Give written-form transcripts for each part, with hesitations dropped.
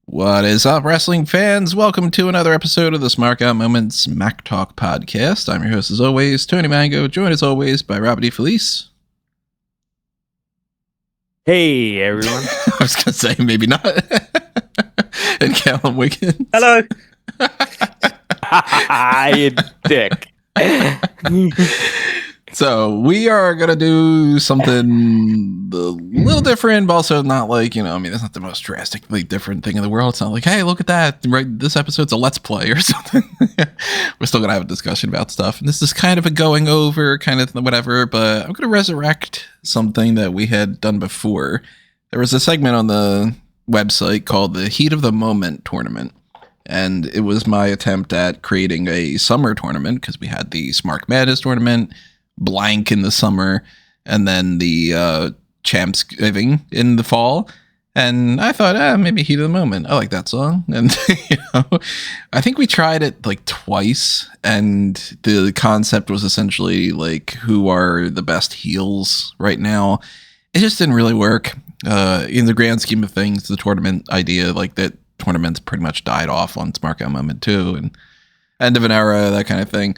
What is up, wrestling fans? Welcome to another episode of the Smark Out Moments Mac Talk podcast. I'm your host, as always, Tony Mango, joined as always by Robert D. Felice. Hey, everyone. I was going to say, maybe not. And Callum Wiggins. Hello. You dick. So we are going to do something a little different, but also not like, it's not the most drastically different thing in the world. It's not like, hey, look at that. Right, this episode's a Let's Play or something. We're still going to have a discussion about stuff. And this is kind of a going over kind of whatever, but I'm going to resurrect something that we had done before. There was a segment on the website called the Heat of the Moment tournament. And it was my attempt at creating a summer tournament because we had the Smark Madness tournament, blank in the summer, and then the Champs Giving in the fall. And I thought, maybe Heat of the Moment. I like that song. And, I think we tried it like twice. And the concept was essentially like, who are the best heels right now? It just didn't really work. In the grand scheme of things, the tournament idea, like that tournaments pretty much died off on Smark Out Moment 2 and end of an era, that kind of thing.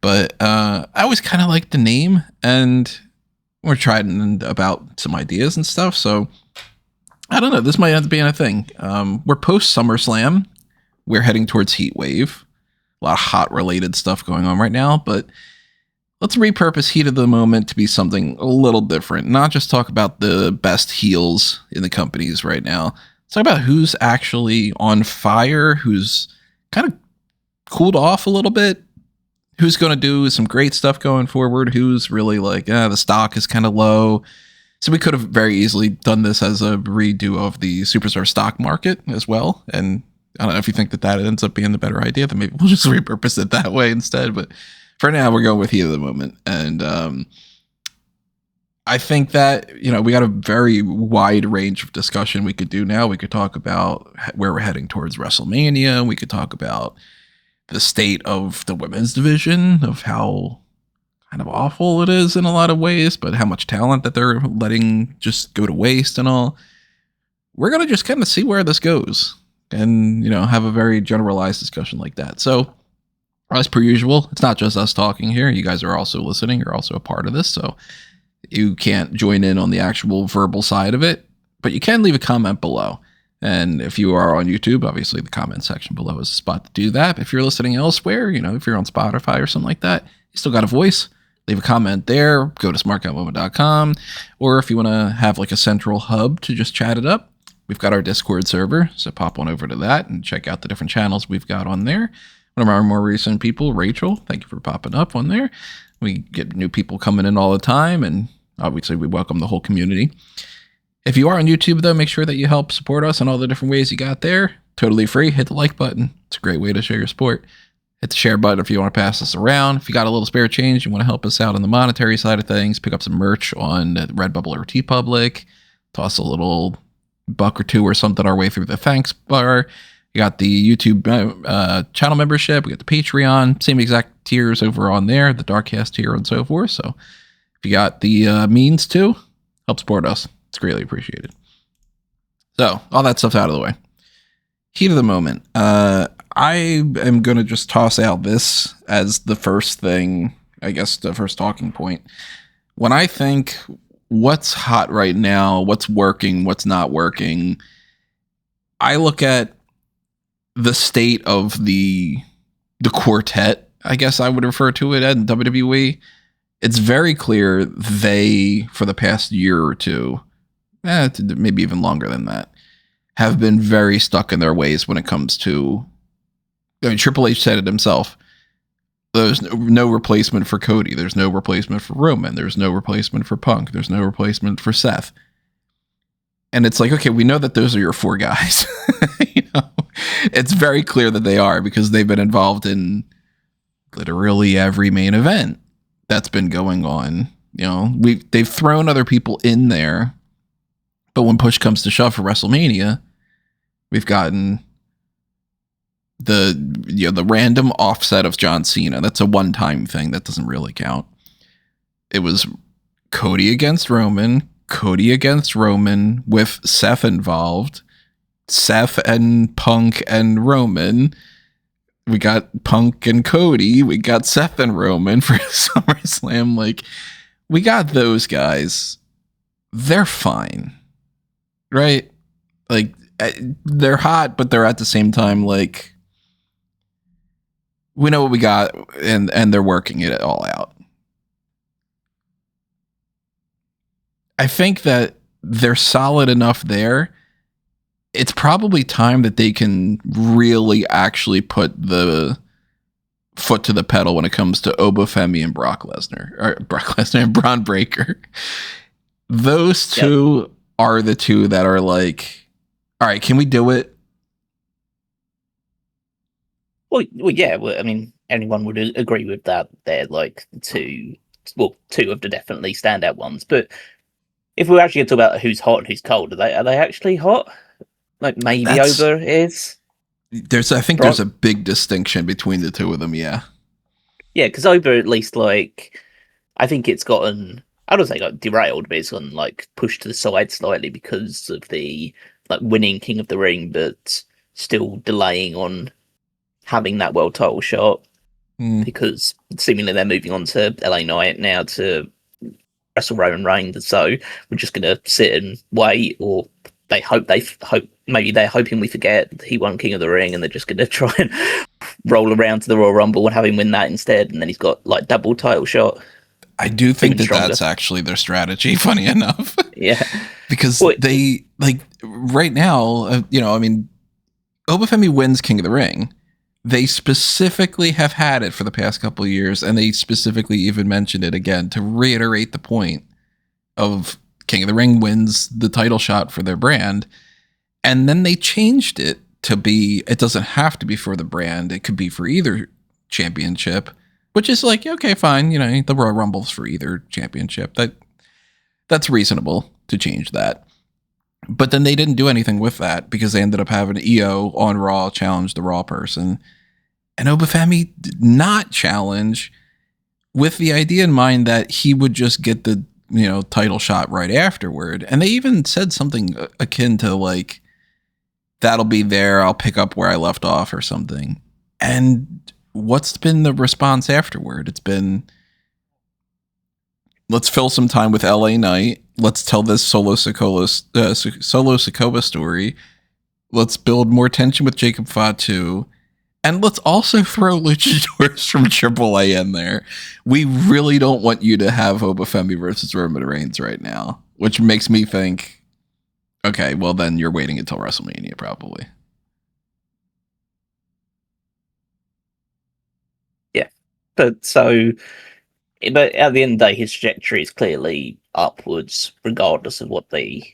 But I always kind of liked the name, and we're trying about some ideas and stuff. So I don't know. This might end up being a thing. We're post SummerSlam. We're heading towards Heatwave. A lot of hot related stuff going on right now, but let's repurpose Heat of the Moment to be something a little different. Not just talk about the best heels in the companies right now. Let's talk about who's actually on fire, who's kind of cooled off a little bit, who's going to do some great stuff going forward, who's really like, the stock is kind of low. So we could have very easily done this as a redo of the Superstar stock market as well. And I don't know if you think that ends up being the better idea, then maybe we'll just repurpose it that way instead. But for now, we're going with Heat of the Moment. And I think that, we got a very wide range of discussion we could do now. We could talk about where we're heading towards WrestleMania. We could talk about the state of the women's division, of how kind of awful it is in a lot of ways, but how much talent that they're letting just go to waste and all. We're going to just kind of see where this goes and, have a very generalized discussion like that. So as per usual, it's not just us talking here. You guys are also listening. You're also a part of this. So you can't join in on the actual verbal side of it, but you can leave a comment below. And if you are on YouTube, obviously the comment section below is a spot to do that. If you're listening elsewhere, if you're on Spotify or something like that, you still got a voice, leave a comment there, go to smarkoutmoment.com. Or if you want to have like a central hub to just chat it up, we've got our Discord server. So pop on over to that and check out the different channels we've got on there. One of our more recent people, Rachel, thank you for popping up on there. We get new people coming in all the time, and obviously we welcome the whole community. If you are on YouTube, though, make sure that you help support us in all the different ways you got there. Totally free. Hit the like button. It's a great way to show your support. Hit the share button if you want to pass this around. If you got a little spare change, you want to help us out on the monetary side of things, pick up some merch on Redbubble or TeePublic, toss a little $1 or $2 or something our way through the thanks bar. You got the YouTube channel membership. We got the Patreon. Same exact tiers over on there, the Darkcast tier and so forth. So if you got the means to, help support us. It's greatly appreciated. So all that stuff's out of the way. Heat of the Moment. I am going to just toss out this as the first thing, I guess the first talking point. When I think what's hot right now, what's working, what's not working, I look at the state of the quartet, I guess I would refer to it as in WWE. It's very clear they, for the past year or two, maybe even longer than that, have been very stuck in their ways when it comes to, Triple H said it himself, there's no replacement for Cody, there's no replacement for Roman, there's no replacement for Punk, there's no replacement for Seth. And it's like, okay, we know that those are your four guys. It's very clear that they are, because they've been involved in literally every main event that's been going on. They've thrown other people in there, but when push comes to shove for WrestleMania, we've gotten the random offset of John Cena. That's a one-time thing that doesn't really count. It was Cody against Roman, Cody against Roman with Seth involved, Seth and Punk and Roman. We got Punk and Cody. We got Seth and Roman for SummerSlam. Like, we got those guys. They're fine. Right? Like, they're hot, but they're at the same time, like, we know what we got, and they're working it all out. I think that they're solid enough there. It's probably time that they can really actually put the foot to the pedal when it comes to Oba Femi and Brock Lesnar and Bron Breakker. Those two are the two that are like, all right, can we do it? Well, yeah. Well, I mean, anyone would agree with that. They're like two of the definitely standout ones. But if we're actually going to talk about who's hot and who's cold, are they actually hot? Like, maybe Oba is. I think there's a big distinction between the two of them. Yeah. Yeah, because Oba, at least, like, I think it's gotten, I don't say like derailed, but it's gotten like pushed to the side slightly because of the like winning King of the Ring, but still delaying on having that world title shot because seemingly they're moving on to LA Knight now to wrestle Roman Reigns. So we're just going to sit and wait, or they hope maybe they're hoping we forget he won King of the Ring and they're just going to try and roll around to the Royal Rumble and have him win that instead, and then he's got like double title shot. I do think that's actually their strategy, funny enough. Yeah. Because they, like, right now, I mean, Oba Femi wins King of the Ring. They specifically have had it for the past couple of years, and they specifically even mentioned it again to reiterate the point of King of the Ring wins the title shot for their brand. And then they changed it to be, it doesn't have to be for the brand. It could be for either championship, which is like, okay, fine. The Royal Rumble's for either championship. That's reasonable to change that. But then they didn't do anything with that because they ended up having EO on Raw challenge the Raw person. And Oba Femi did not challenge with the idea in mind that he would just get the, title shot right afterward. And they even said something akin to like, that'll be there. I'll pick up where I left off or something. And what's been the response afterward? It's been, let's fill some time with LA Knight. Let's tell this Solo Sikoa story. Let's build more tension with Jacob Fatu. And let's also throw luchadors from AAA in there. We really don't want you to have Oba Femi versus Roman Reigns right now, which makes me think, okay, well then you're waiting until WrestleMania probably. Yeah. But at the end of the day, his trajectory is clearly upwards, regardless of what the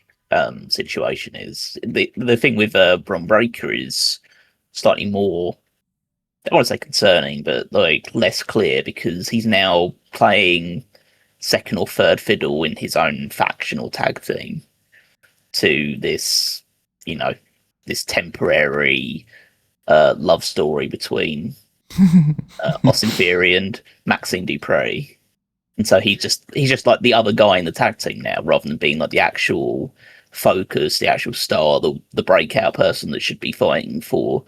situation is. The thing with Bron Breakker is slightly more, I don't want to say concerning, but like less clear, because he's now playing second or third fiddle in his own faction or tag team to this, this temporary love story between Austin Theory and Maxine Dupree. And so he's just like the other guy in the tag team now, rather than being like the actual focus, the actual star, the breakout person that should be fighting for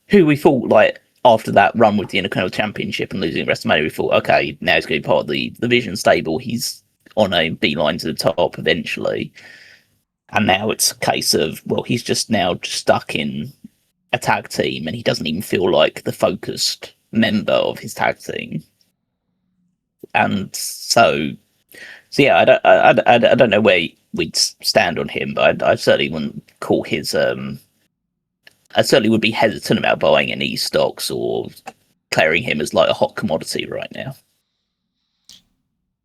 who we thought, like, after that run with the Intercontinental Championship and losing WrestleMania, we thought, okay, now he's going to be part of the Vision stable. He's on a beeline to the top eventually. And now it's a case of, well, he's just now stuck in a tag team and he doesn't even feel like the focused member of his tag team. And so yeah, I don't know where we'd stand on him, but I certainly wouldn't call his I certainly would be hesitant about buying any stocks or declaring him as like a hot commodity right now.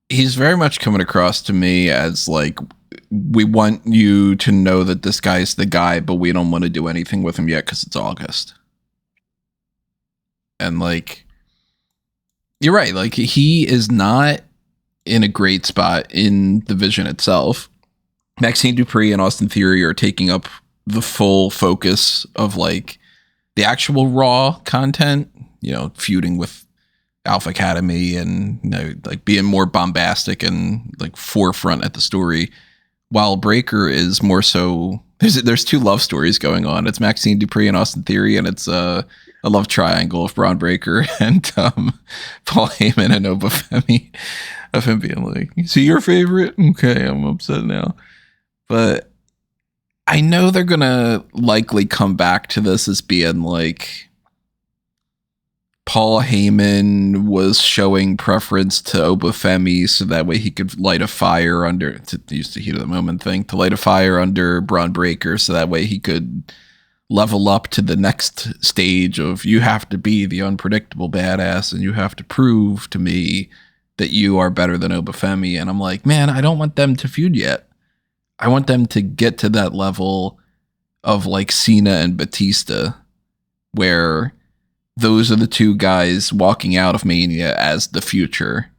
He's very much coming across to me as like, we want you to know that this guy's the guy, but we don't want to do anything with him yet because it's August. And like, you're right. Like, he is not in a great spot in the Vision itself. Maxine Dupree and Austin Theory are taking up the full focus of like the actual Raw content, feuding with Alpha Academy and like being more bombastic and like forefront at the story, while Breakker is more so there's two love stories going on. It's Maxine Dupree and Austin Theory, and it's a love triangle of Bron Breakker and Paul Heyman and Oba Femi, of him being like, "Is he your favorite?" Okay, I'm upset now. But I know they're gonna likely come back to this as being like Paul Heyman was showing preference to Oba Femi so that way he could light a fire under, to use the heat of the moment thing, to light a fire under Bron Breakker so that way he could level up to the next stage of, you have to be the unpredictable badass and you have to prove to me that you are better than Oba Femi. And I'm like, man, I don't want them to feud yet. I want them to get to that level of like Cena and Batista, where those are the two guys walking out of Mania as the future.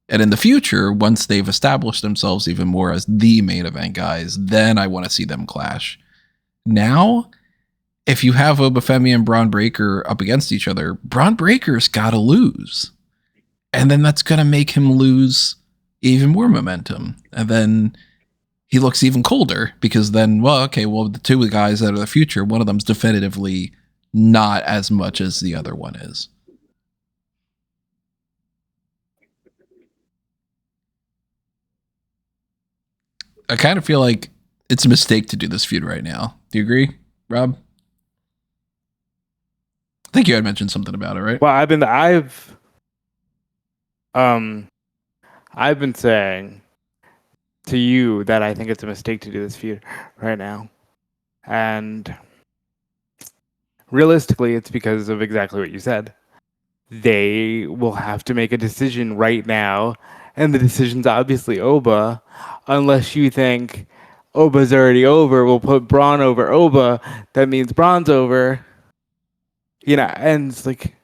And in the future, once they've established themselves even more as the main event guys, then I want to see them clash. Now, if you have Oba Femi and Bron Breakker up against each other, Bron Breakker's got to lose. And then that's going to make him lose even more momentum. And then he looks even colder because then, the two guys that are the future, one of them's definitively not as much as the other one is. I kind of feel like it's a mistake to do this feud right now. Do you agree, Rob? I think you had mentioned something about it, right? Well, I've been saying to you that I think it's a mistake to do this feud right now. And realistically, it's because of exactly what you said. They will have to make a decision right now, and the decision's obviously Oba, unless you think Oba's already over, we'll put Bron over Oba, that means Bron's over. And it's like,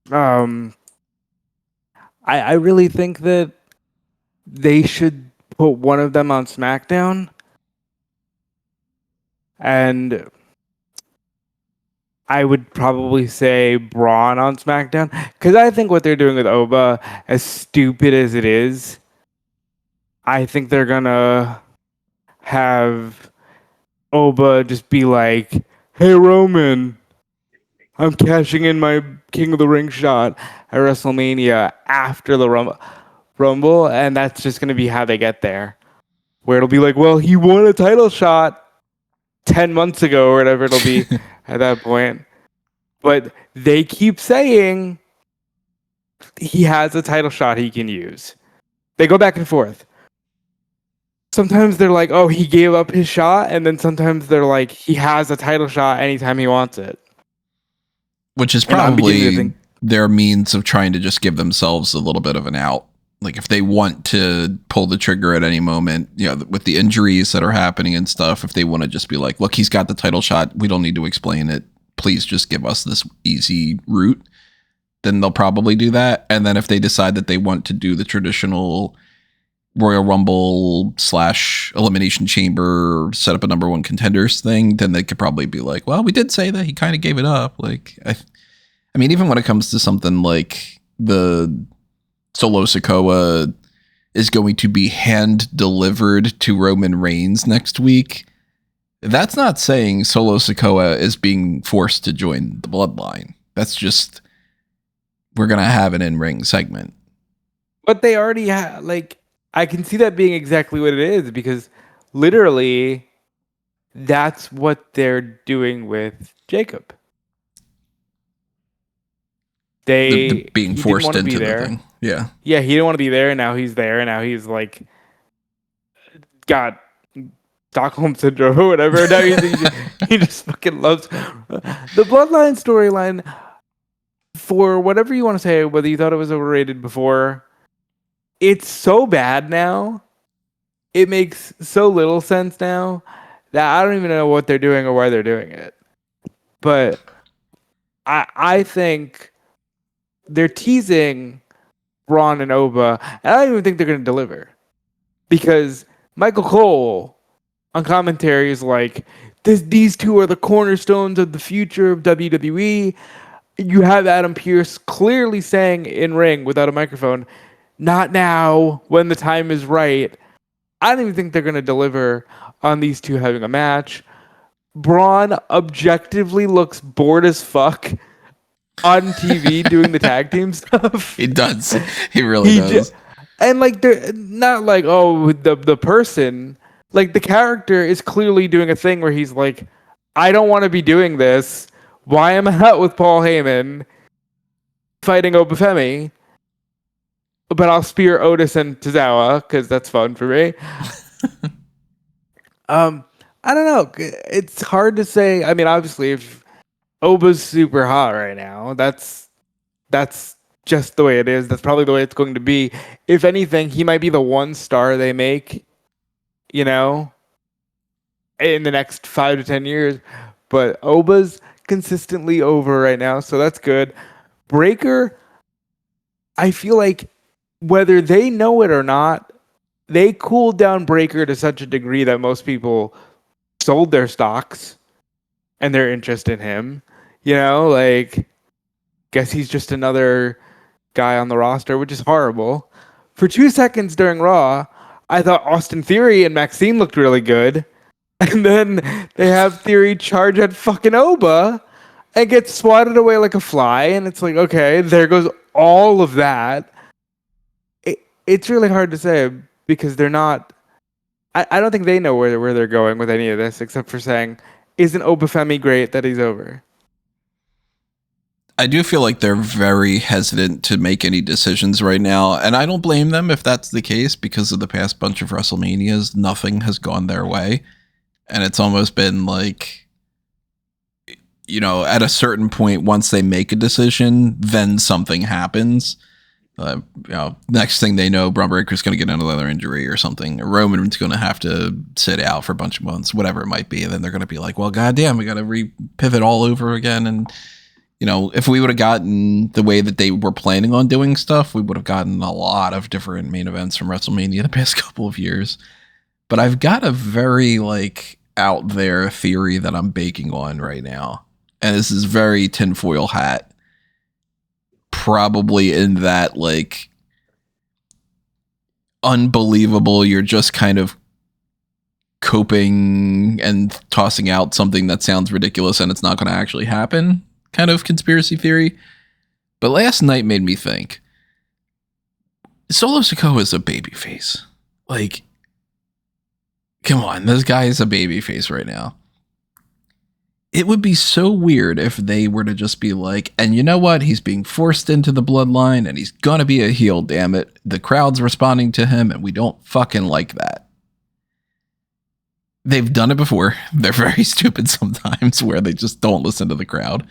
I really think that they should put one of them on SmackDown, and I would probably say Braun on SmackDown, because I think what they're doing with Oba, as stupid as it is, I think they're gonna have Oba just be like, "Hey Roman, I'm cashing in my King of the Ring shot at WrestleMania after the Rumble," and that's just gonna be how they get there, where it'll be like, well, he won a title shot 10 months ago or whatever it'll be at that point. But they keep saying he has a title shot he can use. They go back and forth. Sometimes they're like, oh, he gave up his shot. And then sometimes they're like, he has a title shot anytime he wants it. Which is probably their means of trying to just give themselves a little bit of an out. Like if they want to pull the trigger at any moment, with the injuries that are happening and stuff, if they want to just be like, look, he's got the title shot. We don't need to explain it. Please just give us this easy route. Then they'll probably do that. And then if they decide that they want to do the traditional Royal Rumble / Elimination Chamber, set up a number one contenders thing, then they could probably be like, well, we did say that he kind of gave it up. Like, I mean, even when it comes to something like the Solo Sikoa is going to be hand delivered to Roman Reigns next week, that's not saying Solo Sikoa is being forced to join the Bloodline. That's just, we're going to have an in-ring segment. But they already have, I can see that being exactly what it is, because literally that's what they're doing with Jacob. The being forced into the thing. Yeah. Yeah, he didn't want to be there, and now he's there, and now he's got Stockholm syndrome or whatever. Now he just fucking loves the Bloodline storyline. For whatever you want to say, whether you thought it was overrated before, it's so bad now. It makes so little sense now that I don't even know what they're doing or why they're doing it. But I think they're teasing Braun and Oba, and I don't even think they're going to deliver. Because Michael Cole on commentary is like, these two are the cornerstones of the future of WWE. you have Adam Pearce clearly saying in ring without a microphone, not now, when the time is right. I don't even think they're going to deliver on these two having a match. Braun objectively looks bored as fuck on TV doing the tag team stuff. He does. He really does. And like, they're not like, oh, the person, like the character is clearly doing a thing where he's like, I don't want to be doing this. Why am I out with Paul Heyman fighting Oba Femi? But I'll spear Otis and Tozawa because that's fun for me. I don't know. It's hard to say. I mean, obviously, if Oba's super hot right now, that's just the way it is. That's probably the way it's going to be. If anything, he might be the one star they make, in the next 5 to 10 years. But Oba's consistently over right now, so that's good. Breakker, I feel like whether they know it or not, they cooled down Breakker to such a degree that most people sold their stocks and their interest in him. Guess he's just another guy on the roster, which is horrible. For 2 seconds during Raw, I thought Austin Theory and Maxine looked really good. And then they have Theory charge at fucking Oba and get swatted away like a fly. And it's like, okay, there goes all of that. It's really hard to say because they're not... I don't think they know where they're going with any of this, except for saying, isn't Oba Femi great that he's over? I do feel like they're very hesitant to make any decisions right now, and I don't blame them if that's the case because of the past bunch of WrestleManias. Nothing has gone their way, and it's almost been like, at a certain point, once they make a decision, then something happens. Next thing they know, Bron Breakker is going to get another injury or something. Or Roman's going to have to sit out for a bunch of months, whatever it might be. And then they're going to be like, well, goddamn, we got to pivot all over again. And, if we would have gotten the way that they were planning on doing stuff, we would have gotten a lot of different main events from WrestleMania the past couple of years. But I've got a very, out there theory that I'm baking on right now. And this is very tinfoil hat. Probably in that unbelievable, you're just kind of coping and tossing out something that sounds ridiculous and it's not going to actually happen kind of conspiracy theory. But last night made me think Solo Sikoa is a babyface. Come on, this guy is a babyface right now. It would be so weird if they were to just be like, and you know what? He's being forced into the bloodline and he's gonna be a heel, damn it. The crowd's responding to him and we don't fucking like that. They've done it before. They're very stupid sometimes where they just don't listen to the crowd.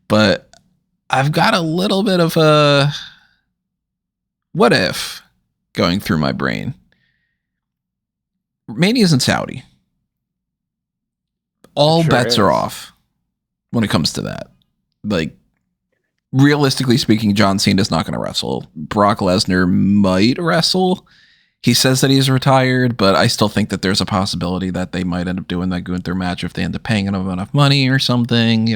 But I've got a little bit of a what if going through my brain. Mania's in Saudi. All bets are off when it comes to that. Realistically speaking, John Cena's not going to wrestle. Brock Lesnar might wrestle. He says that he's retired, but I still think that there's a possibility that they might end up doing that Gunther match if they end up paying him enough money or something,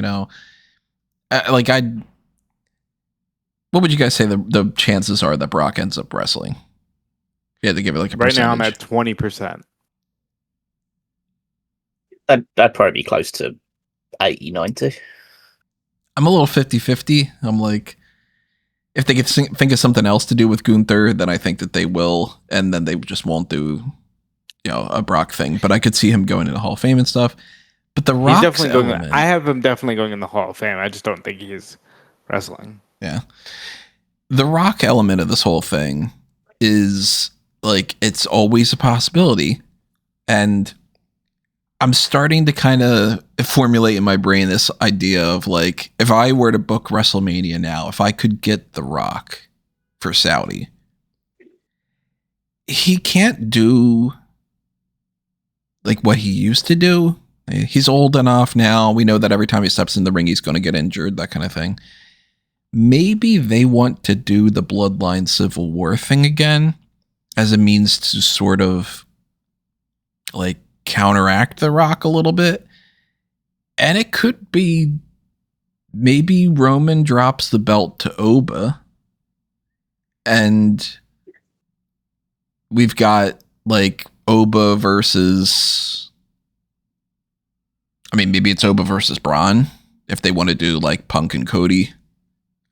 what would you guys say the chances are that Brock ends up wrestling? Yeah, they give it a percentage. Right now I'm at 20%. That'd probably be close to 80, 90. I'm a little 50-50. I'm like, if they could think of something else to do with Gunther, then I think that they will, and then they just won't do, a Brock thing. But I could see him going into the Hall of Fame and stuff. But the Rock's definitely going. I have him definitely going in the Hall of Fame. I just don't think he's wrestling. Yeah, the Rock element of this whole thing is it's always a possibility, and I'm starting to kind of formulate in my brain this idea of if I were to book WrestleMania now, if I could get The Rock for Saudi, he can't do what he used to do. He's old enough now. We know that every time he steps in the ring, he's going to get injured, that kind of thing. Maybe they want to do the Bloodline Civil War thing again as a means to sort of counteract The Rock a little bit. And it could be maybe Roman drops the belt to Oba, and we've got like Oba versus, I mean, maybe it's Oba versus Braun if they want to do like Punk and Cody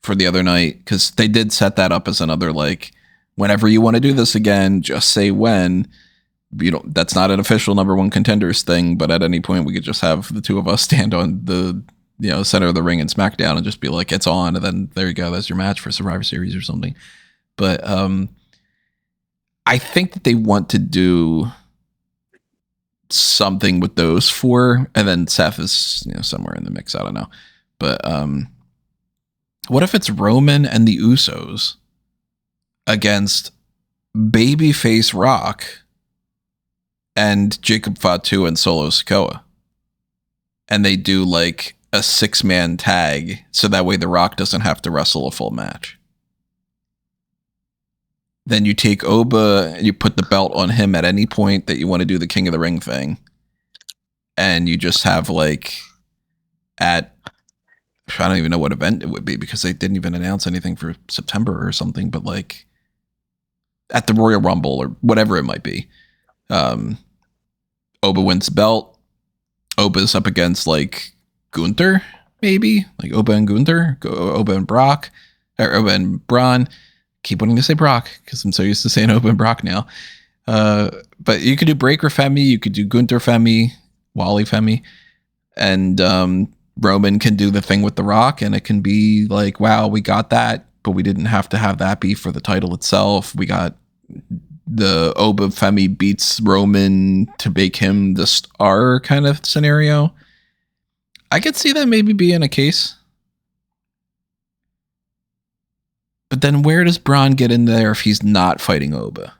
for the other night, because they did set that up as another like, whenever you want to do this again, just say when. You know, that's not an official number one contenders thing, but at any point we could just have the two of us stand on the, you know, center of the ring in SmackDown and just be like, it's on, and then there you go, that's your match for Survivor Series or something. But I think that they want to do something with those four, and then Seth is, you know, somewhere in the mix. I don't know, but what if it's Roman and the Usos against babyface Rock and Jacob Fatu and Solo Sikoa, and they do like a 6-man tag, so that way The Rock doesn't have to wrestle a full match. Then you take Oba and you put the belt on him at any point that you want to do the King of the Ring thing, and you just have like at, I don't even know what event it would be because they didn't even announce anything for September or something, but like at the Royal Rumble or whatever it might be. Oba wins the belt. Oba's up against like Gunther, maybe like Oba and Gunther, Oba and Brock, or Oba and Braun. Keep wanting to say Brock because I'm so used to saying Oba and Brock now. But you could do Breakker Femi, you could do Gunther Femi, Wally Femi, and Roman can do the thing with The Rock, and it can be like, wow, we got that, but we didn't have to have that be for the title itself. We got the Oba Femi beats Roman to make him the star kind of scenario. I could see that maybe being a case. But then where does Braun get in there if he's not fighting Oba?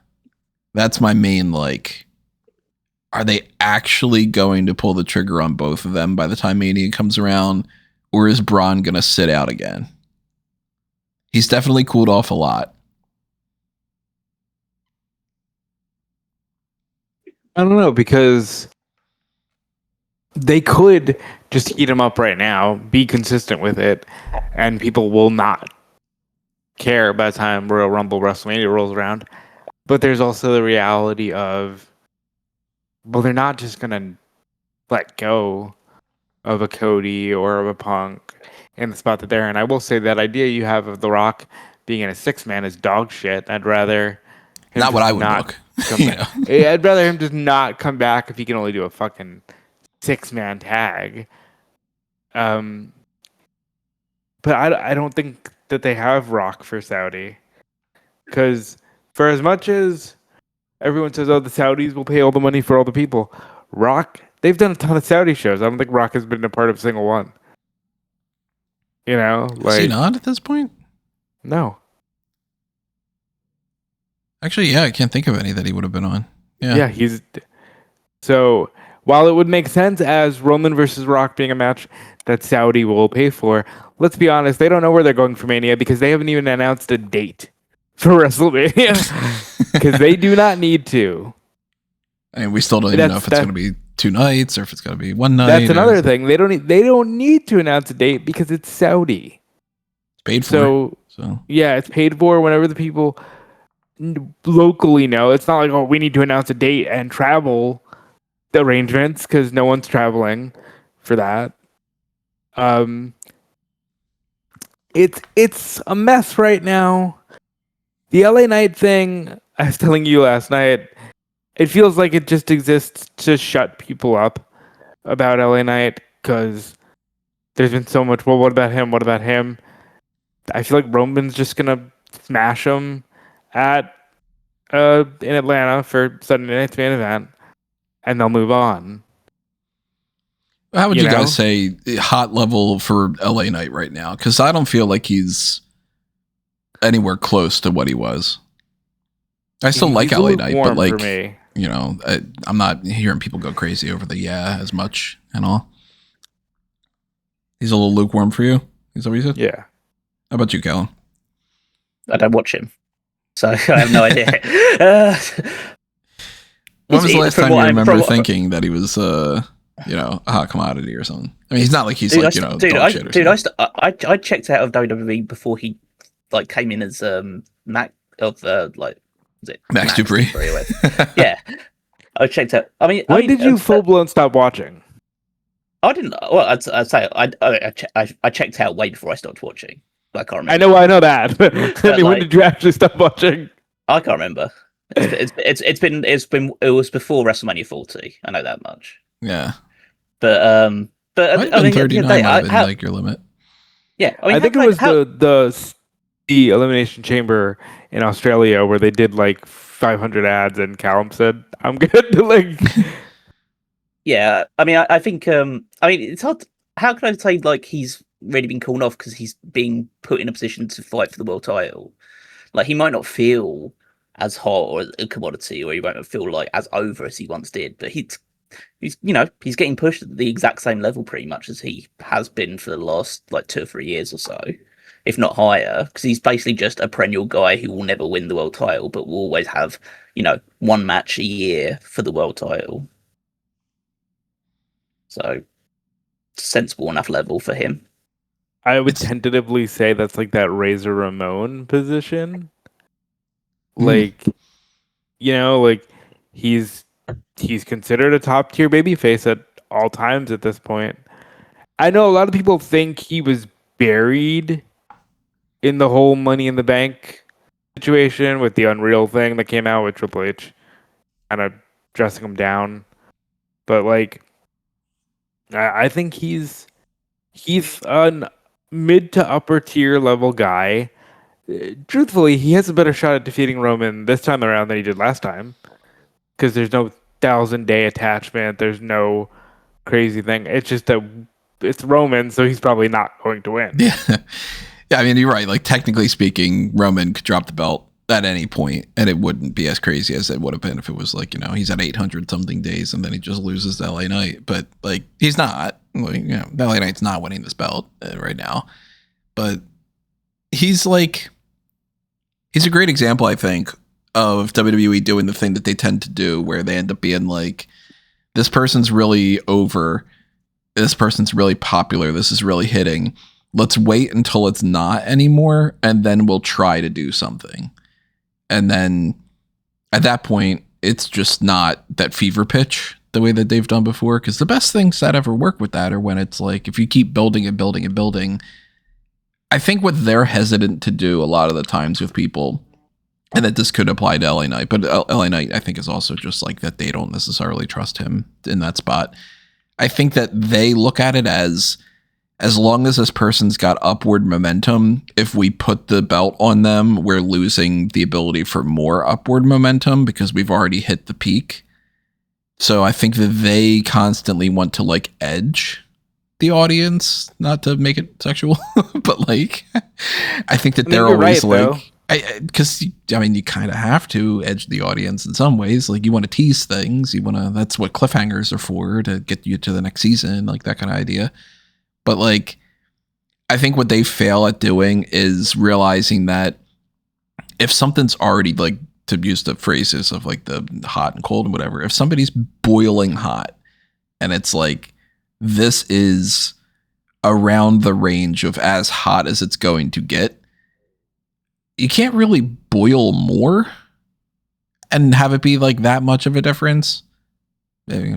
That's my main, like, are they actually going to pull the trigger on both of them by the time Mania comes around? Or is Braun going to sit out again? He's definitely cooled off a lot. I don't know, because they could just heat him up right now, be consistent with it, and people will not care by the time Royal Rumble WrestleMania rolls around. But there's also the reality of, well, they're not just going to let go of a Cody or of a Punk in the spot that they're in. I will say that idea you have of The Rock being in a 6-man is dog shit. I'd rather him not what I would book. I'd rather him just not come back if he can only do a fucking 6-man tag. But I don't think that they have Rock for Saudi, because for as much as everyone says, oh, the Saudis will pay all the money for all the people, Rock, they've done a ton of Saudi shows. I don't think Rock has been a part of a single one. You know, like, is he not at this point? No. Actually, yeah, I can't think of any that he would have been on. Yeah, he's... So, while it would make sense as Roman versus Rock being a match that Saudi will pay for, let's be honest, they don't know where they're going for Mania because they haven't even announced a date for WrestleMania. Because they do not need to. I mean, we still don't even know if it's going to be 2 nights or if it's going to be 1 night. That's another thing. They don't need to announce a date because it's Saudi. It's paid for. So yeah, it's paid for whenever the people locally know. It's not like, oh, we need to announce a date and travel the arrangements because no one's traveling for that. It's a mess right now. The LA Knight thing, I was telling you last night, it feels like it just exists to shut people up about LA Knight because there's been so much, well, what about him? What about him? I feel like Roman's just going to smash him at in Atlanta for Sunday night's main event, and they'll move on. How would you guys say hot level for LA Knight right now? Because I don't feel like he's anywhere close to what he was. I still like LA Knight, but like, you know, I'm not hearing people go crazy over the as much and all. He's a little lukewarm for you? Is that what you said? Yeah. How about you, Callum? I don't watch him, so I have no idea. When was the last time you remember thinking that he was a hot commodity or something. I mean, he's not like he's Dude, like, dog shit or something. I checked out of WWE before he like came in as Mac of was it Max Dupree. Yeah, I checked out. When did you full blown stop watching? I didn't. Well, I'd say I checked out way before I started watching. I can't remember. I know that. When did you actually stop watching? I can't remember. It was before WrestleMania 40. I know that much. Yeah. But I mean, 39 might have been like your limit. Yeah, I think it was the Elimination Chamber in Australia where they did like 500 ads, and Callum said, "I'm good." Like, yeah, I think it's hard. How can I say like he's really been called off because he's being put in a position to fight for the world title? Like he might not feel as hot or a commodity, or he won't feel like as over as he once did, but he's getting pushed at the exact same level pretty much as he has been for the last like 2 or 3 years or so, if not higher, because he's basically just a perennial guy who will never win the world title, but will always have, one match a year for the world title. So, sensible enough level for him. I would tentatively say that's like that Razor Ramon position. Like, like he's considered a top tier babyface at all times at this point. I know a lot of people think he was buried in the whole Money in the Bank situation with the Unreal thing that came out with Triple H kind of dressing him down. But like, I think he's a mid to upper tier level guy. Truthfully, he has a better shot at defeating Roman this time around than he did last time, because there's no 1,000-day attachment. There's no crazy thing. It's just that it's Roman, so he's probably not going to win. Yeah. Yeah, I mean, you're right. Like, technically speaking, Roman could drop the belt at any point, and it wouldn't be as crazy as it would have been if it was like, he's at 800-something days, and then he just loses to LA Knight. But, like, he's not. Like, LA Knight's not winning this belt right now. But he's like... He's a great example, I think, of WWE doing the thing that they tend to do, where they end up being like, this person's really over, this person's really popular, this is really hitting. Let's wait until it's not anymore, and then we'll try to do something. And then at that point, it's just not that fever pitch the way that they've done before, because the best things that ever work with that are when it's like, if you keep building and building and building. I think what they're hesitant to do a lot of the times with people, and that this could apply to LA Knight, but LA Knight I think is also just like that they don't necessarily trust him in that spot. I think that they look at it as long as this person's got upward momentum, if we put the belt on them, we're losing the ability for more upward momentum because we've already hit the peak. So I think that they constantly want to like edge the audience, not to make it sexual, but like, I think that they're always right, like, because I mean, you kind of have to edge the audience in some ways. Like, you want to tease things, that's what cliffhangers are for, to get you to the next season, like that kind of idea. But like, I think what they fail at doing is realizing that if something's already, like, to use the phrases of like the hot and cold and whatever, if somebody's boiling hot and it's like, this is around the range of as hot as it's going to get, you can't really boil more and have it be like that much of a difference.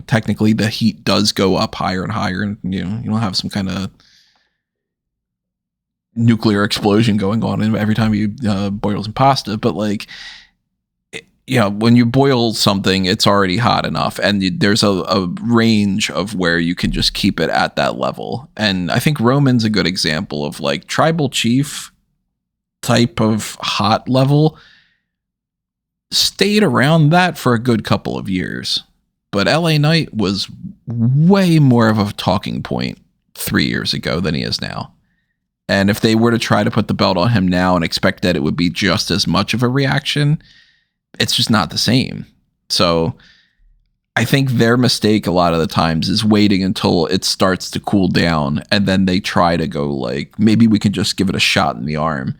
Technically, the heat does go up higher and higher, and you don't have some kind of nuclear explosion going on every time you boil some pasta, but like, when you boil something, it's already hot enough, and there's a range of where you can just keep it at that level. And I think Roman's a good example of like tribal chief type of hot level, stayed around that for a good couple of years. But LA Knight was way more of a talking point 3 years ago than he is now. And if they were to try to put the belt on him now and expect that it would be just as much of a reaction, it's just not the same. So I think their mistake a lot of the times is waiting until it starts to cool down, and then they try to go like, maybe we can just give it a shot in the arm.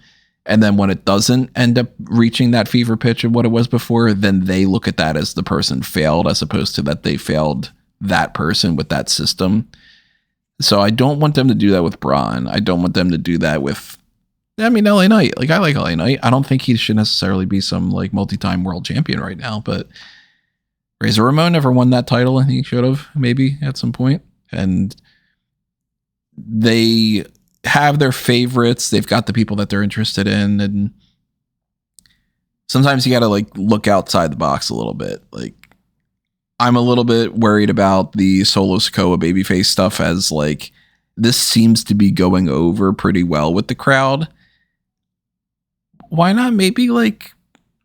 And then when it doesn't end up reaching that fever pitch of what it was before, then they look at that as the person failed, as opposed to that they failed that person with that system. So I don't want them to do that with Braun. I don't want them to do that with, I mean, LA Knight. Like, I like LA Knight. I don't think he should necessarily be some like multi-time world champion right now, but Razor Ramon never won that title, and he should have maybe at some point. And they have their favorites. They've got the people that they're interested in, and sometimes you got to like look outside the box a little bit. Like, I'm a little bit worried about the Solo Sikoa babyface stuff, as like this seems to be going over pretty well with the crowd. Why not maybe like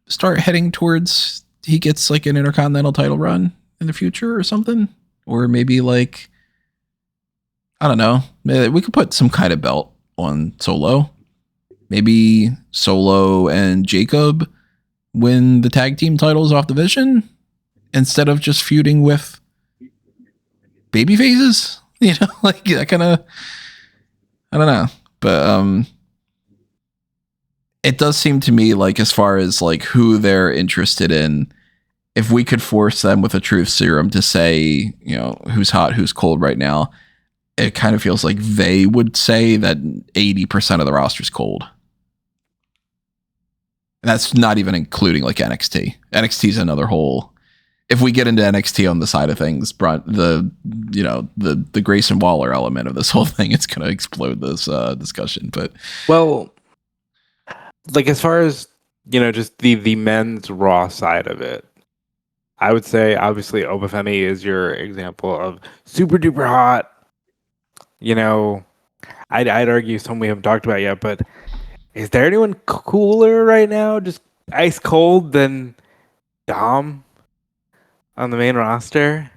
start heading towards he gets like an Intercontinental title run in the future or something? Or maybe like, I don't know, we could put some kind of belt on Solo. Maybe Solo and Jacob win the tag team titles off the Vision instead of just feuding with baby faces, you know, like that kind of, I don't know, but it does seem to me like, as far as like who they're interested in, if we could force them with a truth serum to say, you know, who's hot, who's cold right now, it kind of feels like they would say that 80% of the roster is cold. And that's not even including like NXT. NXT is another whole. If we get into NXT on the side of things, the Grayson Waller element of this whole thing, it's going to explode this discussion. But well, like as far as, you know, just the men's Raw side of it, I would say obviously Oba Femi is your example of super duper hot. You know, I'd argue some we haven't talked about yet, but is there anyone cooler right now, just ice cold, than Dom on the main roster?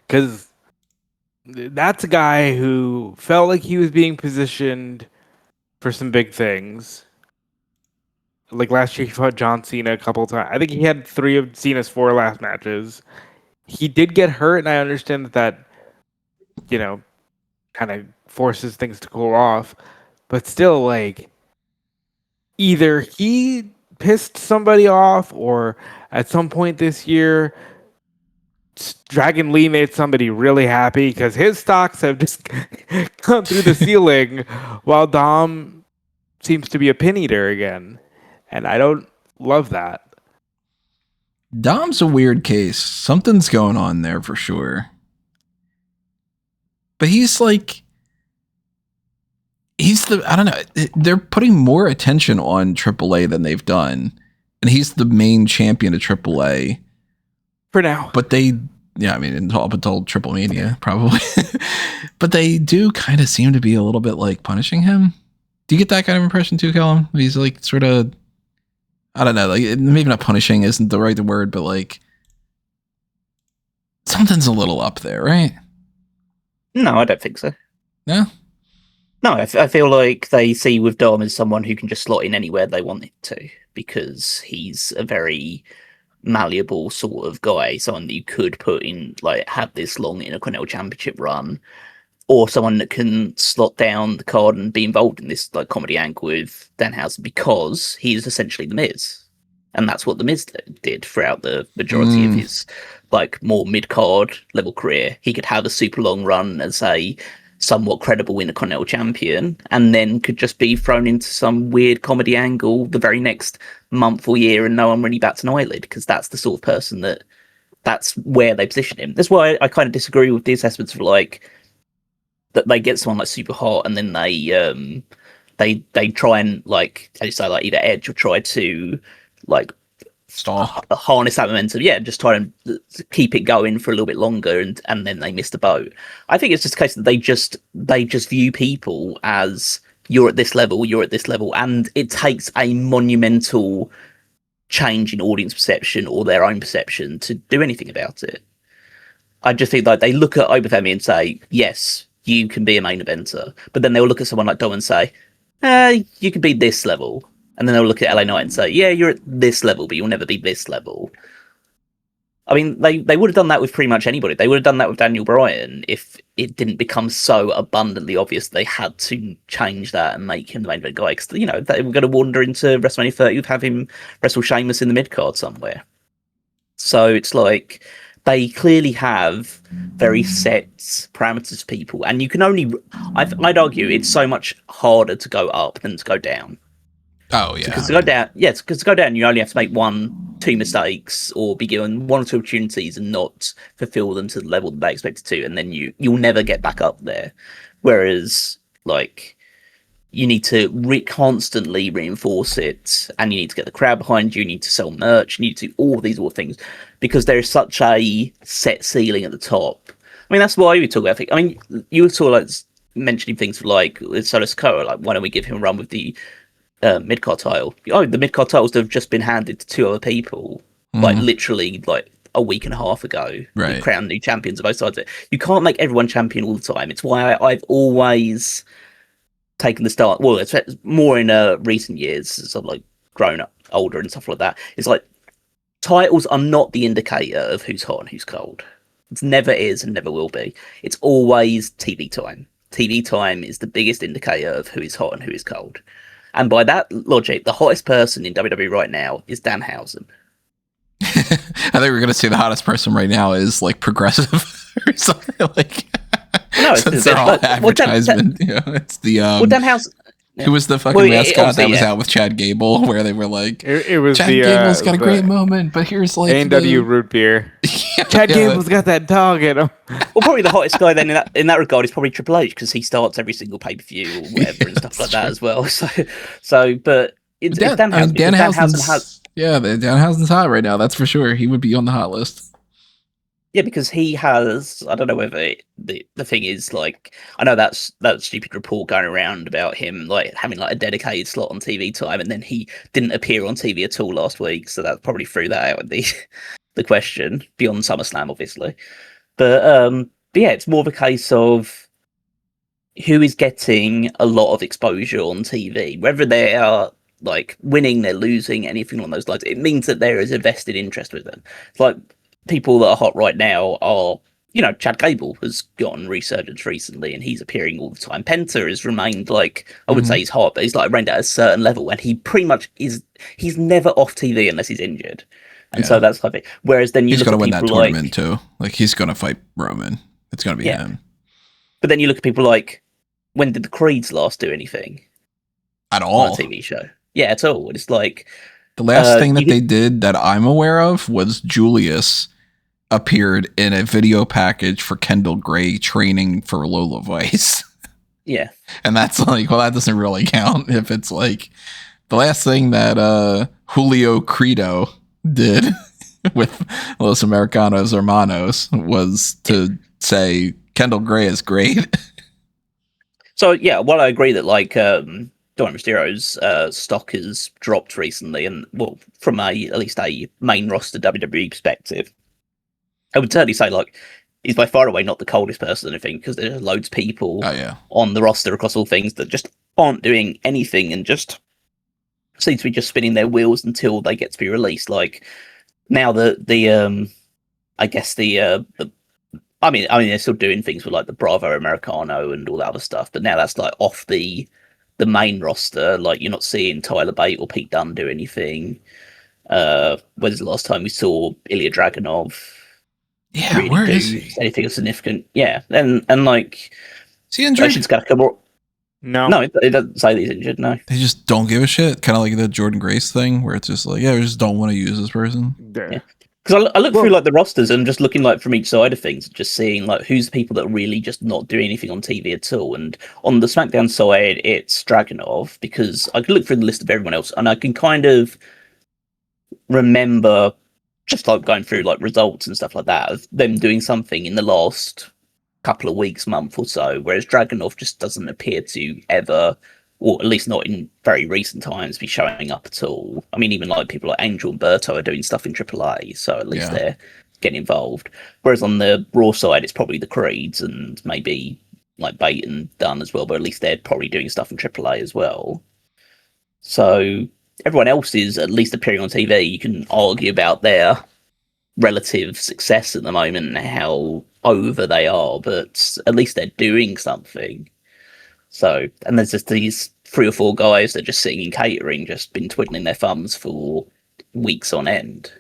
Because that's a guy who felt like he was being positioned for some big things. Like last year, he fought John Cena a couple times. I think he had 3 of Cena's 4 last matches. He did get hurt, and I understand that, you know, kind of forces things to cool off. But still, like, either he pissed somebody off, or at some point this year, Dragon Lee made somebody really happy because his stocks have just come through the ceiling, while Dom seems to be a pin eater again. And I don't love that. Dom's a weird case. Something's going on there for sure. But he's like, I don't know. They're putting more attention on AAA than they've done. And he's the main champion of AAA. For now. But up until Triple Mania, probably. But they do kind of seem to be a little bit like punishing him. Do you get that kind of impression too, Callum? He's like sort of, I don't know, like maybe not punishing isn't the right word, but like something's a little up there, right? No, I don't think so. No? No, I feel like they see with Dom as someone who can just slot in anywhere they want it to, because he's a very malleable sort of guy, someone that you could put in, like, have this long Intercontinental Championship run, or someone that can slot down the card and be involved in this like comedy angle with Danhausen, because he's essentially The Miz. And that's what The Miz did throughout the majority of his like more mid-card level career. He could have a super long run as a somewhat credible Intercontinental champion, and then could just be thrown into some weird comedy angle the very next month or year, and no one really bats an eyelid, because that's the sort of person that's where they position him. That's why I kind of disagree with the assessments of like that they get someone like super hot, and then they try and, like, as you say, like either edge or try to like harness that momentum, just try and keep it going for a little bit longer, and then they miss the boat. I think it's just a case that they just view people as you're at this level, and it takes a monumental change in audience perception or their own perception to do anything about it. I just think like they look at Oba Femi and say, yes, you can be a main eventer, but then they'll look at someone like Dom and say, you can be this level. And then they'll look at LA Knight and say, yeah, you're at this level, but you'll never be this level. I mean, they would have done that with pretty much anybody. They would have done that with Daniel Bryan if it didn't become so abundantly obvious they had to change that and make him the main event guy. Because, you know, they were going to wander into WrestleMania 30 with have him wrestle Sheamus in the mid-card somewhere. So it's like, they clearly have very set parameters for people, and you can only. I'd argue it's so much harder to go up than to go down. Oh yeah, Because to go down, because to go down, you only have to make 1-2 mistakes, or be given 1 or 2 opportunities and not fulfill them to the level that they expected to, and then you'll never get back up there. Whereas, like, you need to constantly reinforce it, and you need to get the crowd behind you. You need to sell merch. You need to do all these things because there is such a set ceiling at the top. I mean, that's why we talk about. I mean, you were sort of like mentioning things like with Solo Sikoa, like why don't we give him a run with the mid-card title? Oh, the mid-card titles have just been handed to 2 other people, like literally like a week and a half ago. Right, crowned new champions of both sides of it. You can't make everyone champion all the time. It's why I've always taken the start. Well, it's more in recent years as I've like grown up, older and stuff like that. It's like titles are not the indicator of who's hot and who's cold. It never is and never will be. It's always TV time. TV time is the biggest indicator of who is hot and who is cold. And by that logic, the hottest person in WWE right now is Danhausen. I think we're going to say the hottest person right now is like Progressive or something like. No, it's they're all advertisement. It's the Danhausen. Who was the fucking mascot that was out with Chad Gable, where they were like, it was Chad Gable's got a great moment, but here's like A&W root beer. Chad Gable's got that dog in him. Well, probably the hottest guy then in that regard is probably Triple H, because he starts every single pay-per-view or whatever and stuff like that as well. But it's Danhausen. Danhausen's Danhausen's hot right now. That's for sure. He would be on the hot list. Yeah, because he has. I don't know whether the thing is like. I know that stupid report going around about him like having like a dedicated slot on TV time, and then he didn't appear on TV at all last week, so that probably threw that out of the question beyond SummerSlam, obviously. But yeah, it's more of a case of who is getting a lot of exposure on TV, whether they are like winning, they're losing, anything along those lines. It means that there is a vested interest with them. It's like. People that are hot right now are, Chad Gable has gotten resurgence recently and he's appearing all the time. Penta has remained like, I would say he's hot, but he's like remained at a certain level and he pretty much he's never off TV unless he's injured. And so that's like it. Whereas then he's going to win that tournament too. Like he's going to fight Roman. It's going to be him. But then you look at people like, when did the Creeds last do anything? At all. On a TV show. Yeah, at all. It's like. The last thing that they did that I'm aware of was Julius appeared in a video package for Kendall Gray training for Lola Vice. Yeah. And that's like, well, that doesn't really count if it's like the last thing that Julio Credo did with Los Americanos Hermanos was to say Kendall Gray is great. So, yeah, while I agree that like Dominic Mysterio's stock has dropped recently, and well, from at least a main roster WWE perspective, I would certainly say like he's by far away not the coldest person, I think, because there's loads of people on the roster across all things that just aren't doing anything and just seem to be just spinning their wheels until they get to be released. Like now I mean they're still doing things with like the Bravo Americano and all that other stuff, but now that's like off the main roster. Like you're not seeing Tyler Bate or Pete Dunne do anything. When's the last time we saw Ilya Dragunov? Yeah, really where is he? Anything significant? Yeah, and like, is he injured? She's got to come up. No, it doesn't say that he's injured. No, they just don't give a shit. Kind of like the Jordan Grace thing, where it's just like, we just don't want to use this person. Yeah. Because I look through like the rosters and just looking like from each side of things, just seeing like who's the people that are really just not doing anything on TV at all. And on the SmackDown side, it's Dragunov, because I can look through the list of everyone else and I can kind of remember just like going through like results and stuff like that of them doing something in the last couple of weeks, month or so, whereas Dragunov just doesn't appear to ever, or at least not in very recent times, be showing up at all. I mean, even like people like Angel and Berto are doing stuff in AAA, so at least they're getting involved. Whereas on the Raw side, it's probably the Creeds and maybe like Bate and Dunn as well, but at least they're probably doing stuff in AAA as well. So everyone else is at least appearing on TV. You can argue about their relative success at the moment and how over they are, but at least they're doing something. So, and there's just these 3 or 4 guys that are just sitting in catering, just been twiddling their thumbs for weeks on end.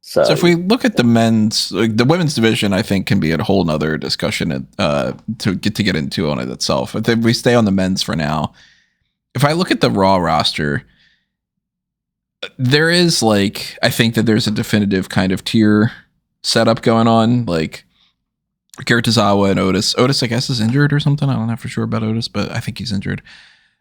So if we look at the men's, like the women's division, I think can be a whole nother discussion to get into on it itself. But if we stay on the men's for now, if I look at the Raw roster, there is like, I think that there's a definitive kind of tier setup going on. Like Akira Tozawa and Otis. Otis, I guess, is injured or something. I don't know for sure about Otis, but I think he's injured.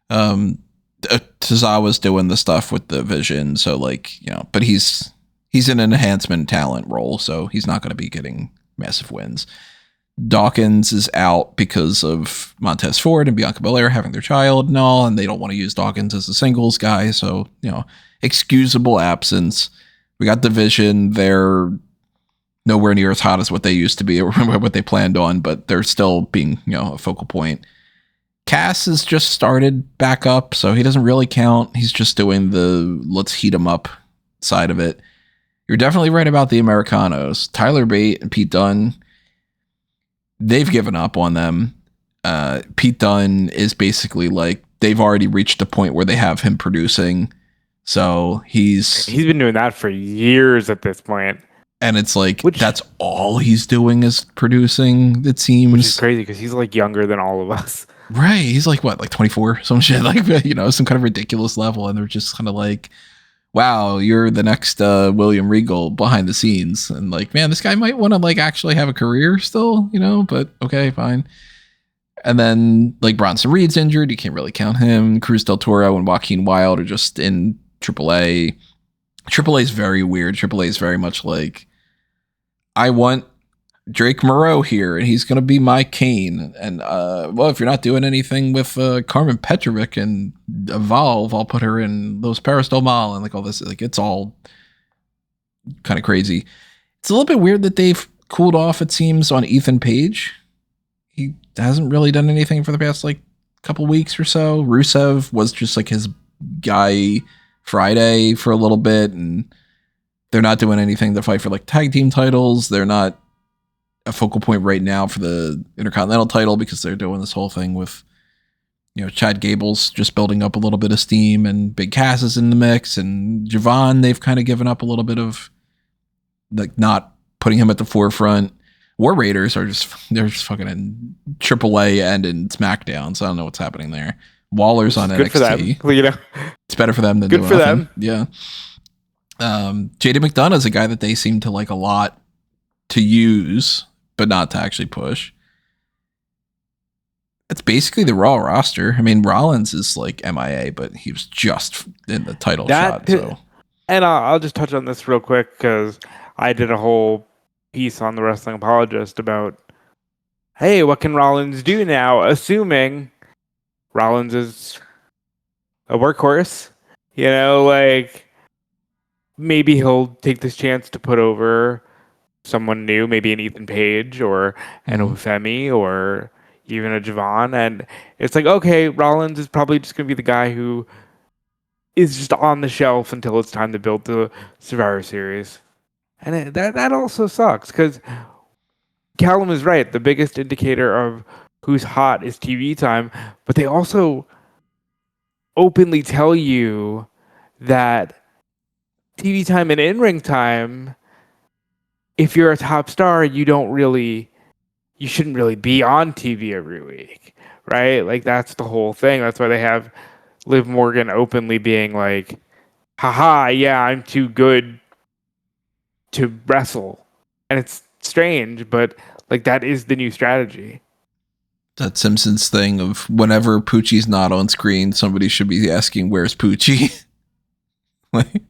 Tozawa's doing the stuff with the vision. So like, you know, but he's in an enhancement talent role. So he's not going to be getting massive wins. Dawkins is out because of Montez Ford and Bianca Belair having their child and all, and they don't want to use Dawkins as a singles guy. So, you know, excusable absence. We got Division. They're nowhere near as hot as what they used to be or what they planned on, but they're still being, you know, a focal point. Cass has just started back up, so he doesn't really count. He's just doing the let's heat him up side of it. You're definitely right about the Americanos. Tyler Bate and Pete Dunne, they've given up on them. Pete Dunne is basically like, they've already reached the point where they have him producing. So he's been doing that for years at this point. And it's like, that's all he's doing is producing, it seems. Which is crazy because he's like younger than all of us. Right. He's like, what, like 24? Some shit, like, you know, some kind of ridiculous level. And they're just kind of like, wow, you're the next William Regal behind the scenes. And like, man, this guy might want to like actually have a career still, you know, but okay, fine. And then like Bronson Reed's injured. You can't really count him. Cruz del Toro and Joaquin Wilde are just in AAA. AAA is very weird. AAA is very much like, I want Drake Moreau here, and he's going to be my Kane. And, well, if you're not doing anything with Carmen Petrovic and Evolve, I'll put her in Los Paris Del Mal and like all this. Like, it's all kind of crazy. It's a little bit weird that they've cooled off, it seems, on Ethan Page. He hasn't really done anything for the past, like, couple weeks or so. Rusev was just, like, his guy Friday for a little bit, and they're not doing anything to fight for, like, tag team titles. They're not a focal point right now for the Intercontinental title because they're doing this whole thing with, you know, Chad Gable's just building up a little bit of steam, and Big Cass is in the mix, and Javon, they've kind of given up a little bit of like not putting him at the forefront. War Raiders are they're just fucking in AAA and in SmackDown, so I don't know what's happening there. Waller's on good NXT. For them. You know, it's better for them than good for nothing. them. Yeah. JD McDonough is a guy that they seem to like a lot to use, but not to actually push. It's basically the Raw roster. I mean, Rollins is like MIA, but he was just in the title shot. So, and I'll just touch on this real quick because I did a whole piece on the Wrestling Apologist about, hey, what can Rollins do now? Assuming Rollins is a workhorse, you know, like maybe he'll take this chance to put over someone new, maybe an Ethan Page or an Oba Femi or even a Javon. And it's like, okay, Rollins is probably just going to be the guy who is just on the shelf until it's time to build the Survivor Series. And that also sucks because Callum is right. The biggest indicator of who's hot is TV time, but they also openly tell you that TV time and in-ring time, if you're a top star, you shouldn't really be on TV every week, right? Like, that's the whole thing. That's why they have Liv Morgan openly being like, haha, yeah, I'm too good to wrestle. And it's strange, but like that is the new strategy. That Simpsons thing of whenever Poochie's not on screen, somebody should be asking, where's Poochie? Like,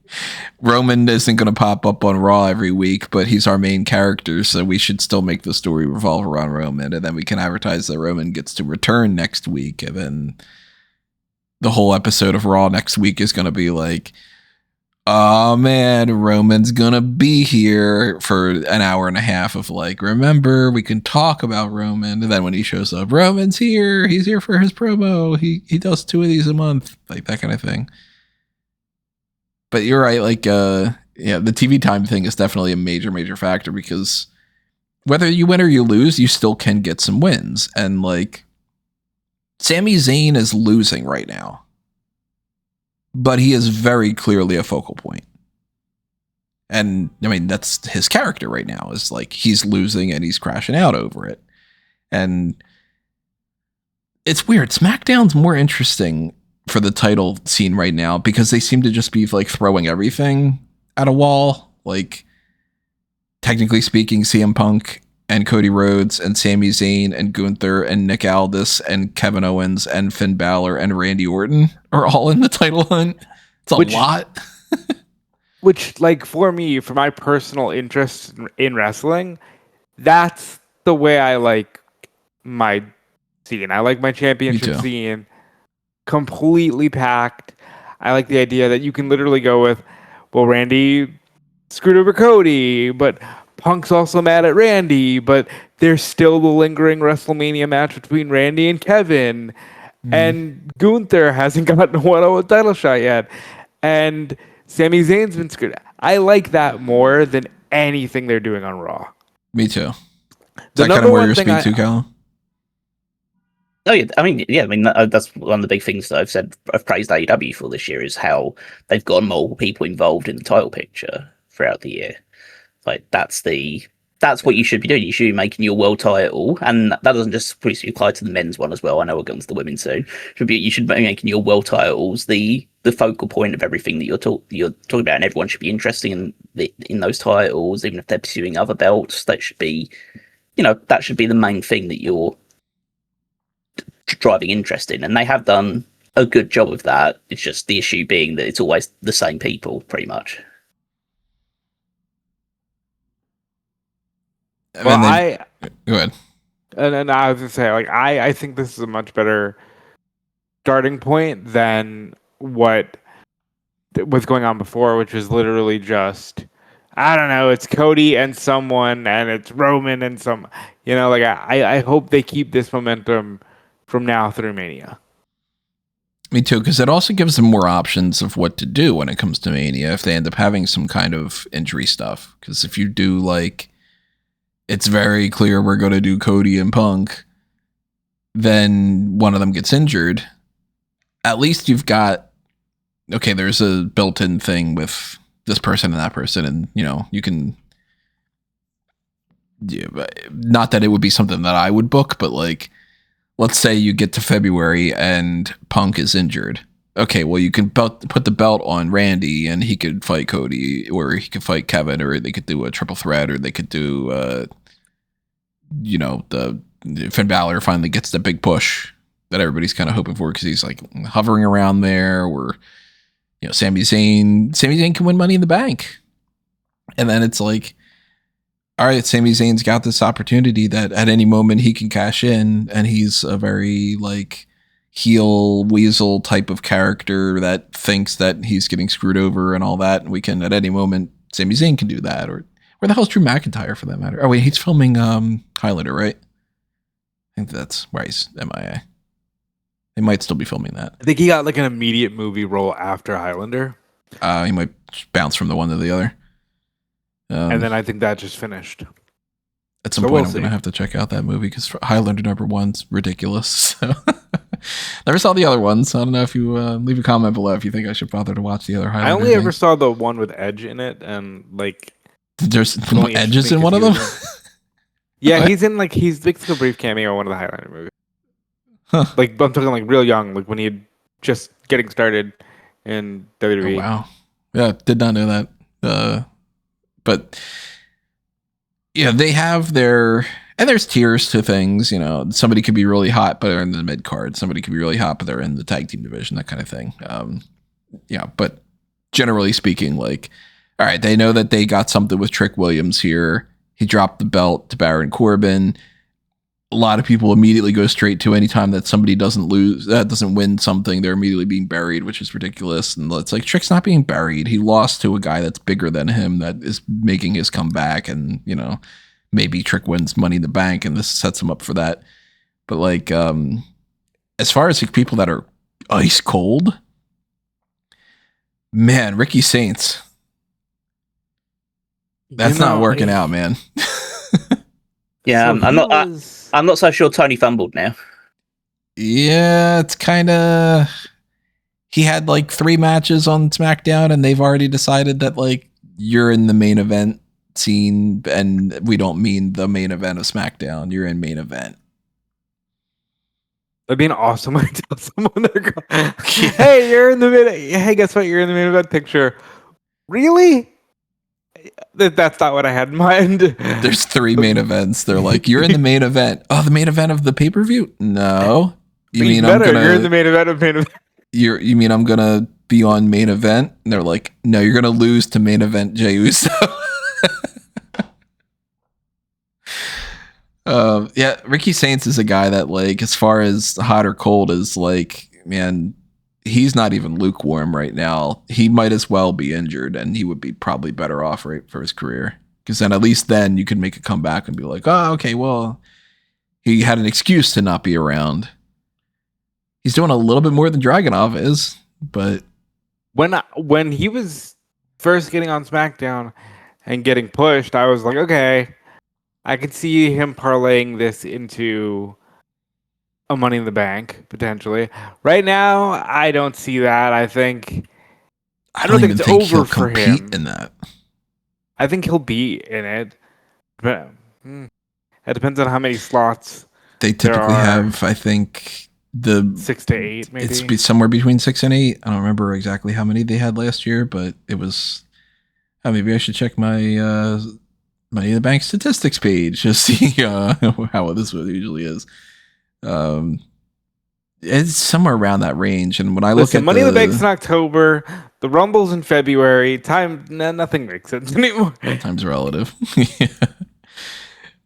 Roman isn't going to pop up on Raw every week, but he's our main character, so we should still make the story revolve around Roman, and then we can advertise that Roman gets to return next week, and then the whole episode of Raw next week is going to be like, oh man, Roman's going to be here for an hour and a half of like, remember, we can talk about Roman, and then when he shows up, Roman's here, he's here for his promo, he does 2 of these a month, like that kind of thing. But you're right, like, yeah, the TV time thing is definitely a major factor because whether you win or you lose, you still can get some wins. And, like, Sami Zayn is losing right now, but he is very clearly a focal point. And I mean, that's his character right now, is like he's losing and he's crashing out over it. And it's weird. SmackDown's more interesting for the title scene right now because they seem to just be like throwing everything at a wall. Like, technically speaking, CM Punk and Cody Rhodes and Sami Zayn and Gunther and Nick Aldis and Kevin Owens and Finn Balor and Randy Orton are all in the title hunt. It's a lot. Which, like, for me, for my personal interest in wrestling, that's the way I like my scene. I like my championship scene completely packed. I like the idea that you can literally go with, well, Randy screwed over Cody, but Punk's also mad at Randy, but there's still the lingering WrestleMania match between Randy and Kevin. And Gunther hasn't gotten a one-on-one title shot yet. And Sami Zayn's been screwed. I like that more than anything they're doing on Raw. Me too. Is that kind of where your speed too, Callum? Oh yeah, I mean, that's one of the big things that I've praised AEW for this year is how they've got multiple people involved in the title picture throughout the year. Like that's what you should be doing. You should be making your world title, and that doesn't just apply to the men's one as well. I know we'll get into the women's soon. You should be making your world titles the focal point of everything that you're talking about, and everyone should be interested in those titles, even if they're pursuing other belts. That should be, that should be the main thing that you're driving interest in, and they have done a good job of that. It's just the issue being that it's always the same people, pretty much. Well, go ahead. And I was gonna say, like, I think this is a much better starting point than what was going on before, which was literally just, I don't know, it's Cody and someone, and it's Roman and some, like I hope they keep this momentum from now through Mania. Me too, because it also gives them more options of what to do when it comes to Mania if they end up having some kind of injury stuff. Because if you do, like, it's very clear we're going to do Cody and Punk, then one of them gets injured, at least you've got, okay, there's a built-in thing with this person and that person, and, you can, not that it would be something that I would book, but, like, let's say you get to February and Punk is injured. Okay, well, you can put the belt on Randy and he could fight Cody, or he could fight Kevin, or they could do a triple threat, or they could do, the Finn Balor finally gets the big push that everybody's kind of hoping for because he's like hovering around there, or, Sami Zayn can win Money in the Bank. And then it's like, all right, Sami Zayn's got this opportunity that at any moment he can cash in, and he's a very, like, heel weasel type of character that thinks that he's getting screwed over and all that, and we can, at any moment, Sami Zayn can do that. Or where the hell's Drew McIntyre for that matter? Oh wait, he's filming Highlander, right? I think that's why he's MIA. They might still be filming that. I think he got like an immediate movie role after Highlander. He might bounce from the one to the other. And then I think that just finished. At some point, I'm going to have to check out that movie because Highlander #1's ridiculous. So never saw the other ones. I don't know if you leave a comment below if you think I should bother to watch the other Highlander. I only ever saw the one with Edge in it, and like there's Edges in one of them. Yeah, he's basically a brief cameo in one of the Highlander movies. Huh. Like, I'm talking like real young, like when he just getting started in WWE. Oh, wow. Yeah, did not know that. But yeah, they have and there's tiers to things, somebody could be really hot, but they're in the mid card. Somebody could be really hot, but they're in the tag team division, that kind of thing. But generally speaking, like, all right, they know that they got something with Trick Williams here. He dropped the belt to Baron Corbin. A lot of people immediately go straight to anytime that somebody doesn't win something, they're immediately being buried, which is ridiculous. And it's like, Trick's not being buried. He lost to a guy that's bigger than him that is making his comeback, and, maybe Trick wins Money in the Bank and this sets him up for that. But like, as far as like people that are ice cold, man, Ricky Saints, that's not working out, man. Yeah, so I'm not so sure Tony fumbled now. Yeah, it's kind of, he had like 3 matches on SmackDown, and they've already decided that like you're in the main event scene, and we don't mean the main event of SmackDown. You're in main event. That'd be an awesome way to tell someone they're going, hey, you're in the hey, guess what? You're in the main event picture. Really? That's not what I had in mind. There's 3 main events. They're like, you're in the main event. Oh, the main event of the pay-per-view? No. You mean you're in the main event of main event. You mean I'm gonna be on main event? And they're like, no, you're gonna lose to main event Jey Uso. Yeah, Ricky Saints is a guy that, like, as far as hot or cold, is like, man, he's not even lukewarm right now. He might as well be injured, and he would be probably better off right for his career. Because then at least then you could make a comeback and be like, oh, okay, well, he had an excuse to not be around. He's doing a little bit more than Dragunov is, but when he was first getting on SmackDown and getting pushed, I was like, okay, I could see him parlaying this into a Money in the Bank potentially. Right now, I don't see that. I don't think it's over for him in that. I think he'll be in it, but it depends on how many slots they typically have. I think 6 to 8, maybe. It's somewhere between 6 and 8. I don't remember exactly how many they had last year, but it was. Maybe I should check my Money in the Bank statistics page to see how this usually is. It's somewhere around that range. And when I look at Money in the Bank's in October, the Rumble's in February. Nothing makes sense anymore. Time's relative.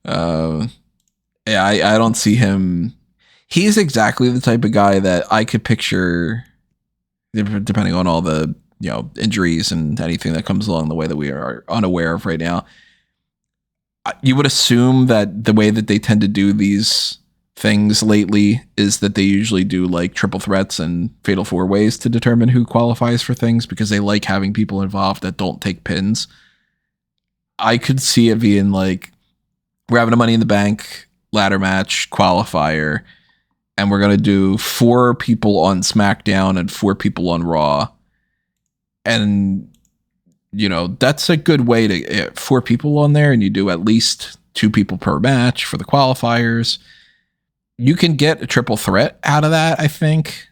Yeah, I don't see him. He's exactly the type of guy that I could picture, depending on all the injuries and anything that comes along the way that we are unaware of right now. You would assume that the way that they tend to do these things lately is that they usually do like triple threats and fatal 4-ways to determine who qualifies for things, because they like having people involved that don't take pins. I could see it being like, we're having a Money in the Bank ladder match qualifier, and we're going to do 4 people on SmackDown and 4 people on Raw. And that's a good way to get 4 people on there, and you do at least 2 people per match for the qualifiers. You can get a triple threat out of that, I think.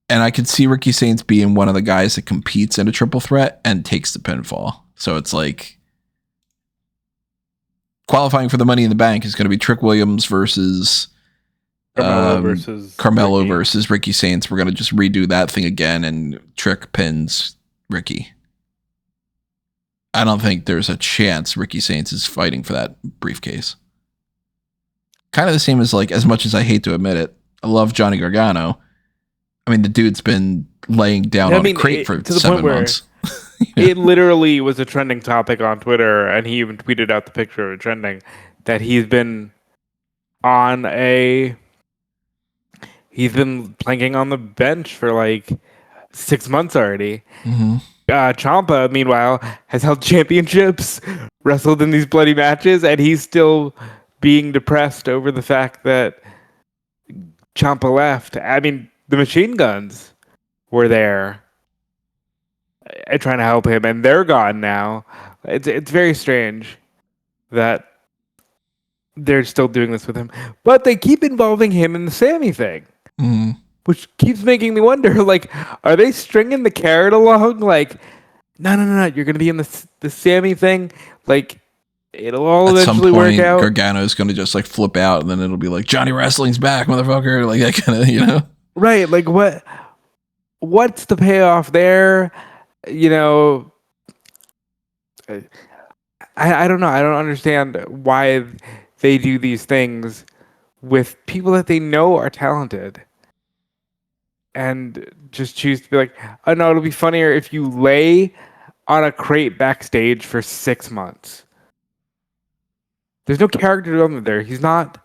And I could see Ricky Saints being one of the guys that competes in a triple threat and takes the pinfall. So it's like qualifying for the Money in the Bank is going to be Trick Williams versus Carmelo versus Ricky Saints. We're going to just redo that thing again, and Trick pins Ricky. I don't think there's a chance Ricky Saints is fighting for that briefcase. Kind of the same as, like, as much as I hate to admit it, I love Johnny Gargano. I mean, the dude's been laying down on a crate for 7 months. It literally was a trending topic on Twitter, and he even tweeted out the picture of it trending, that he's been planking on the bench for like 6 months already. Mm-hmm. Ciampa, meanwhile, has held championships, wrestled in these bloody matches, and he's still being depressed over the fact that Ciampa left. I mean, the Machine Guns were there trying to help him, and they're gone now. It's very strange that they're still doing this with him, but they keep involving him in the Sammy thing. Mm. Which keeps making me wonder, like, are they stringing the carrot along? Like, no, you're going to be in the Sammy thing. Like, it'll all eventually work out. Gargano's going to just, like, flip out, and then it'll be like, Johnny Wrestling's back, motherfucker. Like, that kind of, Right, like, what's the payoff there? I don't know. I don't understand why they do these things with people that they know are talented, and just choose to be like, oh no, it'll be funnier if you lay on a crate backstage for 6 months. There's no character development there. He's not,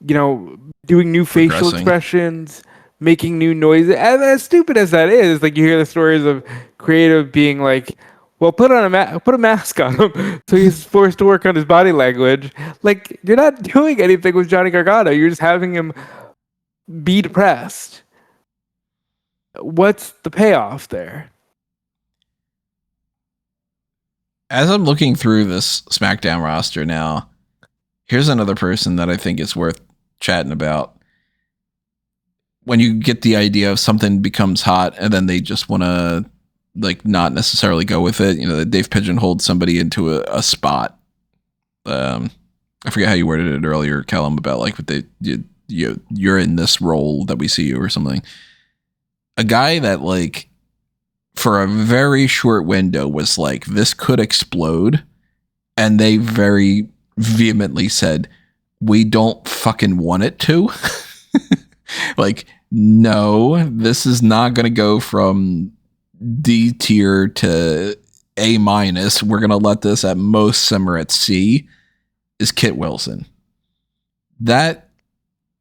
doing new facial expressions, making new noises. As stupid as that is, like, you hear the stories of creative being like, well, put a mask on him, so he's forced to work on his body language. Like, you're not doing anything with Johnny Gargano. You're just having him be depressed. What's the payoff there? As I'm looking through this SmackDown roster now, here's another person that I think is worth chatting about. When you get the idea of something becomes hot and then they just want to like not necessarily go with it, they've pigeonholed somebody into a spot. I forget how you worded it earlier, Callum, about like what you're in this role that we see you or something. A guy that like for a very short window was like, this could explode. And they very vehemently said, we don't fucking want it to. Like, no, this is not going to go from D tier to A minus. We're going to let this at most simmer at C. Is Kit Wilson. That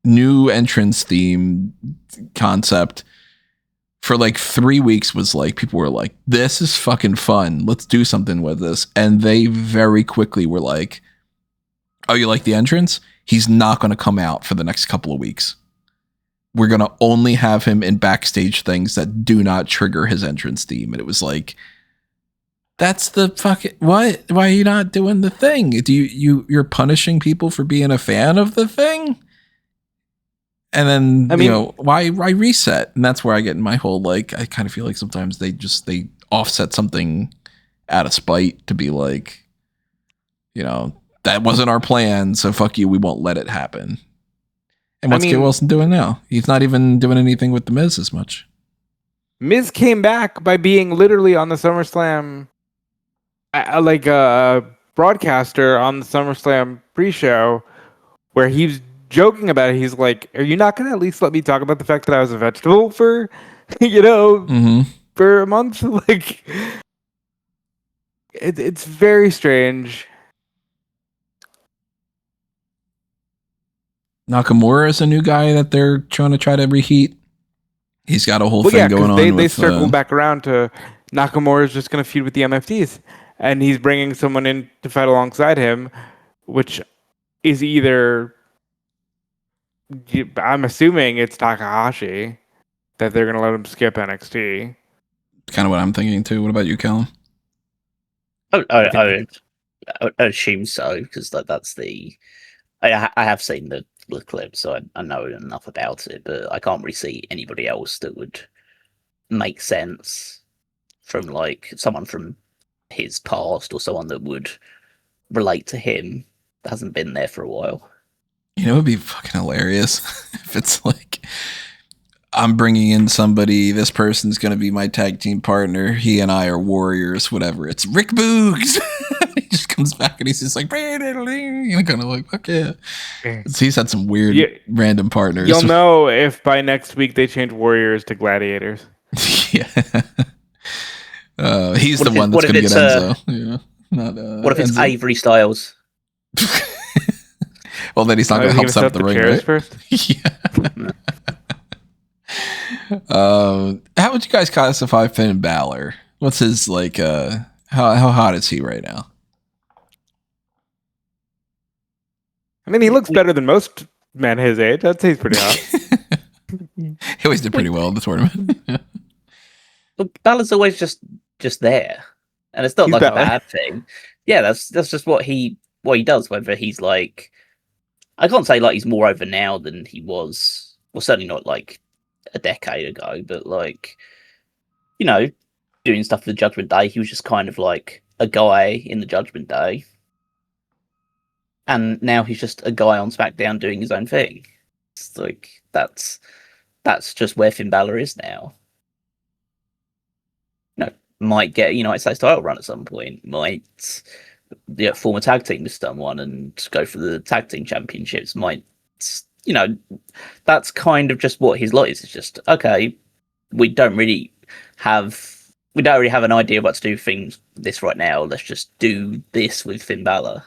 new entrance theme concept for like 3 weeks was like, people were like, this is fucking fun. Let's do something with this. And they very quickly were like, oh, you like the entrance? He's not going to come out for the next couple of weeks. We're going to only have him in backstage things that do not trigger his entrance theme. And it was like, that's the fucking, what? Why are you not doing the thing? You're punishing people for being a fan of the thing? And then, why reset? And that's where I get in my whole, like, I kind of feel like sometimes they offset something out of spite to be like, that wasn't our plan. So fuck you. We won't let it happen. And what's Kit Wilson doing now? He's not even doing anything with The Miz as much. Miz came back by being literally on the SummerSlam, like a broadcaster on the SummerSlam pre-show, where he was joking about it. He's like, "Are you not going to at least let me talk about the fact that I was a vegetable for, for a month?" Like, it's very strange. Nakamura is a new guy that they're trying to reheat. He's got a whole thing going on. They circled back around to Nakamura is just going to feud with the MFTs, and he's bringing someone in to fight alongside him, which is either, I'm assuming it's Takahashi, that they're going to let him skip NXT. Kind of what I'm thinking too. What about you, Callum? I assume so, because that's the. I have seen the clip, so I know enough about it, but I can't really see anybody else that would make sense from like someone from his past or someone that would relate to him that hasn't been there for a while. It would be fucking hilarious if it's like, I'm bringing in somebody, this person's going to be my tag team partner, he and I are warriors, whatever. It's Rick Boogs. He just comes back and he's just like, kind of like, fuck yeah. So he's had some weird random partners. You'll know if by next week they change warriors to gladiators. Yeah. He's the one that's going to get Enzo. What if it's Enzo? Avery Styles? Well, then he's not going to help set up the ring, right? First? Yeah. How would you guys classify Finn Balor? What's his like? How hot is he right now? I mean, he looks better than most men his age. I'd say he's pretty hot. He always did pretty well in the tournament. But Balor's always just there, and it's not like a bad thing. Yeah, that's just what he does. Whether he's like, I can't say like he's more over now than he was. Well, certainly not like a decade ago, but like, doing stuff for the Judgment Day, he was just kind of like a guy in the Judgment Day. And now he's just a guy on SmackDown doing his own thing. It's like, that's just where Finn Balor is now. Might get a United States title run at some point. Might form a tag team with someone and go for the tag team championships. Might, that's kind of just what his lot is. It's just, okay, we don't really have an idea what to do things this right now. Let's just do this with Finn Balor.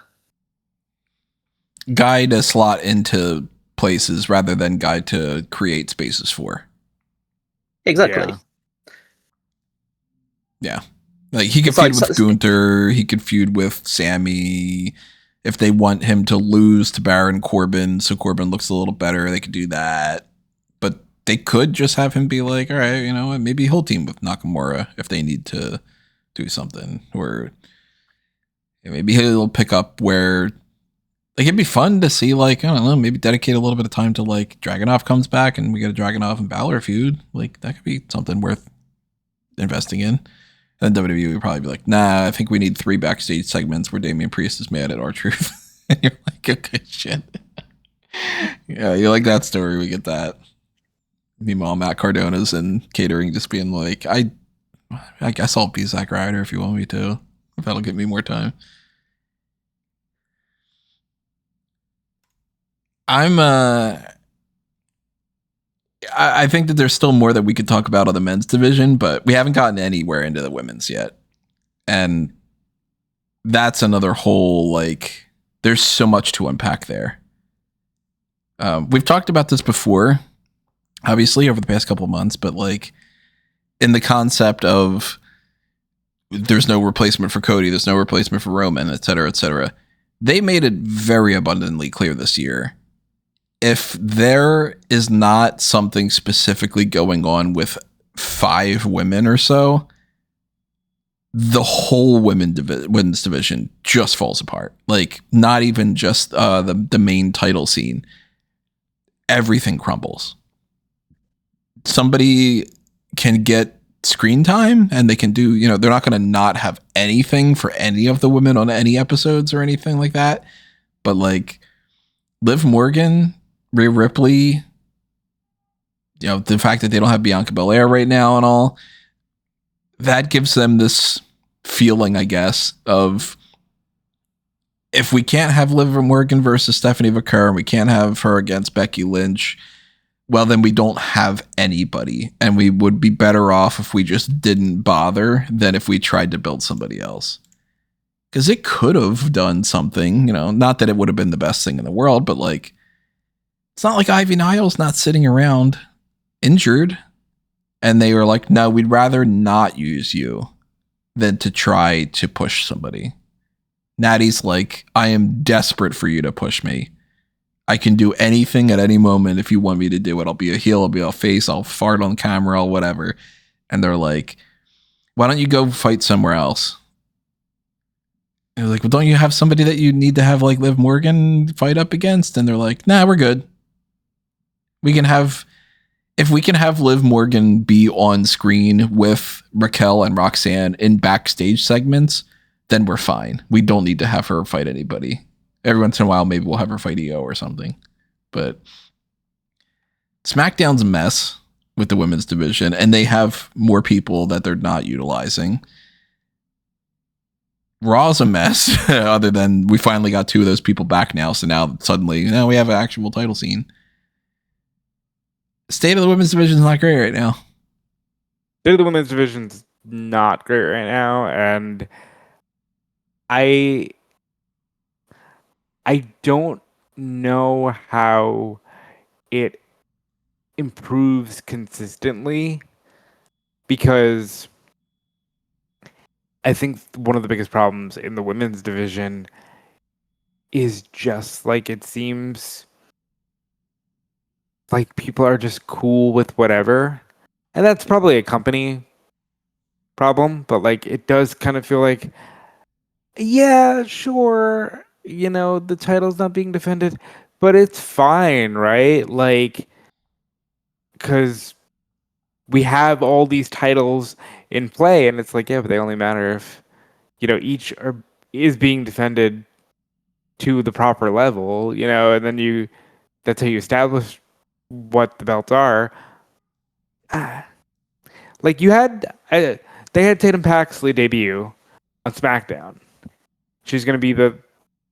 Guy to slot into places rather than guy to create spaces for. Exactly. Yeah. Like he could feud with Gunther, he could feud with Sammy. If they want him to lose to Baron Corbin, so Corbin looks a little better, they could do that. But they could just have him be like, all right, maybe he'll team with Nakamura if they need to do something. Or maybe he'll pick up where, like, it'd be fun to see, like, I don't know, maybe dedicate a little bit of time to, like, Dragunov comes back and we get a Dragunov and Balor feud. Like, that could be something worth investing in. And then WWE would probably be like, nah, I think we need 3 backstage segments where Damian Priest is mad at R-Truth. And you're like, okay, shit. Yeah, you like that story, we get that. Meanwhile, Matt Cardona's in catering just being like, I guess I'll be Zack Ryder if you want me to. If that'll give me more time. I think that there's still more that we could talk about on the men's division, but we haven't gotten anywhere into the women's yet. And that's another whole, like, there's so much to unpack there. We've talked about this before, obviously, over the past couple of months, but, like, in the concept of there's no replacement for Cody, there's no replacement for Roman, et cetera, they made it very abundantly clear this year. If there is not something specifically going on with 5 women or so, the whole women's division just falls apart. Like, not even just the main title scene. Everything crumbles. Somebody can get screen time and they can do, they're not going to not have anything for any of the women on any episodes or anything like that. But, like, Liv Morgan, Rhea Ripley, the fact that they don't have Bianca Belair right now and all, that gives them this feeling, I guess, of if we can't have Liv Morgan versus Stephanie Vaquer and we can't have her against Becky Lynch, well, then we don't have anybody, and we would be better off if we just didn't bother than if we tried to build somebody else. Because it could have done something, not that it would have been the best thing in the world, but, like, it's not like Ivy Niles not sitting around injured. And they were like, no, we'd rather not use you than to try to push somebody. Natty's like, I am desperate for you to push me. I can do anything at any moment if you want me to do it. I'll be a heel, I'll be a face, I'll fart on camera, I'll whatever. And they're like, why don't you go fight somewhere else? And they're like, well, don't you have somebody that you need to have, like, Liv Morgan fight up against? And they're like, nah, we're good. If we can have Liv Morgan be on screen with Raquel and Roxanne in backstage segments, then we're fine. We don't need to have her fight anybody. Every once in a while, maybe we'll have her fight EO or something. But SmackDown's a mess with the women's division, and they have more people that they're not utilizing. Raw's a mess, other than we finally got 2 of those people back now, so now suddenly, we have an actual title scene. State of the women's division is not great right now. State of the women's division's not great right now, and I don't know how it improves consistently, because I think one of the biggest problems in the women's division is just, like, it seems like people are just cool with whatever. And that's probably a company problem, but, like, it does kind of feel like, yeah, sure, the title's not being defended, but it's fine, right? Like, because we have all these titles in play, and it's like, yeah, but they only matter if, each is being defended to the proper level, and then that's how you establish what the belts are. Like, they had Tatum Paxley debut on SmackDown. She's going to be the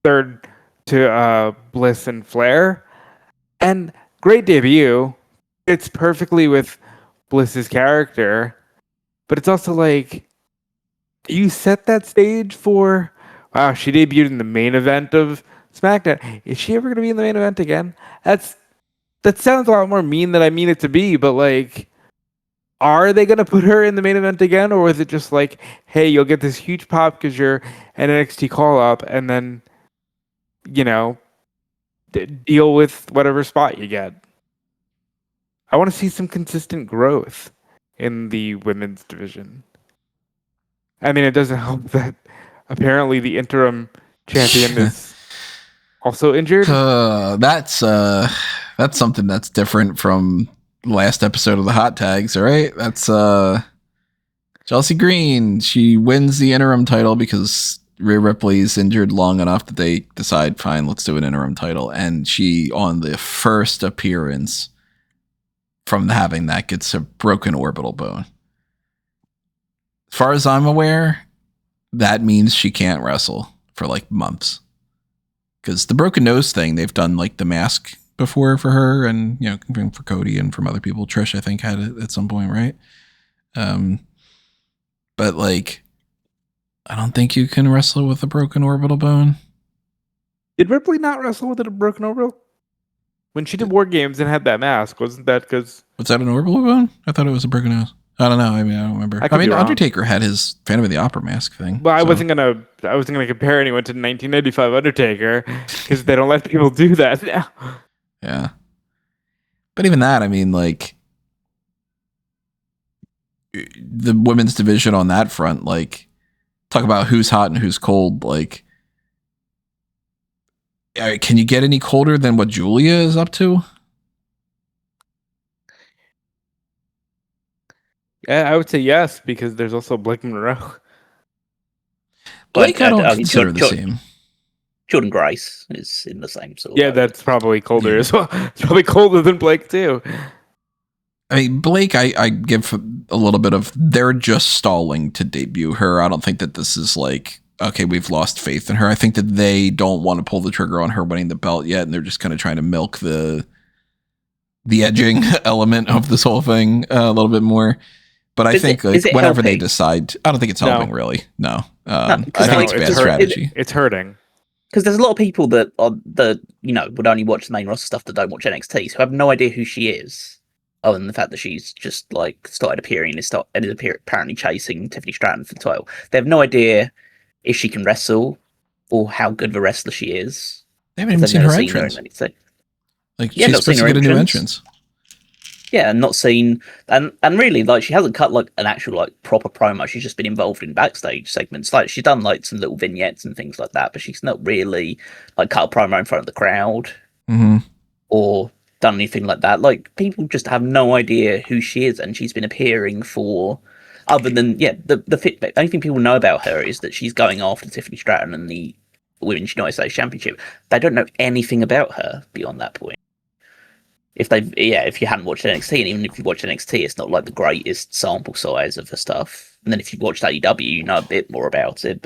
third to Bliss and Flair. And great debut. It's perfectly with Bliss's character. But it's also like, you set that stage for, wow, she debuted in the main event of SmackDown. Is she ever going to be in the main event again? That sounds a lot more mean than I mean it to be, but, like, are they going to put her in the main event again? Or is it just like, hey, you'll get this huge pop because you're an NXT call-up, and then, deal with whatever spot you get? I want to see some consistent growth in the women's division. I mean, it doesn't help that apparently the interim champion is also injured. That's something that's different from last episode of the Hot Tags, all right? That's Chelsea Green. She wins the interim title because Rhea Ripley's injured long enough that they decide, fine, let's do an interim title. And she, on the first appearance from having that, gets a broken orbital bone. As far as I'm aware, that means she can't wrestle for like months. Because the broken nose thing, they've done like the mask before for her, and you know, for Cody and from other people. Trish, I think, had it at some point, right? But like, I don't think you can wrestle with a broken orbital bone. Did Ripley not wrestle with a broken orbital? When she did War Games and had that mask, wasn't that because... Was that an orbital bone? I thought it was a broken nose. I don't know. I mean, I don't remember. I mean, Undertaker had his Phantom of the Opera mask thing. Well, I wasn't gonna compare anyone to 1985 Undertaker because they don't let people do that now. Yeah, but even that, I mean, like the women's division on that front, like talk about who's hot and who's cold. Like, can you get any colder than what Julia is up to? Yeah, I would say yes, because there's also Blake Monroe. Blake, I don't consider the same. Jordan Grace is in the same sort. Yeah, that's probably colder as well. It's probably colder than Blake too. I mean, Blake, I give a little bit of, they're just stalling to debut her. I don't think that this is like, okay, we've lost faith in her. I think that they don't want to pull the trigger on her winning the belt yet, and they're just kind of trying to milk the edging element of this whole thing a little bit more. But I think whenever they decide, I don't think it's helping really. No, I think it's bad strategy. It's hurting. Because there's a lot of people that would only watch the main roster stuff that don't watch NXT, so have no idea who she is, other than the fact that she's just like started appearing and is apparently chasing Tiffany Stratton for the title. They have no idea if she can wrestle or how good of a wrestler she is. They haven't even seen her entrance. Like, she's supposed to get a new entrance. Yeah, and not seen, and really, like, she hasn't cut like an actual like proper promo. She's just been involved in backstage segments. Like, she's done like some little vignettes and things like that, but she's not really like cut a promo in front of the crowd or done anything like that. Like, people just have no idea who she is, and she's been appearing for, other than the only thing people know about her is that she's going after Tiffany Stratton and the Women's United States Championship. They don't know anything about her beyond that point. If you hadn't watched NXT, and even if you watched NXT, it's not like the greatest sample size of the stuff. And then if you watched AEW, you know a bit more about it.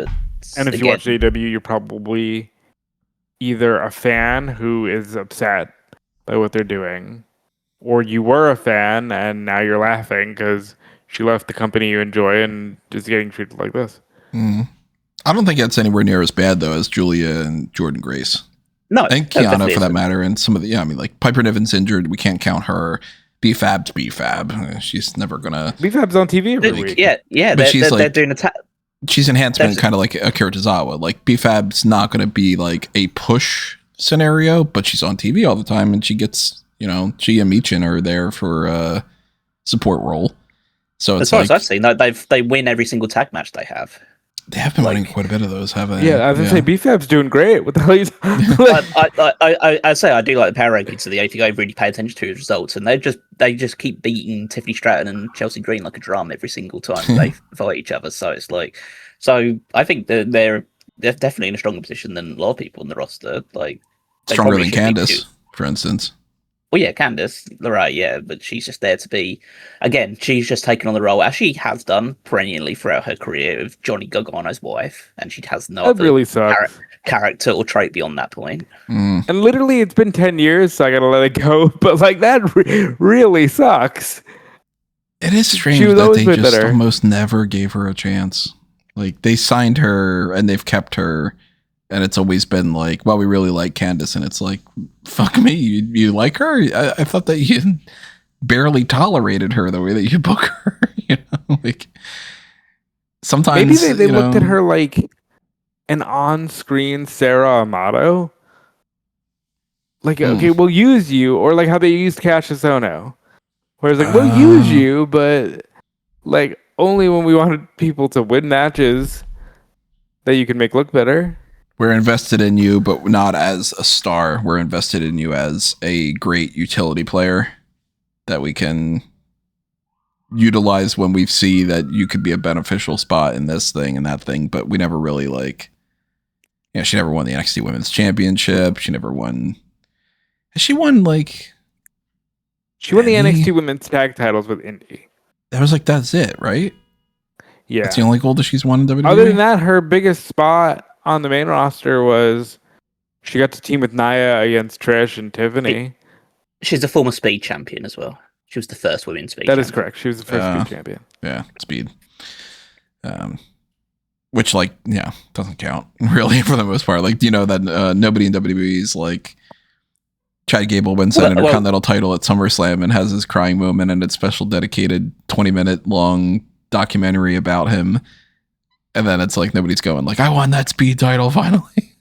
And if you watch AEW, you're probably either a fan who is upset by what they're doing, or you were a fan and now you're laughing because she left the company you enjoy and is getting treated like this. I don't think that's anywhere near as bad though as Julia and Jordan Grace. No, and Kiana for that matter, and some of the I mean, like Piper Niven's injured, we can't count her. B-Fab's B-Fab. She's never gonna. B-Fab's on TV every week. Yeah. But they're doing she's enhancement, kind of like Akira Tozawa. Like B-Fab's not gonna be like a push scenario, but she's on TV all the time, and she gets she and Michin are there for a support role. So it's as far as I've seen, they win every single tag match they have. They have been winning quite a bit of those, haven't they? Yeah, I was going to say, B-Fab's doing great. What the hell is I say I do like the power rankings of the API. I really pay attention to his results, and they just keep beating Tiffany Stratton and Chelsea Green like a drum every single time they fight each other. So it's like, I think that they're definitely in a stronger position than a lot of people in the roster. Like stronger than Candice, for instance. Well, yeah, Candice, right, yeah, but she's just there to be, again, she's just taken on the role, as she has done perennially throughout her career, of Johnny Gargano's wife, and she has no other really character or trait beyond that point. And literally, it's been 10 years, so I gotta let it go, but like, that really sucks. It is strange that they just almost never gave her a chance. Like, they signed her, and they've kept her, and it's always been like, well, we really like Candice. And it's like, fuck me, you like her? I thought that you barely tolerated her the way that you book her. Like sometimes maybe they looked at her like an on-screen Sarah Amato. Like, okay, we'll use you, or like how they used Cassius Ohno, where it's like, we'll use you, but like only when we wanted people to win matches. that you can make look better. We're invested in you, but not as a star. We're invested in you as a great utility player that we can utilize when we see that you could be a beneficial spot in this thing and that thing. But we never really she never won the NXT Women's Championship. She never won. Has she won She won the NXT Women's Tag titles with Indy. That was that's it, right? Yeah. That's the only gold that she's won in WWE? Other than that, her biggest spot on the main roster was she got to team with Nia against Trish and Tiffany. She's a former Speed champion as well. She was the first women's Speed That champion. is correct. She was the first Speed champion. Yeah, Speed. Which, doesn't count, really, for the most part. That nobody in WWE is Chad Gable wins an Intercontinental title at SummerSlam and has his crying moment and its special dedicated 20-minute long documentary about him. And then it's nobody's going I won that Speed title finally.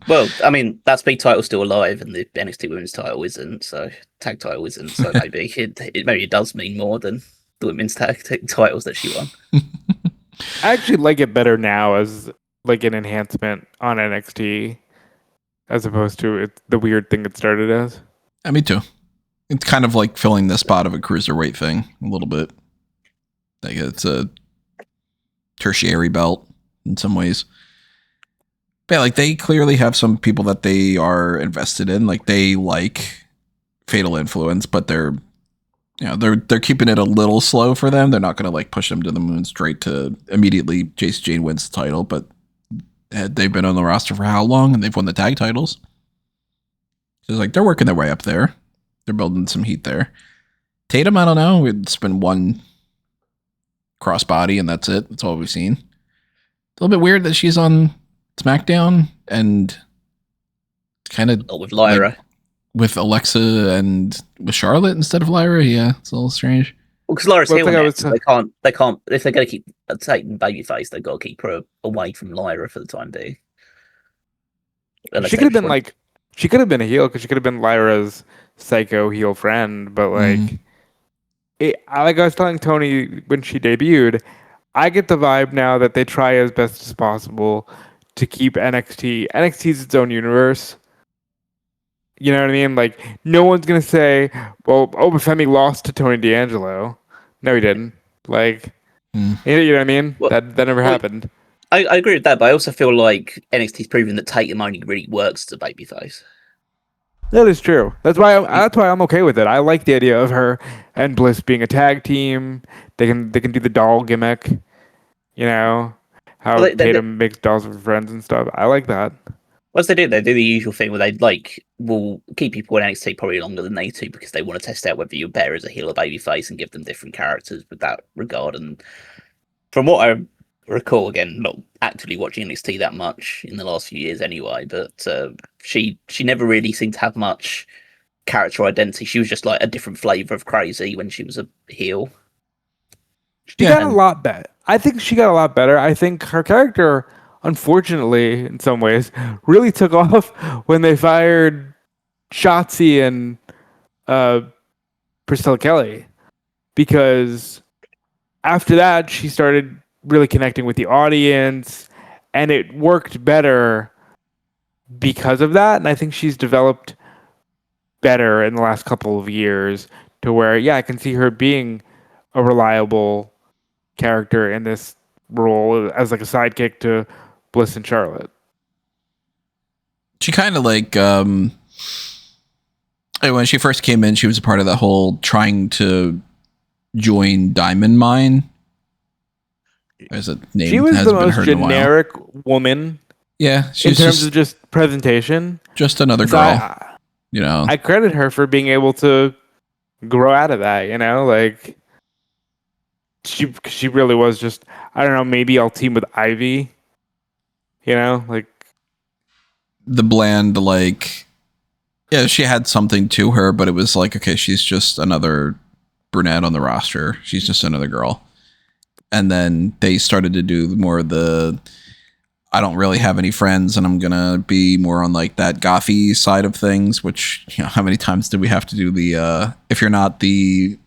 Well, I mean, that Speed title's still alive and the NXT Women's title isn't, so tag title isn't, so maybe it does mean more than the women's tag titles that she won. I actually like it better now as an enhancement on NXT as opposed to the weird thing it started as. Yeah, me too. It's kind of filling the spot of a cruiserweight thing a little bit. It's a tertiary belt in some ways. But they clearly have some people that they are invested in. They like Fatal Influence, but they're keeping it a little slow for them. They're not going to push them to the moon straight to immediately Jace Jane wins the title, but they've been on the roster for how long, and they've won the tag titles. So they're working their way up there. They're building some heat there. Tatum, I don't know. It's been one crossbody, and that's it. That's all we've seen. A little bit weird that she's on SmackDown and kind of with Lyra. With Alexa and with Charlotte instead of Lyra. Yeah, it's a little strange. Well, because Lyra's heel now, so they can't. If they're going to keep taking babyface, they've got to keep her away from Lyra for the time being. She could have been she could have been a heel because she could have been Lyra's psycho heel friend. But like I was telling Tony when she debuted, I get the vibe now that they try as best as possible to keep NXT. NXT's its own universe. You know what I mean? No one's going to say, well, Oba Femi lost to Tony D'Angelo. No, he didn't. You know what I mean? Well, that never happened. I agree with that, but I also feel like NXT's proven that Tatum only really works as a babyface. That is true. That's why I'm okay with it. I like the idea of her and Bliss being a tag team. They can do the doll gimmick. You know, how Tatum makes dolls with friends and stuff. I like that. Once they do the usual thing where they will keep people in NXT probably longer than they do because they want to test out whether you're better as a heel or babyface and give them different characters with that regard. And from what I recall, again, not actively watching NXT that much in the last few years anyway, but she never really seemed to have much character identity. She was just a different flavor of crazy when she was a heel. She got a lot better. I think she got a lot better. I think her character, unfortunately, in some ways, really took off when they fired Shotzi and Priscilla Kelly. Because after that, she started really connecting with the audience, and it worked better because of that. And I think she's developed better in the last couple of years to where, I can see her being a reliable character in this role as a sidekick to Bliss and Charlotte. She kind of when she first came in, she was a part of that whole trying to join Diamond Mine. There's a name. She was the most generic woman. Yeah, in terms of just presentation. Just another girl. I credit her for being able to grow out of that. She really was just, I don't know, maybe I'll team with Ivy. The bland, she had something to her, but it was okay, she's just another brunette on the roster. She's just another girl. And then they started to do more of the, I don't really have any friends, and I'm going to be more on that gothy side of things, which, how many times did we have to do the, if you're not the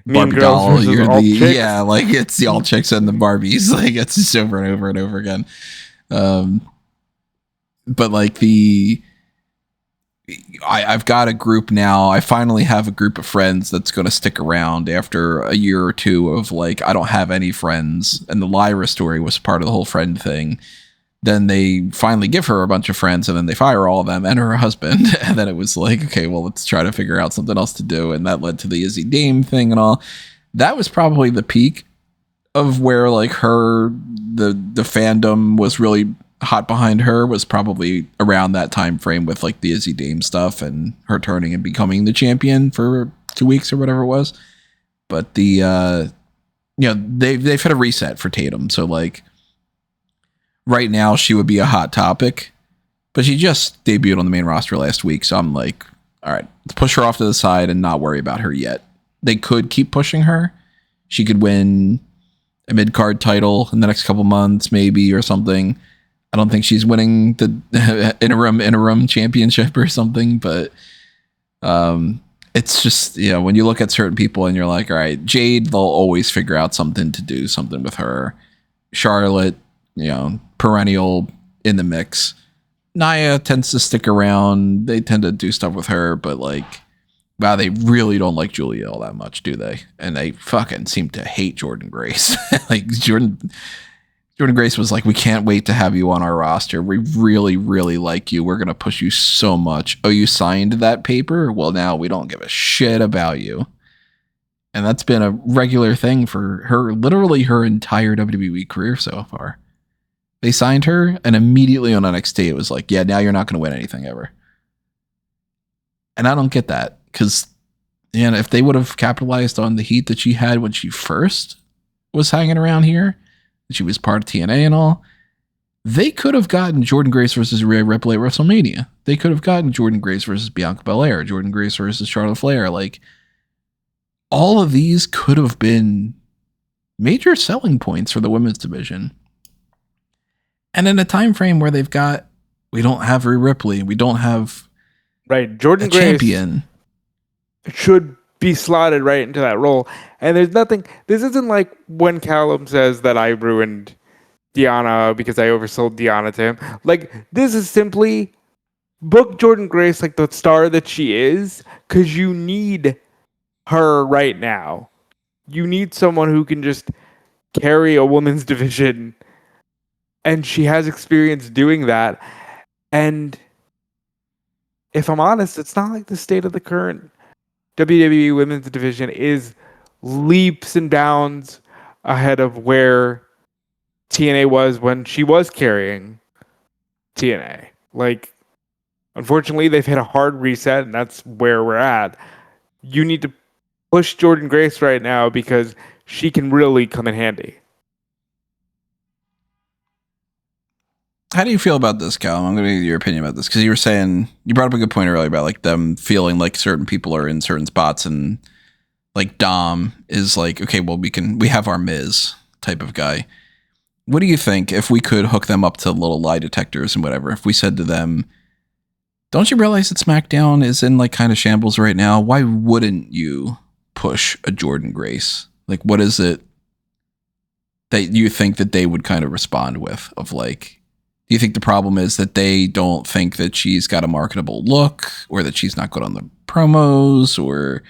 Barbie doll, you're the, it's the all chicks and the Barbies. It's just over and over and over again. But like I've got a group now. I finally have a group of friends that's going to stick around after a year or two of like, I don't have any friends. And the Lyra story was part of the whole friend thing. Then they finally give her a bunch of friends and then they fire all of them and her husband. And then it was like, okay, well, let's try to figure out something else to do. And that led to the Izzy Dame thing and all. That was probably the peak of where like the fandom was really hot behind her, was probably around that time frame with like the Izzy Dame stuff and her turning and becoming the champion for 2 weeks or whatever it was. But the they've had a reset for Tatum, so like right now she would be a hot topic, but she just debuted on the main roster last week, so I'm like, all right, let's push her off to the side and not worry about her yet. They could keep pushing her. She could win a mid-card title in the next couple months maybe or something. I don't think she's winning the interim championship or something, but it's just, when you look at certain people and you're like, all right, Jade, they'll always figure out something to do something with her. Charlotte, perennial in the mix. Nia tends to stick around. They tend to do stuff with her, but like, wow, they really don't like Julia all that much, do they? And they fucking seem to hate Jordynne Grace. Like Jordynne Grace was like, we can't wait to have you on our roster. We really, really like you. We're going to push you so much. Oh, you signed that paper? Well, now we don't give a shit about you. And that's been a regular thing for her, literally her entire WWE career so far. They signed her, and immediately on NXT, it was like, yeah, now you're not going to win anything ever. And I don't get that, because if they would have capitalized on the heat that she had when she first was hanging around here, she was part of TNA and all, they could have gotten Jordynne Grace versus Rhea Ripley at WrestleMania. They could have gotten Jordynne Grace versus Bianca Belair, Jordynne Grace versus Charlotte Flair. Like, all of these could have been major selling points for the women's division. And in a time frame where we don't have Rhea Ripley, we don't have Jordynne Grace champion should be slotted right into that role. And there's nothing, this isn't like when Callum says that I ruined Deonna because I oversold Deonna to him. Like, this is simply book Jordynne Grace like the star that she is, because you need her right now. You need someone who can just carry a women's division, and she has experience doing that. And if I'm honest, it's not like the state of the current WWE women's division is leaps and bounds ahead of where TNA was when she was carrying TNA. Like, unfortunately, they've hit a hard reset, and that's where we're at. You need to push Jordynne Grace right now because she can really come in handy. How do you feel about this, Callum? I'm going to get your opinion about this, because you brought up a good point earlier about like them feeling like certain people are in certain spots, and like Dom is like, okay, well, we have our Miz type of guy. What do you think if we could hook them up to little lie detectors and whatever? If we said to them, don't you realize that SmackDown is in like kind of shambles right now? Why wouldn't you push a Jordynne Grace? Like, what is it that you think that they would kind of respond with? Of like, do you think the problem is that they don't think that she's got a marketable look, or that she's not good on the promos, or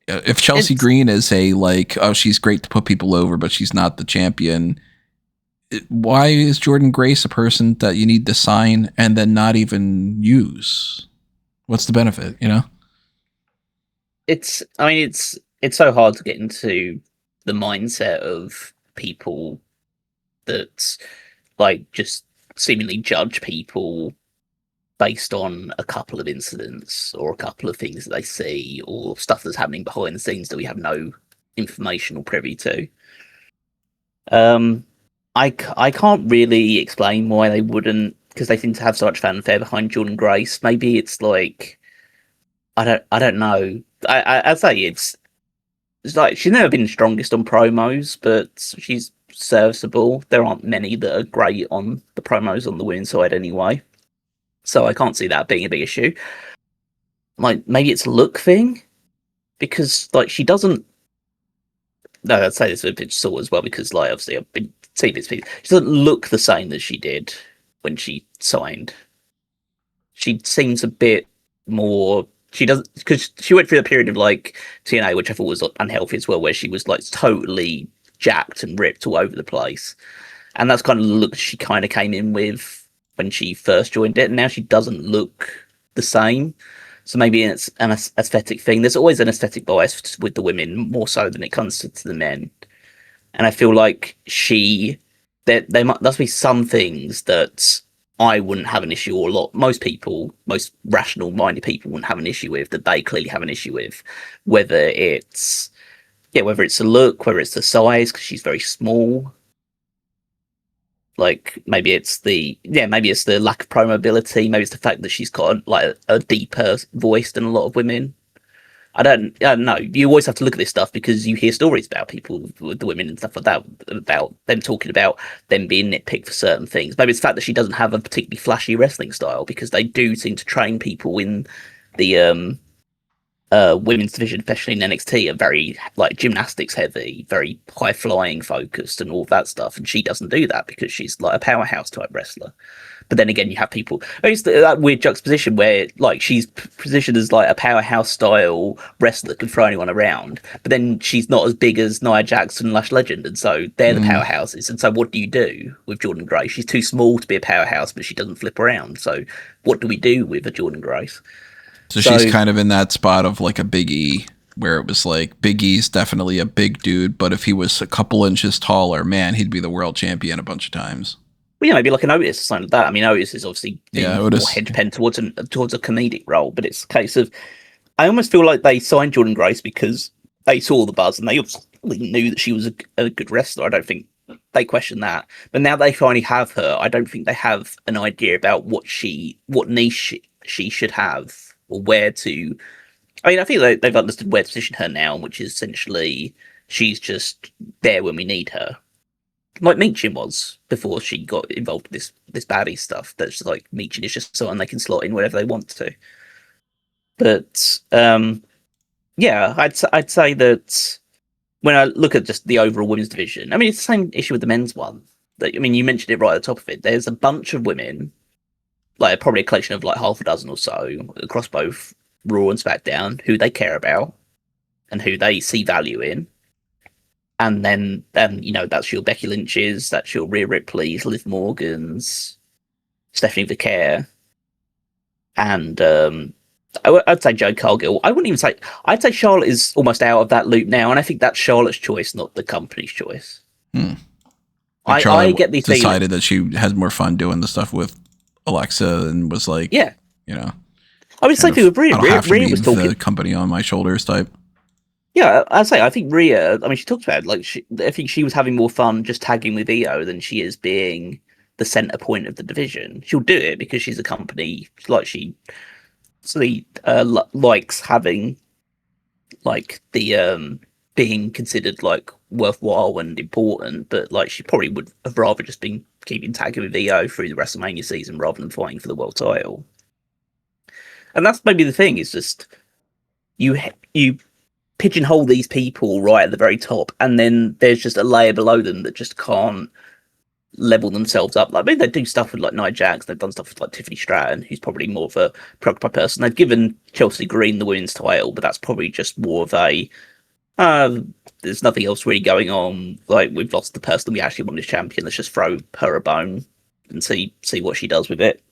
if Chelsea Green is she's great to put people over, but she's not the champion, why is Jordynne Grace a person that you need to sign and then not even use? What's the benefit, It's so hard to get into the mindset of people that like just seemingly judge people based on a couple of incidents or a couple of things that they see or stuff that's happening behind the scenes that we have no information or privy to. I can't really explain why they wouldn't, because they seem to have so much fanfare behind Jordynne Grace. Maybe it's like, I don't know. I'd say it's like she's never been strongest on promos, but she's serviceable. There aren't many that are great on the promos on the women's side anyway, so I can't see that being a big issue. Like, maybe it's a look thing, because like she doesn't. No, I'd say this with a bit sore as well, because like obviously I've been see bits and pieces. She doesn't look the same as she did when she signed. She seems a bit more. She doesn't, because she went through a period of like TNA, which I thought was unhealthy as well, where she was like totally jacked and ripped all over the place, and that's kind of the look she kind of came in with when she first joined it. And now she doesn't look the same. So maybe it's an aesthetic thing. There's always an aesthetic bias with the women, more so than it comes to the men. And I feel like there must be some things that I wouldn't have an issue, or most rational-minded people wouldn't have an issue with, that they clearly have an issue with. Whether it's the look, whether it's the size, because she's very small. Like maybe it's the lack of promo ability. Maybe it's the fact that she's got like a deeper voice than a lot of women. I don't know. You always have to look at this stuff because you hear stories about people with the women and stuff like that, about them talking about them being nitpicked for certain things. Maybe it's the fact that she doesn't have a particularly flashy wrestling style, because they do seem to train people in the women's division, especially in NXT, are very like gymnastics heavy, very high flying focused and all of that stuff. And she doesn't do that because she's like a powerhouse type wrestler. But then again, you have people. It's that weird juxtaposition where, like, she's positioned as like a powerhouse style wrestler that can throw anyone around, but then she's not as big as Nia Jax and Lash Legend, and so they're the powerhouses. And so, what do you do with Jordynne Grace? She's too small to be a powerhouse, but she doesn't flip around. So, what do we do with a Jordynne Grace? So she's kind of in that spot of like a Big E, where it was like Big E's definitely a big dude, but if he was a couple inches taller, man, he'd be the world champion a bunch of times. Well, yeah, maybe like an Otis or something like that. I mean, Otis is obviously more hedge pen towards a comedic role, but it's a case of, I almost feel like they signed Jordynne Grace because they saw the buzz and they obviously knew that she was a good wrestler. I don't think they question that. But now they finally have her, I don't think they have an idea about what niche she should have, or where to. I mean, I feel like they've understood where to position her now, which is essentially she's just there when we need her. Like Meechin was before she got involved with this baddie stuff. That's like Meechin is just someone they can slot in wherever they want to. But yeah, I'd say that when I look at just the overall women's division, I mean, it's the same issue with the men's one. That, I mean, you mentioned it right at the top of it. There's a bunch of women, like probably a collection of like half a dozen or so across both Raw and SmackDown, who they care about and who they see value in. And then that's your Becky Lynch's, that's your Rhea Ripley's, Liv Morgan's, Stephanie Vicaire, and I'd say Jade Cargill. I'd say Charlotte is almost out of that loop now, and I think that's Charlotte's choice, not the company's choice. I get the feeling decided that she has more fun doing the stuff with Alexa and was like, I was thinking with Rhea. Rhea was talking the company on my shoulders type. Yeah, I'd say I think Rhea. I mean, she talked about it, like I think she was having more fun just tagging with Io than she is being the center point of the division. She'll do it because she's a company. Like she likes having like the being considered like worthwhile and important. But like she probably would have rather just been keeping tagging with Io through the WrestleMania season rather than fighting for the world title. And that's maybe the thing. Is just you pigeonhole these people right at the very top, and then there's just a layer below them that just can't level themselves up. Like, I mean, they do stuff with like Nia Jax, they've done stuff with like Tiffany Stratton, who's probably more of a preoccupied person. They've given Chelsea Green the women's title, but that's probably just more of a there's nothing else really going on. Like, we've lost the person we actually want as champion. Let's just throw her a bone and see what she does with it.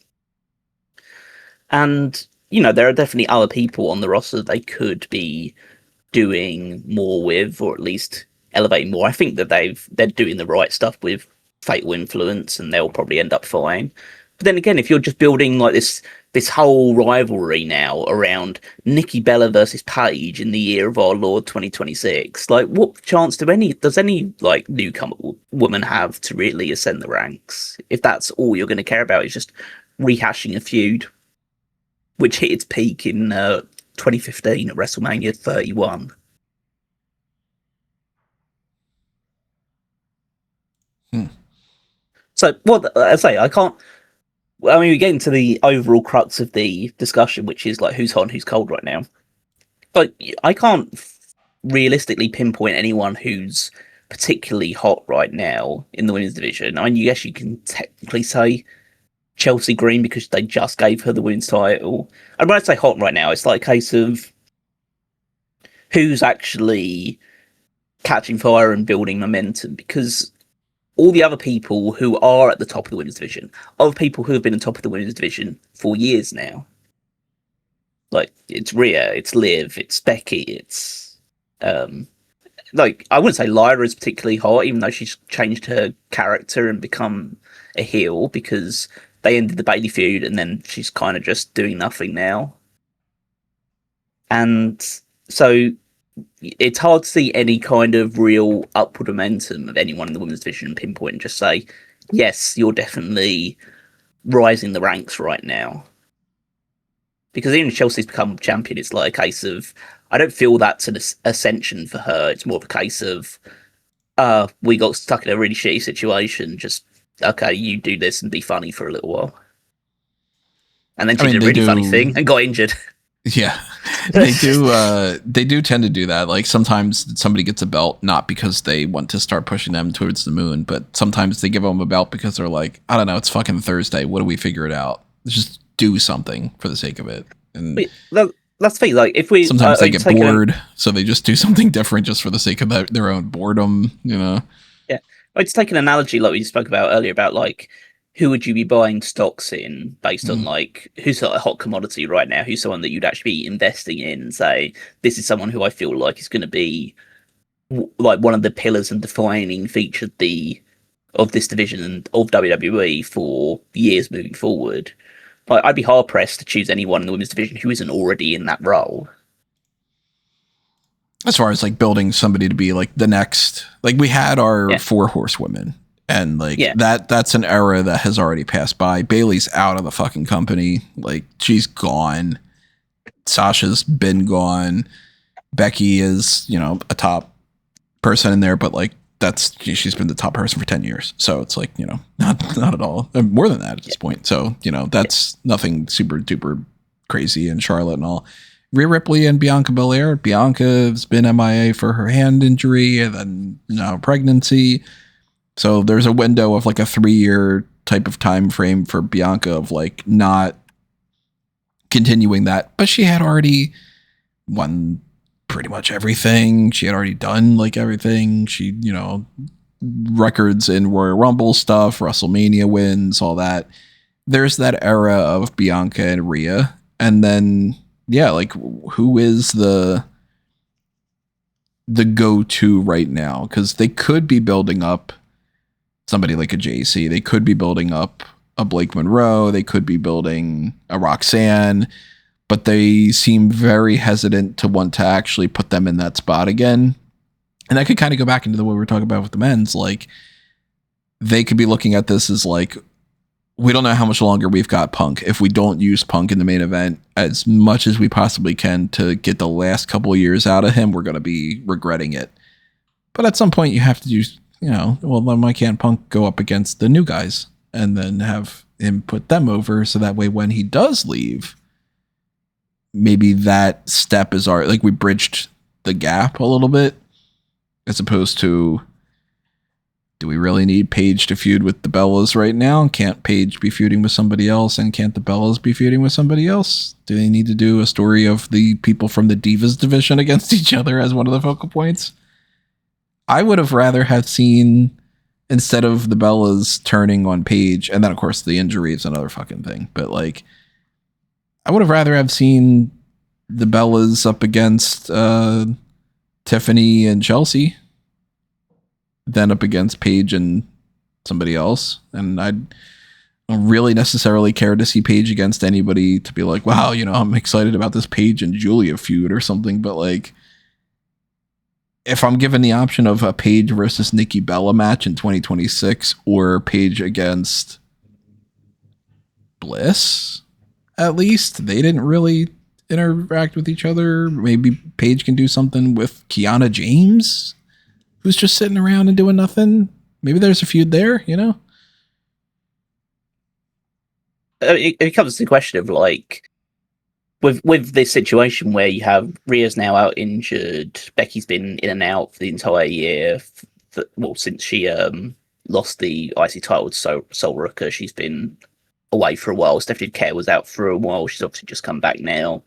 And there are definitely other people on the roster that they could be doing more with, or at least elevating more. I think that they're doing the right stuff with Fatal Influence, and they'll probably end up fine. But then again, if you're just building like this whole rivalry now around Nikki Bella versus Paige in the year of our Lord 2026, like what chance does any like newcomer woman have to really ascend the ranks if that's all you're going to care about is just rehashing a feud which hit its peak in 2015 at WrestleMania 31. So what I say, we get into the overall crux of the discussion, which is like who's hot and who's cold right now. But I can't realistically pinpoint anyone who's particularly hot right now in the women's division. I mean, you guess you can technically say Chelsea Green because they just gave her the women's title. And when I say hot right now, it's like a case of who's actually catching fire and building momentum, because all the other people who are at the top of the women's division are people who have been on top of the women's division for years now. Like, it's Rhea, it's Liv, it's Becky, it's like, I wouldn't say Lyra is particularly hot, even though she's changed her character and become a heel, because they ended the Bayley feud and then she's kind of just doing nothing now. And so it's hard to see any kind of real upward momentum of anyone in the women's division and pinpoint and just say, yes, you're definitely rising the ranks right now. Because even if Chelsea's become champion, it's like a case of, I don't feel that's an ascension for her. It's more of a case of, we got stuck in a really shitty situation. Just, okay, you do this and be funny for a little while. And then she did a really funny thing and got injured. Yeah, they do tend to do that. Like, sometimes somebody gets a belt not because they want to start pushing them towards the moon, but sometimes they give them a belt because they're like, I don't know, it's fucking Thursday. What do we figure it out? Let's just do something for the sake of it. And that's the thing. Like, if we sometimes they get bored, so they just do something different just for the sake of their own boredom. You know? Yeah, I just take an analogy like we spoke about earlier about like, who would you be buying stocks in based on like who's a hot commodity right now? Who's someone that you'd actually be investing in and say, this is someone who I feel like is going to be like one of the pillars and defining feature of this division and of WWE for years moving forward. Like, I'd be hard pressed to choose anyone in the women's division who isn't already in that role. As far as like building somebody to be like the next, like we had our 4 horsewomen. And like that's an era that has already passed by. Bayley's out of the fucking company. Like, she's gone. Sasha's been gone. Becky is, a top person in there, but like she's been the top person for 10 years. So it's like, not at all. More than that at this point. So, that's nothing super duper crazy. And Charlotte and all. Rhea Ripley and Bianca Belair. Bianca's been MIA for her hand injury and then now pregnancy. So there's a window of like a 3-year type of time frame for Bianca of like not continuing that. But she had already won pretty much everything. She had already done like everything. She, records in Royal Rumble stuff, WrestleMania wins, all that. There's that era of Bianca and Rhea. And then, like, who is the go-to right now? Because they could be building up somebody like a JC. They could be building up a Blake Monroe. They could be building a Roxanne, but they seem very hesitant to want to actually put them in that spot again. And that could kind of go back into what we were talking about with the men's. Like, they could be looking at this as like, we don't know how much longer we've got Punk. If we don't use Punk in the main event as much as we possibly can to get the last couple of years out of him, we're going to be regretting it. But at some point you have to use, well, then why can't Punk go up against the new guys and then have him put them over so that way when he does leave, maybe that step is like we bridged the gap a little bit as opposed to, do we really need Paige to feud with the Bellas right now? Can't Paige be feuding with somebody else? And can't the Bellas be feuding with somebody else? Do they need to do a story of the people from the Divas division against each other as one of the focal points? I would have rather have seen, instead of the Bellas turning on Paige, and then of course the injury is another fucking thing, but like, I would have rather have seen the Bellas up against Tiffany and Chelsea than up against Paige and somebody else. And I don't really necessarily care to see Paige against anybody to be like, wow, I'm excited about this Paige and Julia feud or something. But like, if I'm given the option of a Paige versus Nikki Bella match in 2026 or Paige against Bliss, at least they didn't really interact with each other. Maybe Paige can do something with Kiana James, who's just sitting around and doing nothing. Maybe there's a feud there, It becomes the question of like, with this situation where you have Rhea's now out injured, Becky's been in and out for the entire year, since she lost the IC title to Sol Ruka, she's been away for a while. Stephanie Kerr was out for a while. She's obviously just come back now.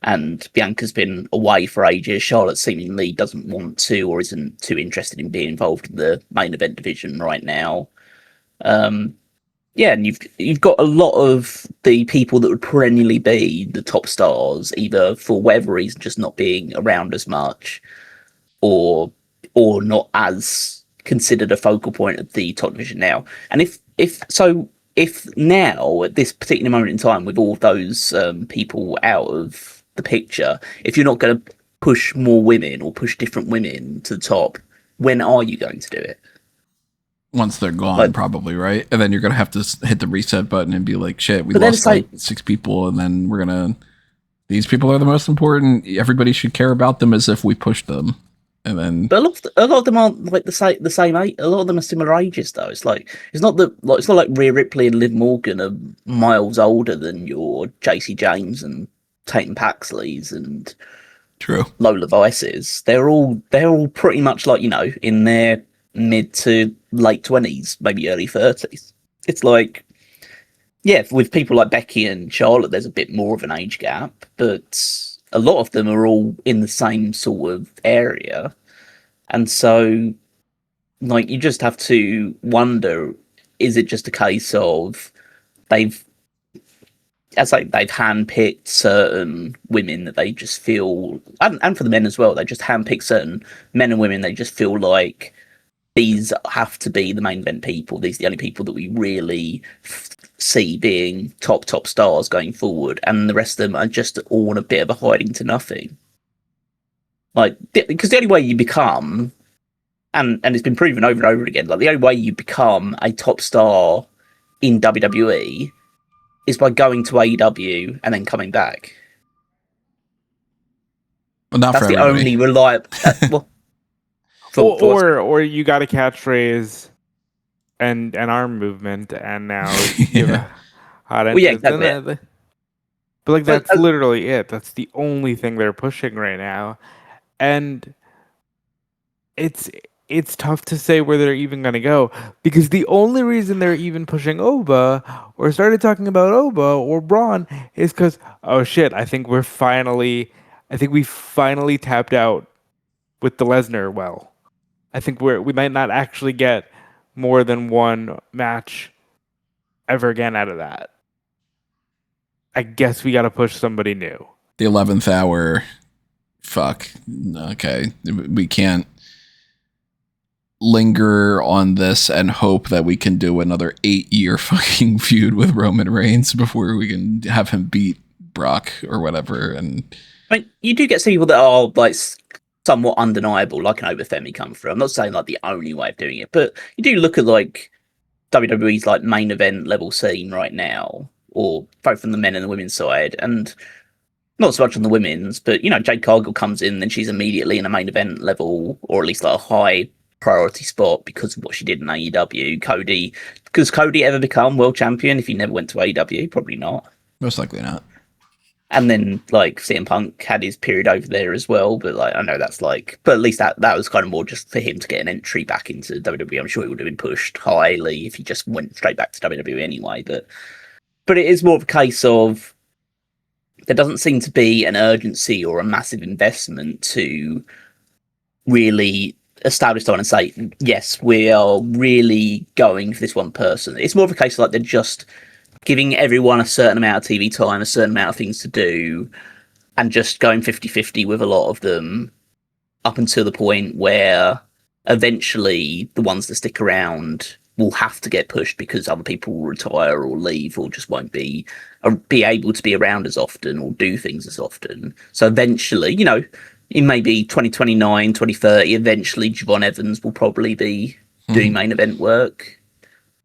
And Bianca's been away for ages. Charlotte seemingly doesn't want to or isn't too interested in being involved in the main event division right now. And you've got a lot of the people that would perennially be the top stars, either for whatever reason just not being around as much, or not as considered a focal point of the top division now. And if now at this particular moment in time, with all those people out of the picture, if you're not going to push more women or push different women to the top, when are you going to do it? Once they're gone, probably, right? And then you're going to have to hit the reset button and be like, shit, we lost like 6 people, and then we're going to... These people are the most important. Everybody should care about them as if we pushed them. And then... But a lot of them aren't like the same age. A lot of them are similar ages, though. It's not like Rhea Ripley and Liv Morgan are miles older than your JC James and Tatum Paxley's and True Lola Vices. They're all pretty much like, in their mid to late 20s, maybe early 30s. It's like, yeah, with people like Becky and Charlotte, there's a bit more of an age gap, but a lot of them are all in the same sort of area. And so, like, you just have to wonder, is it just a case of they've handpicked certain women that they just feel, and for the men as well, they just handpicked certain men and women they just feel like these have to be the main event people. These are the only people that we really see being top stars going forward, and the rest of them are just all a bit of a hiding to nothing. Like, because the only way you become, and it's been proven over and over again, like the only way you become a top star in WWE is by going to AEW and then coming back. Well, not that's for the everybody. only reliable. Or you got a catchphrase and arm movement, and now you have a hot entrance. Exactly. But like that's literally it. That's the only thing they're pushing right now, and it's tough to say where they're even going to go, because the only reason they're even pushing Oba or started talking about Oba or Braun is because, oh shit, I think we finally tapped out with the Lesnar well. I think we might not actually get more than one match ever again out of that. I guess we got to push somebody new. The 11th hour. Fuck. Okay. We can't linger on this and hope that we can do another 8-year fucking feud with Roman Reigns before we can have him beat Brock or whatever. And I mean, you do get some people that are like somewhat undeniable, like an Oba Femi come through. I'm not saying like the only way of doing it, but you do look at like WWE's like main event level scene right now, or both from the men and the women's side, and not so much on the women's, but Jade Cargill comes in and she's immediately in a main event level, or at least like a high priority spot because of what she did in AEW. Cody, does Cody ever become world champion if he never went to AEW? Probably not. Most likely not. And then like CM Punk had his period over there as well, but like I know that's like, but at least that was kind of more just for him to get an entry back into WWE. I'm sure he would have been pushed highly if he just went straight back to WWE anyway. But it is more of a case of there doesn't seem to be an urgency or a massive investment to really establish someone and say, yes, we are really going for this one person. It's more of a case of like they're just giving everyone a certain amount of TV time, a certain amount of things to do, and just going 50-50 with a lot of them up until the point where eventually the ones that stick around will have to get pushed because other people will retire or leave or just won't be able to be around as often or do things as often. So eventually, in maybe 2029, 2030, eventually Javon Evans will probably be doing main event work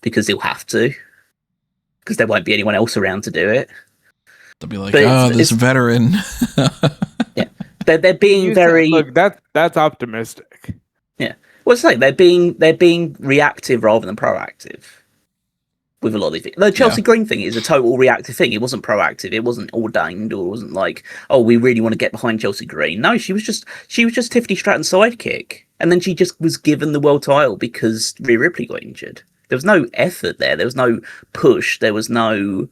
because he'll have to. Because there won't be anyone else around to do it. They'll be like, this veteran. Yeah, they're being very. Look, that's optimistic. Yeah, well, it's like they're being reactive rather than proactive, with a lot of these things. The Chelsea Green thing is a total reactive thing. It wasn't proactive. It wasn't ordained, or it wasn't like, oh, we really want to get behind Chelsea Green. No, she was just Tiffany Stratton's sidekick, and then she just was given the world title because Rhea Ripley got injured. There was no effort there. There was no push. There was no,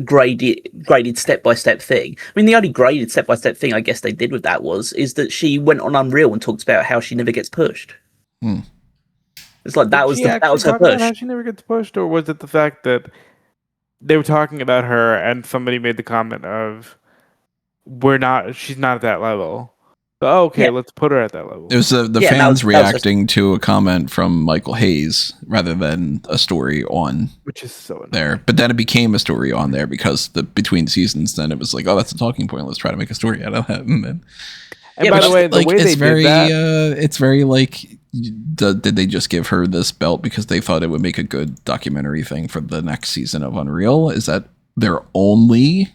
graded step-by-step thing. I mean, the only graded step-by-step thing I guess they did with that is that she went on Unreal and talked about how she never gets pushed. It's like that was her push. How she never gets pushed, or was it the fact that they were talking about her and somebody made the comment of, she's not at that level. So, okay, let's put her at that level. It was the fans reacting to a comment from Michael Hayes rather than a story on, which is so annoying. There. But then it became a story on there because between seasons, then it was like, oh, that's a talking point. Let's try to make a story out of that. And by the way, the way they did that, it's very like, did they just give her this belt because they thought it would make a good documentary thing for the next season of Unreal? Is that their only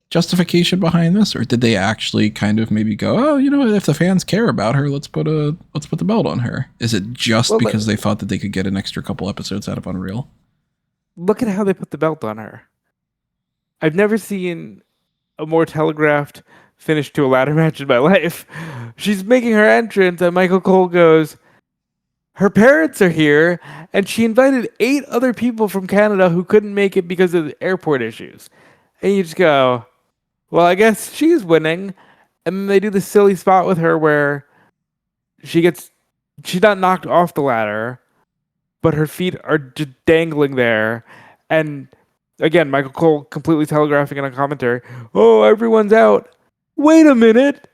justification behind this, or did they actually kind of maybe go, oh, you know what, if the fans care about her, let's put the belt on her? Is it just because they thought that they could get an extra couple episodes out of Unreal? Look at how they put the belt on her. I've never seen a more telegraphed finish to a ladder match in my life. She's making her entrance, and Michael Cole goes, her parents are here, and she invited 8 other people from Canada who couldn't make it because of the airport issues. And you just go, well, I guess she's winning. And then they do this silly spot with her where she's not knocked off the ladder, but her feet are just dangling there. And again, Michael Cole completely telegraphing in a commentary, oh, everyone's out. Wait a minute.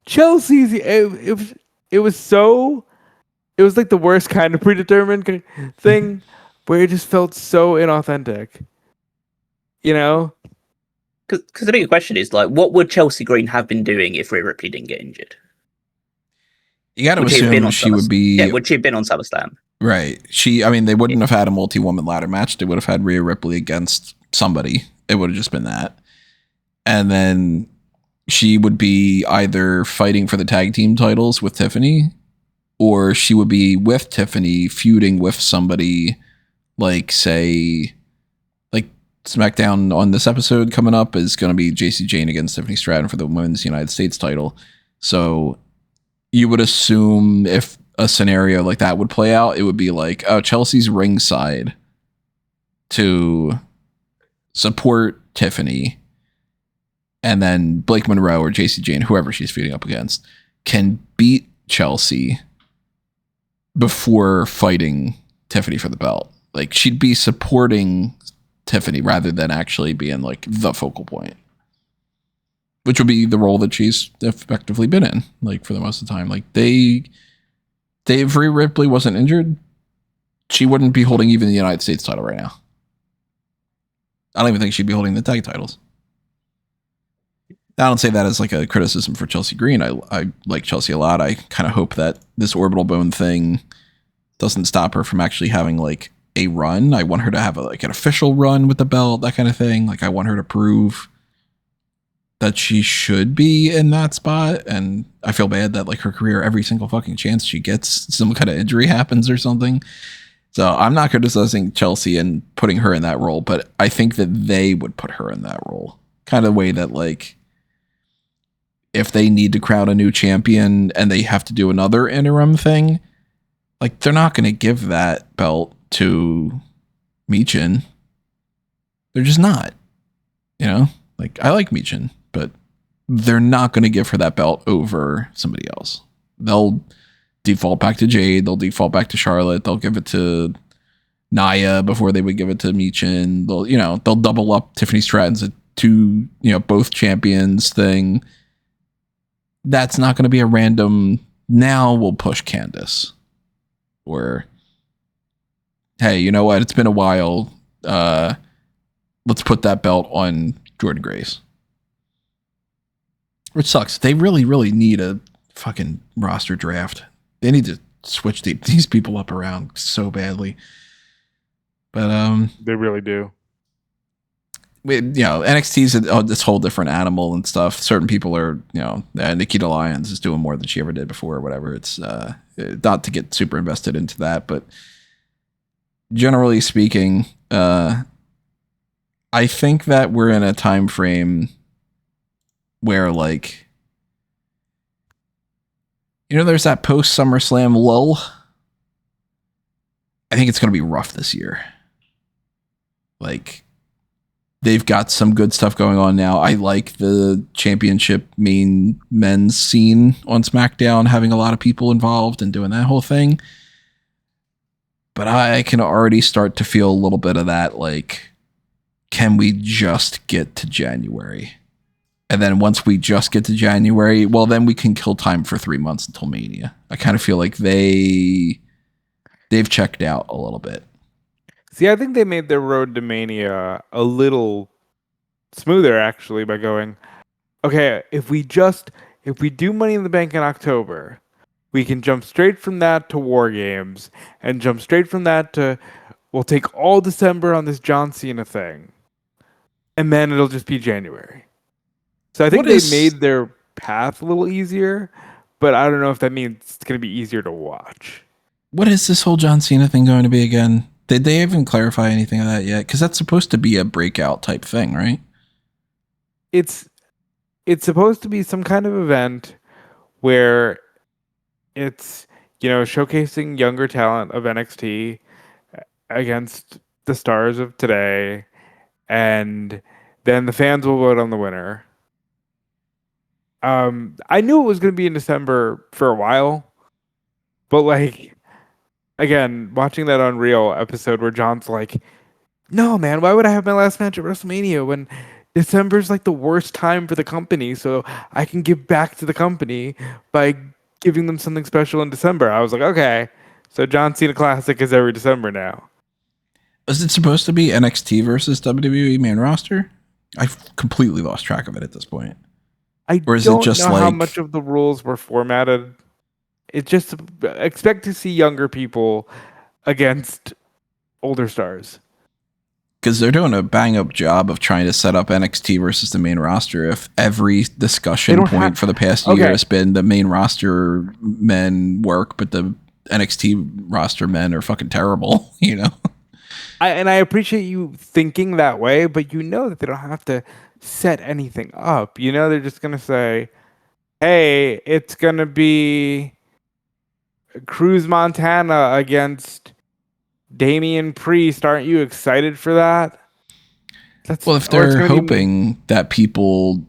Chelsea's, it was like the worst kind of predetermined thing where it just felt so inauthentic. You know? Because the bigger question is, like, what would Chelsea Green have been doing if Rhea Ripley didn't get injured? You got to assume she would be... Yeah, would she have been on SummerSlam? Right. They wouldn't have had a multi-woman ladder match. They would have had Rhea Ripley against somebody. It would have just been that. And then she would be either fighting for the tag team titles with Tiffany, or she would be with Tiffany feuding with somebody like, say... SmackDown on this episode coming up is going to be JC Jane against Tiffany Stratton for the Women's United States title. So you would assume if a scenario like that would play out, it would be like, oh, Chelsea's ringside to support Tiffany, and then Blake Monroe or JC Jane, whoever she's feuding up against, can beat Chelsea before fighting Tiffany for the belt. Like, she'd be supporting Tiffany rather than actually being like the focal point, which would be the role that she's effectively been in, like, for the most of the time. Like, if Rhea Ripley wasn't injured, she wouldn't be holding even the United States title right now. I don't even think she'd be holding the tag titles. I don't say that as like a criticism for Chelsea Green. I like Chelsea a lot. I kind of hope that this orbital bone thing doesn't stop her from actually having like a run. I want her to have an official run with the belt, that kind of thing. Like, I want her to prove that she should be in that spot. And I feel bad that like her career, every single fucking chance she gets, some kind of injury happens or something. So I'm not criticizing Chelsea and putting her in that role, but I think that they would put her in that role. Kind of the way that, like, if they need to crown a new champion and they have to do another interim thing, like, they're not going to give that belt to Michin. They're just not. You know? Like, I like Michin, but they're not going to give her that belt over somebody else. They'll default back to Jade. They'll default back to Charlotte. They'll give it to Nia before they would give it to Michin. They'll double up Tiffany Stratton's a two, both champions thing. That's not going to be a random, now we'll push Candice. Or, hey, you know what? It's been a while. Let's put that belt on Jordynne Grace. Which sucks. They really, really need a fucking roster draft. They need to switch these people up around so badly. But they really do. NXT's this whole different animal and stuff. Certain people are, Nikita Lyons is doing more than she ever did before or whatever. It's not to get super invested into that, but generally speaking, I think that we're in a time frame where, like, there's that post SummerSlam lull. I think it's going to be rough this year. Like, they've got some good stuff going on now. I like the championship main men's scene on SmackDown, having a lot of people involved and doing that whole thing. But I can already start to feel a little bit of that, like, can we just get to January? And then once we just get to January, well, then we can kill time for 3 months until Mania. I kind of feel like they've checked out a little bit. See, I think they made their road to Mania a little smoother, actually, by going, okay, if we do Money in the Bank in October, we can jump straight from that to War Games, and jump straight from that to, we'll take all December on this John Cena thing, and then it'll just be January. So I think they made their path a little easier, but I don't know if that means it's going to be easier to watch. What is this whole John Cena thing going to be again? Did they even clarify anything of that yet? Because that's supposed to be a breakout type thing, right? It's supposed to be some kind of event where it's, showcasing younger talent of NXT against the stars of today, and then the fans will vote on the winner. I knew it was going to be in December for a while, but, like, again, watching that Unreal episode where John's like, no, man, why would I have my last match at WrestleMania when December's like the worst time for the company, so I can give back to the company by giving them something special in December? I was like, okay, so John Cena Classic is every December now. Is it supposed to be NXT versus WWE main roster? I've completely lost track of it at this point. I don't know how much of the rules were formatted. It's just expect to see younger people against older stars. Because they're doing a bang-up job of trying to set up NXT versus the main roster. If every discussion point for the past year has been the main roster men work, but the NXT roster men are fucking terrible, I appreciate you thinking that way, but that they don't have to set anything up. They're just going to say, hey, it's going to be Cruz Montana against Damian Priest. Aren't you excited for that? Well, if they're hoping that people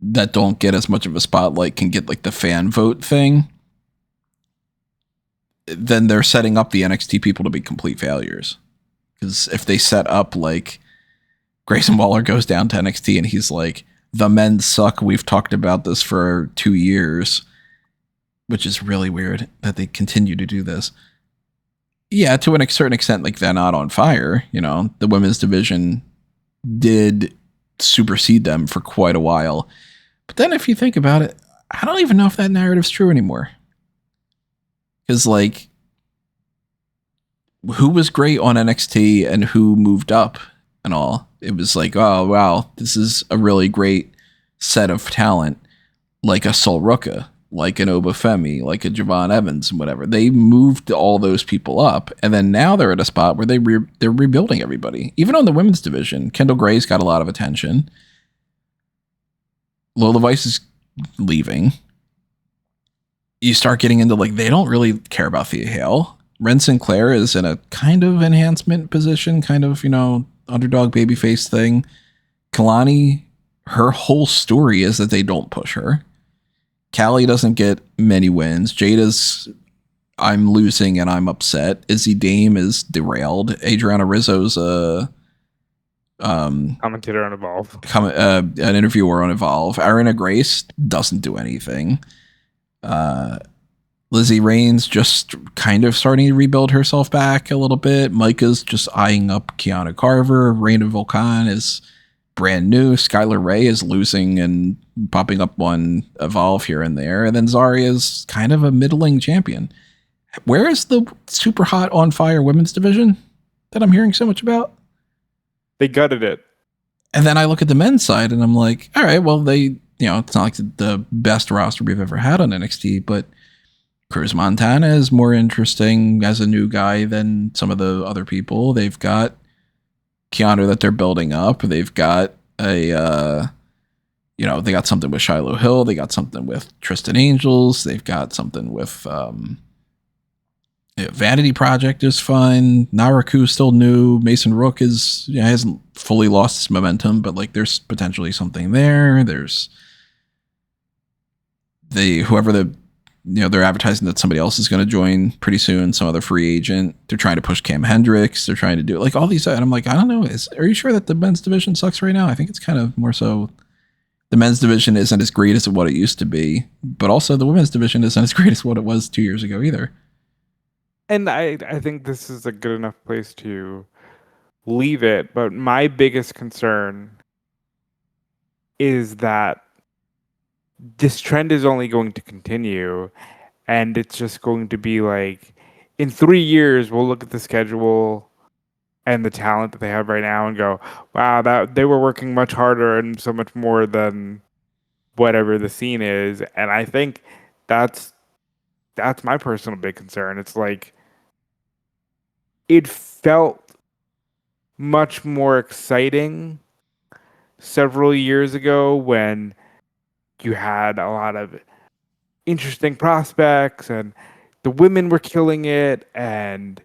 that don't get as much of a spotlight can get, like, the fan vote thing, then they're setting up the NXT people to be complete failures. Because if they set up, like, Grayson Waller goes down to NXT and he's like, the men suck, we've talked about this for 2 years, which is really weird that they continue to do this. Yeah, to a certain extent, like, they're not on fire. The women's division did supersede them for quite a while. But then if you think about it, I don't even know if that narrative's true anymore. Because, like, who was great on NXT and who moved up and all? It was like, oh, wow, this is a really great set of talent, like a Sol Ruka, like an Oba Femi, like a Javon Evans and whatever. They moved all those people up, and then now they're at a spot where they're rebuilding everybody. Even on the women's division, Kendall Gray's got a lot of attention. Lola Vice is leaving. You start getting into, like, they don't really care about Thea Hale. Ren Sinclair is in a kind of enhancement position, kind of, underdog babyface thing. Kalani, her whole story is that they don't push her. Callie doesn't get many wins. Jada's, I'm losing and I'm upset. Izzy Dame is derailed. Adriana Rizzo's commentator on Evolve. An interviewer on Evolve. Arena Grace doesn't do anything. Lizzie Reigns just kind of starting to rebuild herself back a little bit. Micah's just eyeing up Kiana Carver. Raina Volcan is brand new. Skylar Ray is losing and popping up on Evolve here and there. And then Zaria's kind of a middling champion. Where is the super hot on fire women's division that I'm hearing so much about? They gutted it. And then I look at the men's side and I'm like, all right, well, it's not like the best roster we've ever had on NXT, but Cruz Montana is more interesting as a new guy than some of the other people. They've got Keanu that they're building up. They've got they got something with Shiloh Hill. They got something with Tristan Angels. They've got something with Vanity Project is fun. Naraku's still new. Mason Rook hasn't fully lost his momentum, but like there's potentially something there. There's they're advertising that somebody else is going to join pretty soon, some other free agent. They're trying to push Cam Hendricks. They're trying to do like all these, and I'm like, I don't know. Are you sure that the men's division sucks right now? I think it's kind of more so the men's division isn't as great as what it used to be, but also the women's division isn't as great as what it was 2 years ago either. And I think this is a good enough place to leave it. But my biggest concern is that this trend is only going to continue, and it's just going to be like in 3 years we'll look at the schedule and the talent that they have right now and go, wow, that they were working much harder and so much more than whatever the scene is. And I think that's my personal big concern. It's like it felt much more exciting several years ago when you had a lot of interesting prospects and the women were killing it, and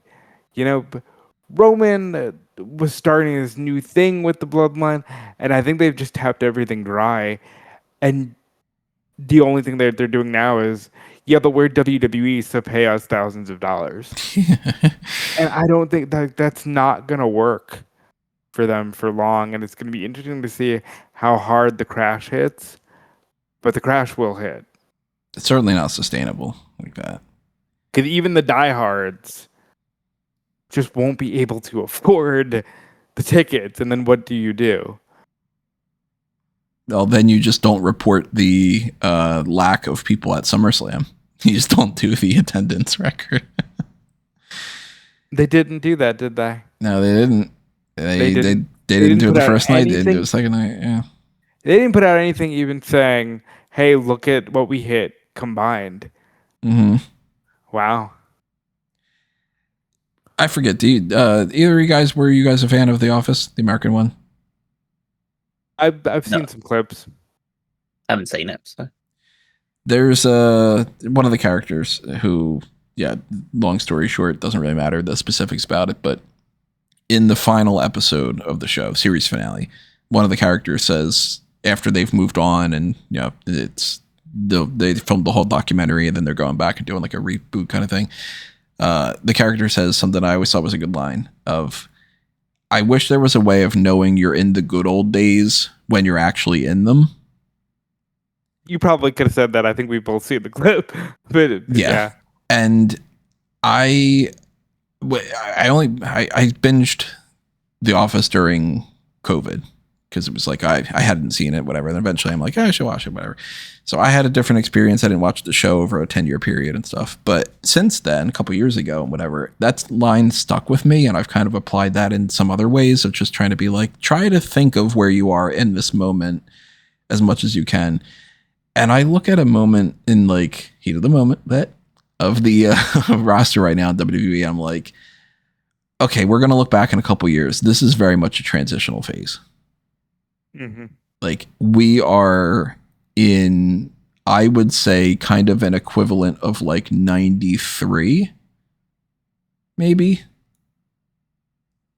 Roman was starting this new thing with the bloodline, and I think they've just tapped everything dry. And the only thing that they're doing now is, yeah, but we're WWE, so pay us thousands of dollars. And I don't think that's not going to work for them for long. And it's going to be interesting to see how hard the crash hits. But the crash will hit. It's certainly not sustainable like that. Because even the diehards just won't be able to afford the tickets. And then what do you do? Well, then you just don't report the lack of people at SummerSlam. You just don't do the attendance record. They didn't do that, did they? No, they didn't. They didn't do it the first night. They didn't do it the second night. Yeah. They didn't put out anything even saying, hey, look at what we hit combined. Mm-hmm. Wow. I forget. Either of you guys, were you guys a fan of The Office, the American one? I've seen some clips. I haven't seen it. So. There's one of the characters who, long story short, doesn't really matter the specifics about it, but in the final episode of the show, series finale, one of the characters says, after they've moved on and they filmed the whole documentary and then they're going back and doing like a reboot kind of thing, the character says something I always thought was a good line of, I wish there was a way of knowing you're in the good old days when you're actually in them. You probably could have said that. I think we both seen the clip. But yeah. And I binged The Office during COVID because it was like I hadn't seen it, whatever. And eventually I'm like, I should watch it, whatever. So I had a different experience. I didn't watch the show over a 10-year period and stuff. But since then, a couple years ago and whatever, that line stuck with me. And I've kind of applied that in some other ways of just trying to be like, try to think of where you are in this moment as much as you can. And I look at a moment in like heat of the moment of the roster right now in WWE. I'm like, okay, we're going to look back in a couple years. This is very much a transitional phase. Mm-hmm. Like we are in, I would say, kind of an equivalent of like 93, maybe.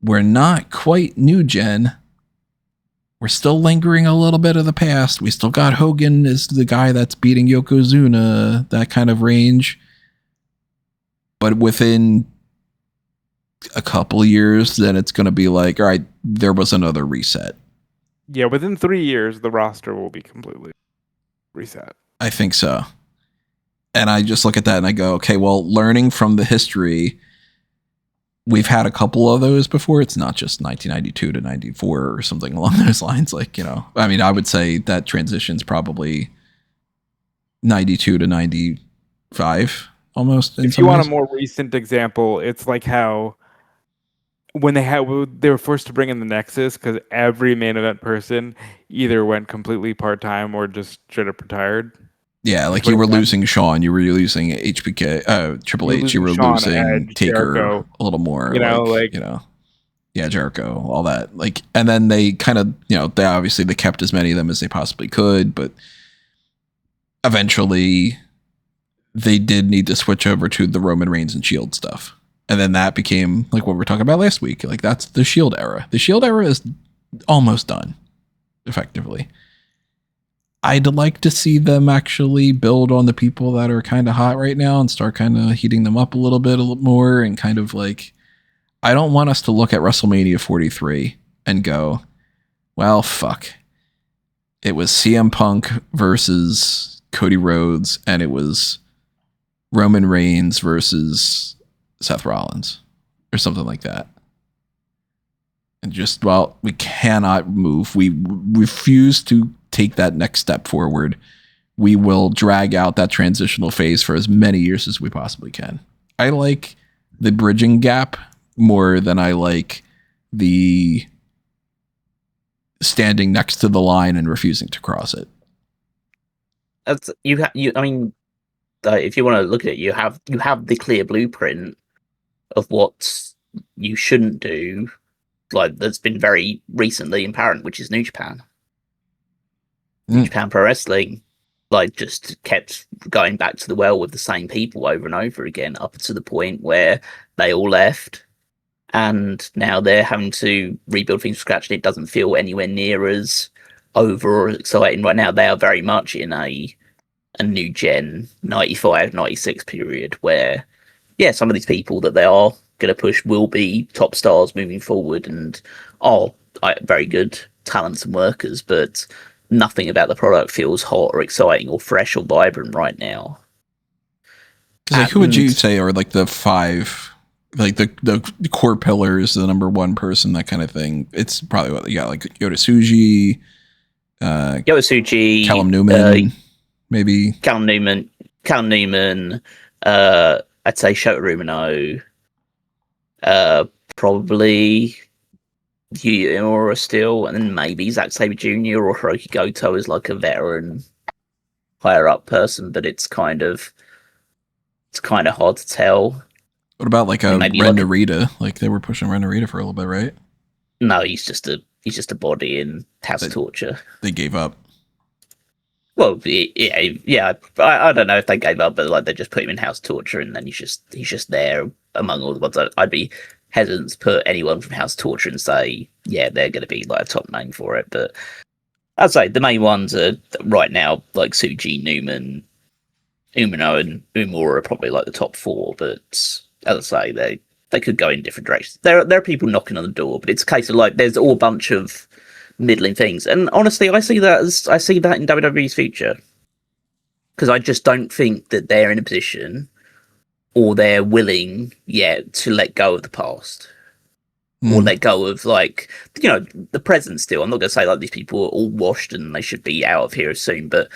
We're not quite new gen. We're still lingering a little bit of the past. We still got Hogan as the guy that's beating Yokozuna, that kind of range. But within a couple years, then it's going to be like, all right, there was another reset. Yeah, within 3 years, the roster will be completely reset. I think so. And I just look at that and I go, okay, well, learning from the history, we've had a couple of those before. It's not just 1992 to 94 or something along those lines. Like, I mean, I would say that transition's probably 92 to 95 almost. If you want a more recent example, it's like how when they were forced to bring in the Nexus because every main event person either went completely part-time or just straight up retired. Yeah, like you were losing Shawn, you were losing HBK, Triple H, you were Shawn, losing Edge, Taker Jericho, a little more, like yeah, Jericho, all that. Like, and then they kind of, they kept as many of them as they possibly could, but eventually they did need to switch over to the Roman Reigns and Shield stuff. And then that became like what we were talking about last week. Like, that's the Shield era. The Shield era is almost done, effectively. I'd like to see them actually build on the people that are kind of hot right now and start kind of heating them up a little more, and kind of like, I don't want us to look at WrestleMania 43 and go, well, fuck. It was CM Punk versus Cody Rhodes, and it was Roman Reigns versus Seth Rollins or something like that. And just, well, we cannot move. We refuse to take that next step forward. We will drag out that transitional phase for as many years as we possibly can. I like the bridging gap more than I like the standing next to the line and refusing to cross it. That's I mean, if you want to look at it, you have the clear blueprint of what you shouldn't do, like that's been very recently apparent, which is New Japan. New Japan Pro Wrestling, like, just kept going back to the well with the same people over and over again, up to the point where they all left, and now they're having to rebuild things from scratch, and it doesn't feel anywhere near as over or exciting right now. They are very much in a new gen 95, 96 period where, yeah, some of these people that they are going to push will be top stars moving forward and are very good talents and workers, but nothing about the product feels hot or exciting or fresh or vibrant right now. Like, who would you say are like the five, like the core pillars, the number one person, that kind of thing? It's probably what, like Yota Tsuji, Callum Newman, maybe Callum Newman. I'd say Shota Umino, probably Yuya Uemura still, and then maybe Zack Sabre Jr. or Hiroki Goto is like a veteran, higher up person, but it's kind of hard to tell. What about like a Ren Narita? Like, they were pushing Ren Narita for a little bit, right? No, he's just a body in House of Torture. They gave up. Well, yeah. I don't know if they gave up, but like, they just put him in House of Torture, and then he's just there among all the ones. I'd be hesitant to put anyone from House of Torture and say, yeah, they're going to be like a top name for it. But I'd say the main ones are right now, like Tsuji, Newman, Umino, and Uemura are probably like the top four. But as I say, they could go in different directions. There are people knocking on the door, but it's a case of like, there's all a bunch of middling things. And honestly, I see that in WWE's future, because I just don't think that they're in a position, or they're willing yet, to let go of the past, or let go of, like, the present still. I'm not going to say like these people are all washed and they should be out of here soon, but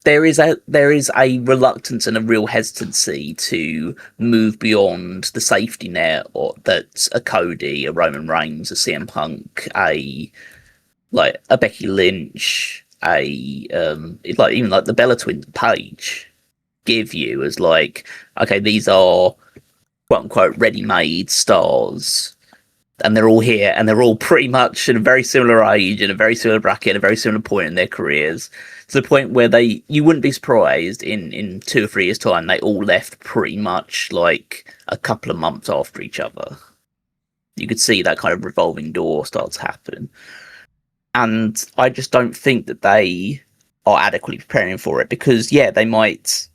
there is a reluctance and a real hesitancy to move beyond the safety net, or that's a Cody, a Roman Reigns, a CM Punk, a Becky Lynch, even the Bella Twins page give you as like, okay, these are quote unquote ready-made stars, and they're all here, and they're all pretty much in a very similar age, in a very similar bracket, at a very similar point in their careers, to the point where you wouldn't be surprised in 2 or 3 years' time they all left pretty much like a couple of months after each other. You could see that kind of revolving door start to happen. And I just don't think that they are adequately preparing for it, because, yeah, they might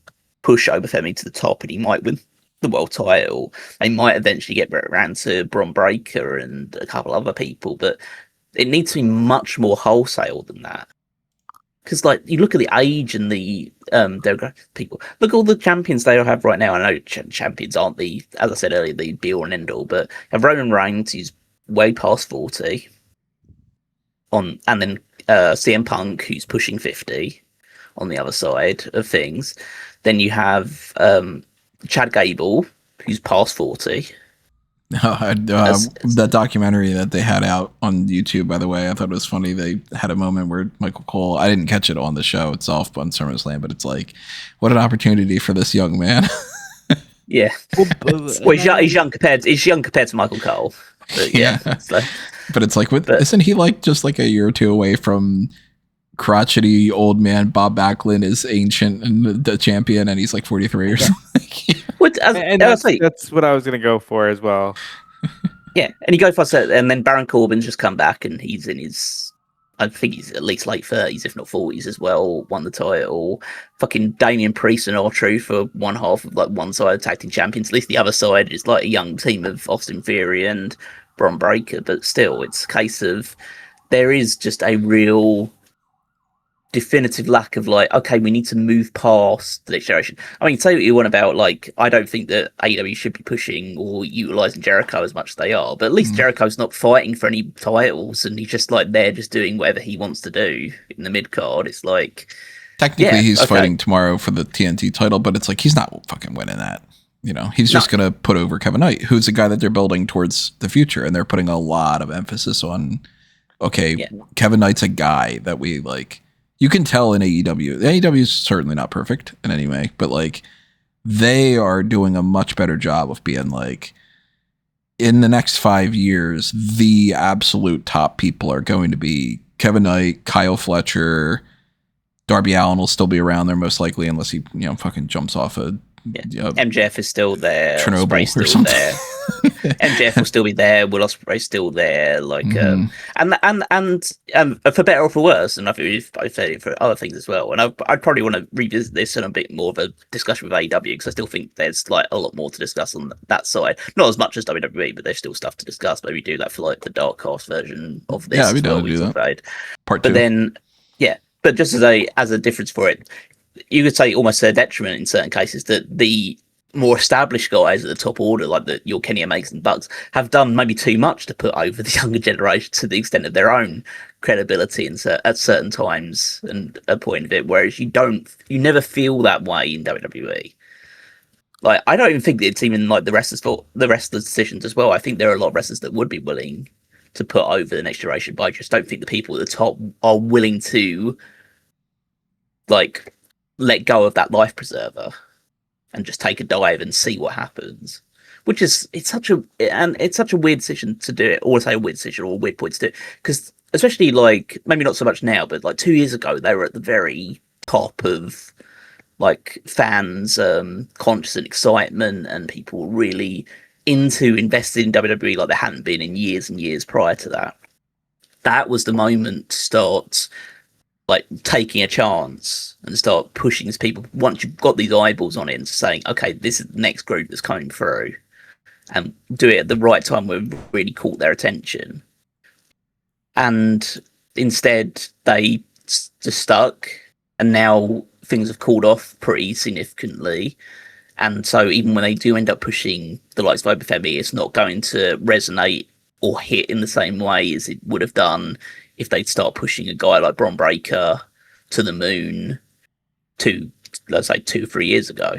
push Oba Femi to the top and he might win the world title. They might eventually get around to Bron Breakker and a couple other people, but it needs to be much more wholesale than that. Because, like, you look at the age and the demographic people. Look at all the champions they have right now. I know champions aren't as I said earlier, the be all and end all, but you have Roman Reigns, who's way past 40. And then CM Punk, who's pushing 50 on the other side of things. Then you have Chad Gable, who's past 40. That documentary that they had out on YouTube, by the way, I thought it was funny. They had a moment where Michael Cole, I didn't catch it on the show itself, on SummerSlam, but it's like, what an opportunity for this young man. Yeah. Well, he's young compared to Michael Cole. But yeah. But it's like, isn't he like just like a year or two away from crotchety old man Bob Backlund is ancient and the champion, and he's like 43 or something? That's what I was gonna go for as well. Yeah, and you go for that, and then Baron Corbin's just come back, and he's in his, I think he's at least late 30s, if not 40s as well. Won the title. Fucking Damian Priest and R-Truth for one half of like one side of tag team champions. At least the other side is like a young team of Austin Theory and Bron Breakker, but still, it's a case of there is just a real definitive lack of like, okay, we need to move past the next generation. I mean, say what you want about like, I don't think that AEW should be pushing or utilizing Jericho as much as they are, but at least Jericho's not fighting for any titles, and he's just like there, just doing whatever he wants to do in the mid card. It's like technically he's fighting tomorrow for the TNT title, but it's like he's not fucking winning that. You know, he's just gonna put over Kevin Knight, who's a guy that they're building towards the future, and they're putting a lot of emphasis on. Okay, Kevin Knight's a guy that we like. You can tell in AEW. The AEW is certainly not perfect in any way, but like they are doing a much better job of being like, in the next 5 years, the absolute top people are going to be Kevin Knight, Kyle Fletcher, Darby Allin will still be around there most likely, unless he fucking jumps off a. MJF is still there. Chernobyl still or something. There. MJF will still be there. Will Ospreay's still there. Like, and for better or for worse. And I think I've said it for other things as well. And I'd probably want to revisit this in a bit more of a discussion with AEW, because I still think there's like a lot more to discuss on that side. Not as much as WWE, but there's still stuff to discuss. Maybe do that for like the dark cast version of this. Yeah, we don't do that. Part 2. But then, but just as a difference for it. You could say almost a detriment in certain cases that the more established guys at the top order, like your Kenny Omegas and Bucks, have done maybe too much to put over the younger generation to the extent of their own credibility at certain times and a point of it. Whereas you never feel that way in WWE. Like, I don't even think that it's even like the rest of the decisions as well. I think there are a lot of wrestlers that would be willing to put over the next generation, but I just don't think the people at the top are willing to like let go of that life preserver and just take a dive and see what happens. Which is it's such a weird decision to do it, or say a weird decision or a weird point to do it, because especially like maybe not so much now, but like 2 years ago they were at the very top of like fans' conscious and excitement, and people really into invested in WWE like they hadn't been in years and years prior to that. That was the moment to start like taking a chance and start pushing these people. Once you've got these eyeballs on it and saying, okay, this is the next group that's coming through, and do it at the right time where it really caught their attention. And instead they just stuck, and now things have cooled off pretty significantly. And so even when they do end up pushing the likes of Oba Femi, it's not going to resonate or hit in the same way as it would have done if they'd start pushing a guy like Bron Breakker to the moon let's say 2 or 3 years ago.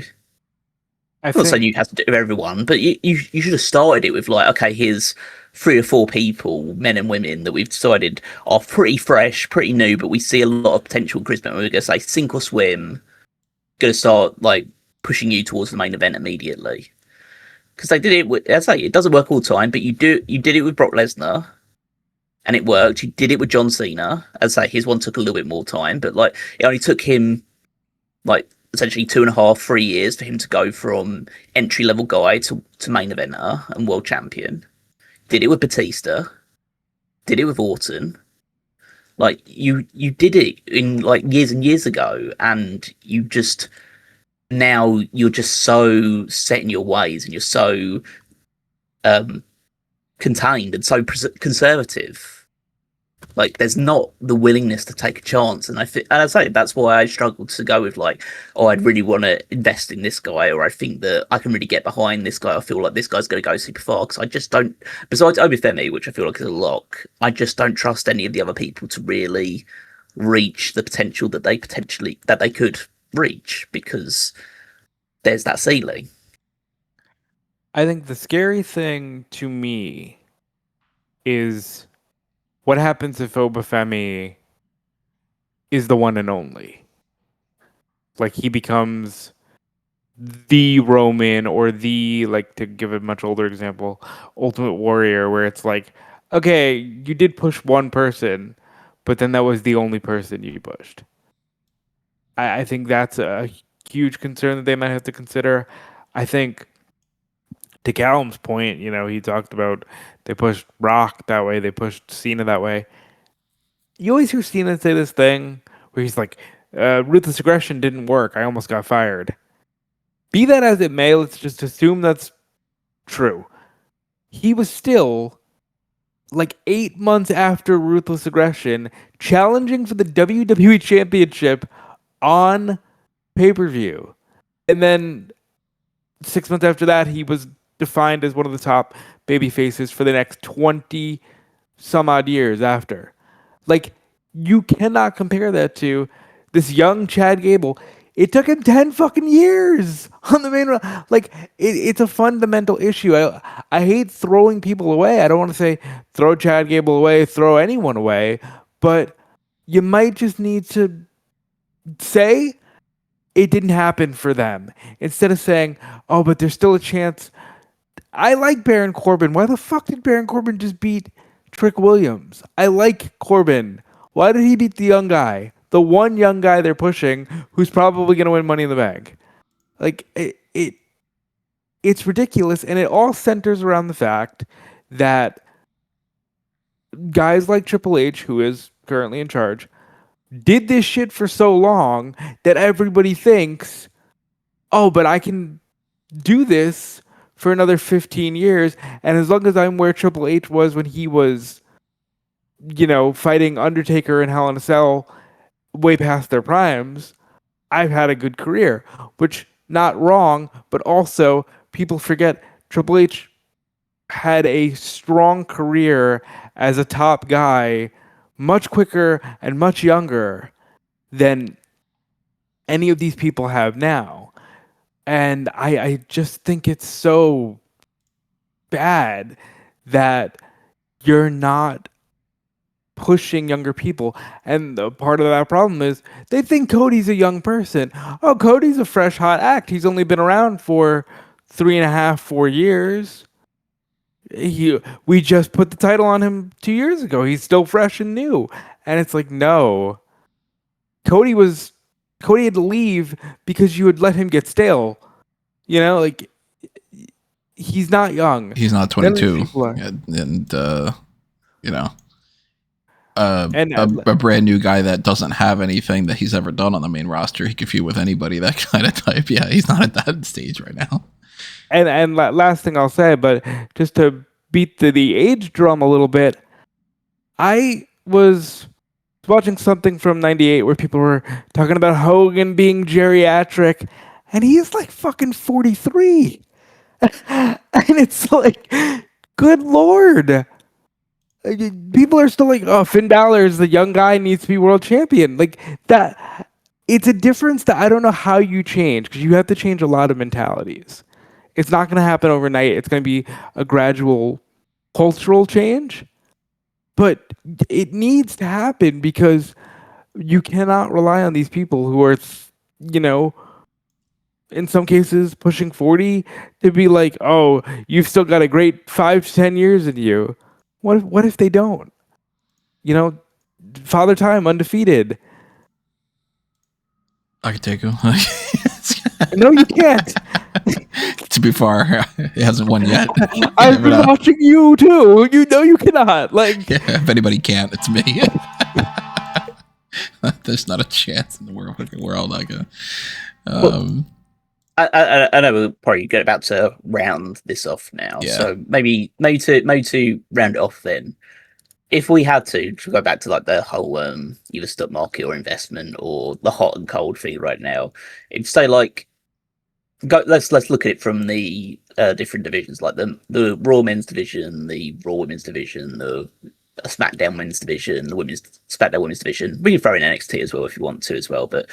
I'm not saying you have to do it with everyone, but you should have started it with like, okay, here's 3 or 4 people, men and women, that we've decided are pretty fresh, pretty new, but we see a lot of potential charisma. We're going to say sink or swim. Going to start like pushing you towards the main event immediately. Because they did it with, I say, it doesn't work all the time, but you did it with Brock Lesnar, and it worked. You did it with John Cena. As I say, his one took a little bit more time, but like it only took him like essentially 2.5, 3 years for him to go from entry level guy to main eventer and world champion. Did it with Batista. Did it with Orton. Like you did it in like years and years ago, and now you're just so set in your ways, and you're so contained and so conservative. Like there's not the willingness to take a chance, and I say that's why I struggled to go with like, oh, I'd really want to invest in this guy, or I think that I can really get behind this guy. I feel like this guy's going to go super far, because I just don't. Besides Oba Femi, which I feel like is a lock, I just don't trust any of the other people to really reach the potential that they could reach, because there's that ceiling. I think the scary thing to me is what happens if Oba Femi is the one and only. Like he becomes the Roman or the, like, to give a much older example, Ultimate Warrior, where it's like, okay, you did push one person, but then that was the only person you pushed. I think that's a huge concern that they might have to consider. I think to Callum's point, he talked about they pushed Rock that way, they pushed Cena that way. You always hear Cena say this thing where he's like, ruthless aggression didn't work. I almost got fired. Be that as it may, let's just assume that's true. He was still, like 8 months after ruthless aggression, challenging for the WWE Championship on pay-per-view. And then 6 months after that, he was defined as one of the top baby faces for the next 20 some odd years after. Like, you cannot compare that to this young Chad Gable. It took him 10 fucking years on the main road. Like, it's a fundamental issue. I hate throwing people away. I don't want to say throw Chad Gable away, throw anyone away, but you might just need to say it didn't happen for them instead of saying, oh, but there's still a chance. I like Baron Corbin. Why the fuck did Baron Corbin just beat Trick Williams? I like Corbin. Why did he beat the young guy? The one young guy they're pushing who's probably going to win Money in the Bank. Like, it's ridiculous, and it all centers around the fact that guys like Triple H, who is currently in charge, did this shit for so long that everybody thinks, oh, but I can do this for another 15 years, and as long as I'm where Triple H was when he was, fighting Undertaker and Hell in a Cell way past their primes, I've had a good career. Which, not wrong, but also people forget Triple H had a strong career as a top guy much quicker and much younger than any of these people have now. And I just think it's so bad that you're not pushing younger people. And the part of that problem is they think Cody's a young person. Oh, Cody's a fresh, hot act. He's only been around for 3.5, 4 years. We just put the title on him 2 years ago. He's still fresh and new. And it's like, no. Cody had to leave because you would let him get stale. Like, he's not young. He's not 22. A brand new guy that doesn't have anything that he's ever done on the main roster. He can feud with anybody, that kind of type. Yeah, he's not at that stage right now. And last thing I'll say, but just to beat the age drum a little bit, I was watching something from '98 where people were talking about Hogan being geriatric, and he's like fucking 43. And it's like, good Lord. People are still like, oh, Finn Balor is the young guy, needs to be world champion. Like that, it's a difference that I don't know how you change, because you have to change a lot of mentalities. It's not going to happen overnight. It's going to be a gradual cultural change, but it needs to happen because you cannot rely on these people who are, in some cases pushing 40 to be like, oh, you've still got a great 5 to 10 years in you. What if they don't? Father Time undefeated. I could take him. No, you can't. To be fair, he hasn't won yet. I've been watching you too. You cannot. Like, yeah, if anybody can't, it's me. There's not a chance in the world. I know we're probably about to round this off now. Yeah. So maybe to round it off then, if we had to go back to like the whole either stock market or investment or the hot and cold thing right now, it'd say like let's look at it from the different divisions, like the Raw Men's division, the Raw Women's division, the SmackDown Women's division, the SmackDown Women's division. We can throw in NXT as well if you want to as well, but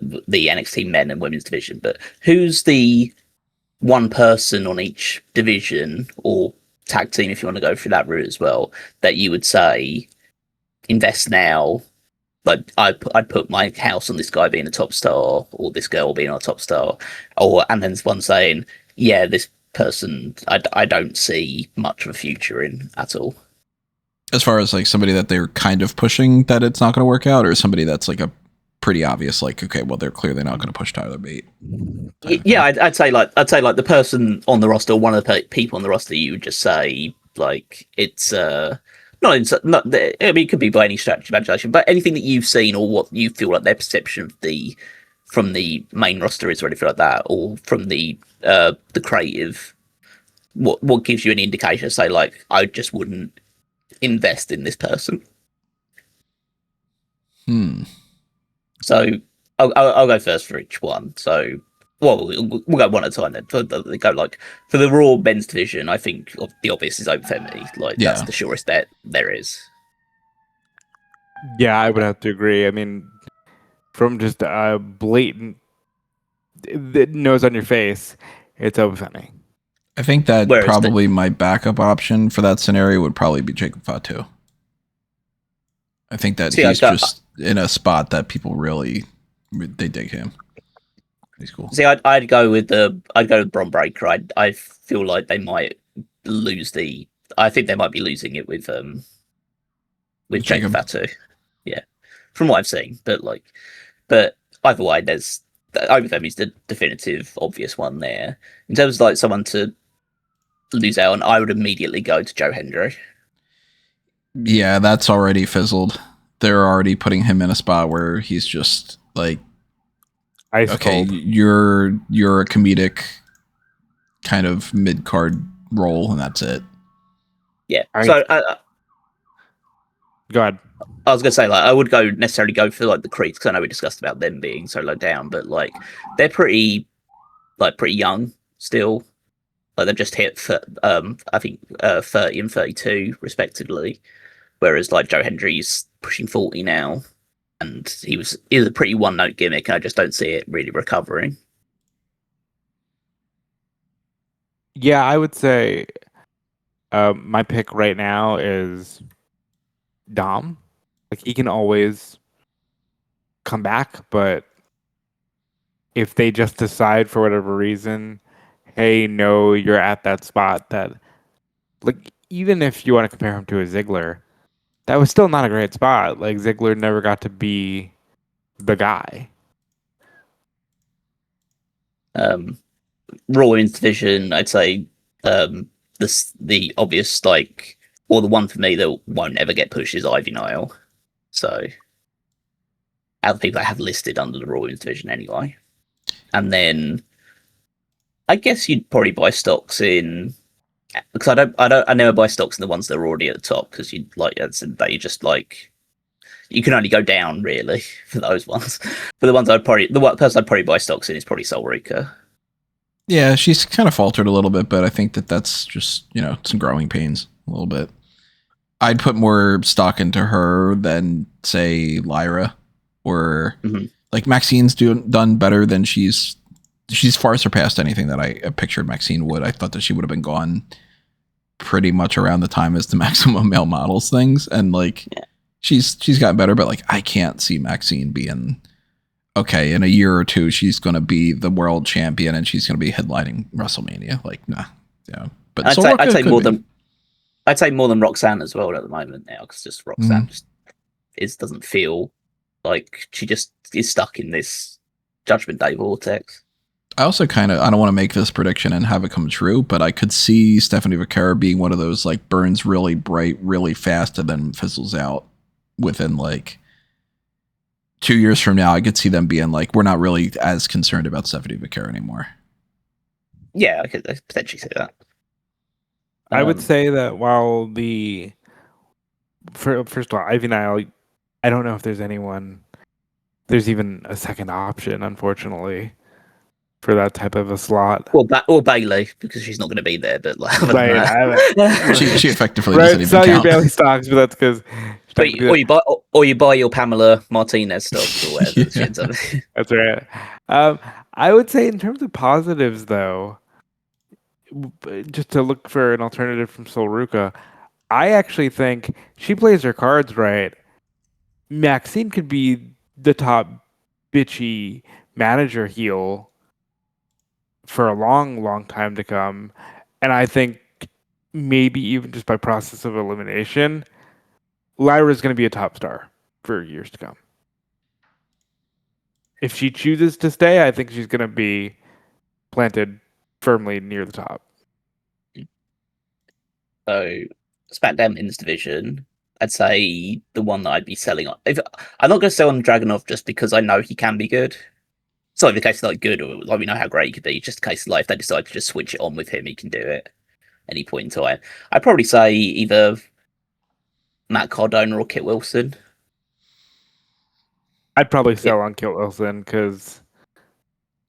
the NXT men and women's division. But who's the one person on each division or tag team, if you want to go through that route as well, that you would say invest now. Like I'd put my house on this guy being a top star or this girl being a top star, and then one saying, yeah, this person I don't see much of a future in at all. As far as like somebody that they're kind of pushing that it's not going to work out, or somebody that's like a pretty obvious, like, okay, well, they're clearly not going to push Tyler Bate. Yeah, I'd say like the person on the roster, one of the people on the roster, you would just say like it's I mean, it could be by any stretch of imagination, but anything that you've seen or what you feel like their perception of from the main roster is, or anything like that, or from the creative, what gives you an indication to say like I just wouldn't invest in this person. So I'll go first for each one. So we'll go one at a time then. They go like for the Raw men's division. I think the obvious is Oba Femi. Like that's the surest bet there is. Yeah, I would have to agree. I mean, from just a blatant nose on your face, it's Oba Femi. I think that probably my backup option for that scenario would probably be Jacob Fatu. I think that he's just in a spot that people really they dig him. He's cool. See, I'd go with Bron Breakker. I feel like they might lose I think they might be losing it with Jacob Fatu. Yeah, from what I've seen, but either way, there's Oba Femi's the definitive, obvious one there. In terms of like someone to lose out on, I would immediately go to Joe Hendry. Yeah, that's already fizzled. They're already putting him in a spot where he's just like, okay, you're a comedic kind of mid-card role, and that's it. Yeah. So go ahead. I was gonna say like I would necessarily go for like the Creeds because I know we discussed about them being so low down, but like they're pretty young still. Like they've just hit I think 30 and 32 respectively, whereas like Joe Hendry's pushing 40 now, and he was a pretty one-note gimmick, and I just don't see it really recovering. Yeah, I would say my pick right now is Dom. Like he can always come back, but if they just decide for whatever reason, hey, no, you're at that spot that, like, even if you want to compare him to a Ziggler, that was still not a great spot. Like Ziggler never got to be the guy. Raw Women's division, I'd say the obvious like, or the one for me that won't ever get pushed is Ivy Nile. So, out of the people I have listed under the Raw Women's division anyway, and then I guess you'd probably buy stocks in, because I never buy stocks in the ones that are already at the top, because you like they just like you can only go down really for those ones. But the person I'd probably buy stocks in is probably Soul Rika. Yeah, she's kind of faltered a little bit, but I think that's just some growing pains a little bit. I'd put more stock into her than say Lyra, or like Maxine's done better than she's far surpassed anything that I pictured Maxine would. I thought that she would have been gone pretty much around the time as the Maximum Male Models things, and like she's gotten better, but like I can't see Maxine being okay in a year or two. She's going to be the world champion and she's going to be headlining WrestleMania. Like nah, yeah. But I'd say more than Roxanne as well at the moment now, because just Roxanne doesn't feel like she just is stuck in this Judgment Day vortex. I also I don't want to make this prediction and have it come true, but I could see Stephanie Vaquera being one of those like burns really bright, really fast, and then fizzles out within like 2 years from now. I could see them being like, we're not really as concerned about Stephanie Vaquera anymore. Yeah, I could potentially say that. I would say that while first of all, Ivy Nile, I don't know if there's even a second option, unfortunately, for that type of a slot. Or Bailey, because she's not going to be there. But like, she effectively doesn't even sell count. Your Bailey stocks, but that's because. Or you buy your Pamela Martinez stocks or whatever. That's right. I would say in terms of positives, though, just to look for an alternative from Sol Ruka, I actually think she plays her cards right. Maxine could be the top bitchy manager heel for a long, long time to come. And I think maybe even just by process of elimination, Lyra's going to be a top star for years to come. If she chooses to stay, I think she's going to be planted firmly near the top. So SmackDown Men's division, I'd say the one that I'd be selling on. I'm not going to sell on Dragunov just because I know he can be good. It's not the case of like good or like we know how great he could be. It's just a case of like if they decide to just switch it on with him, he can do it any point in time. I'd probably say either Matt Cardona or Kit Wilson. I'd probably sell on Kit Wilson because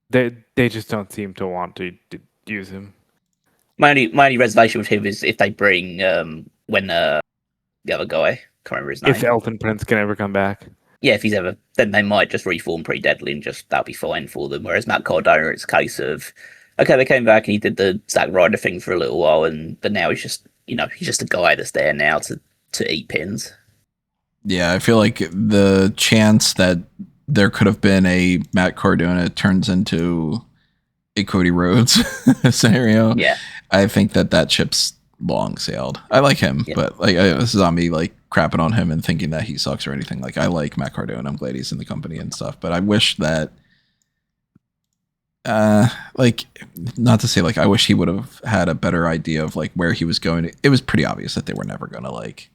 they just don't seem to want to use him. My only reservation with him is if they bring when the other guy, can't remember his name. If Elton Prince can ever come back. Yeah, if he's ever, then they might just reform pretty deadly and just that'll be fine for them. Whereas Matt Cardona, it's a case of okay, they came back and he did the Zack Ryder thing for a little while, but now he's just he's just a guy that's there now to eat pins. Yeah, I feel like the chance that there could have been a Matt Cardona turns into a Cody Rhodes scenario. Yeah, I think that ship's long sailed. I like him, but like this is on me like crapping on him and thinking that he sucks or anything. Like I like Matt Cardona. I'm glad he's in the company and stuff, but I wish that like not to say like I wish he would have had a better idea of like where he was going. It was pretty obvious that they were never going to like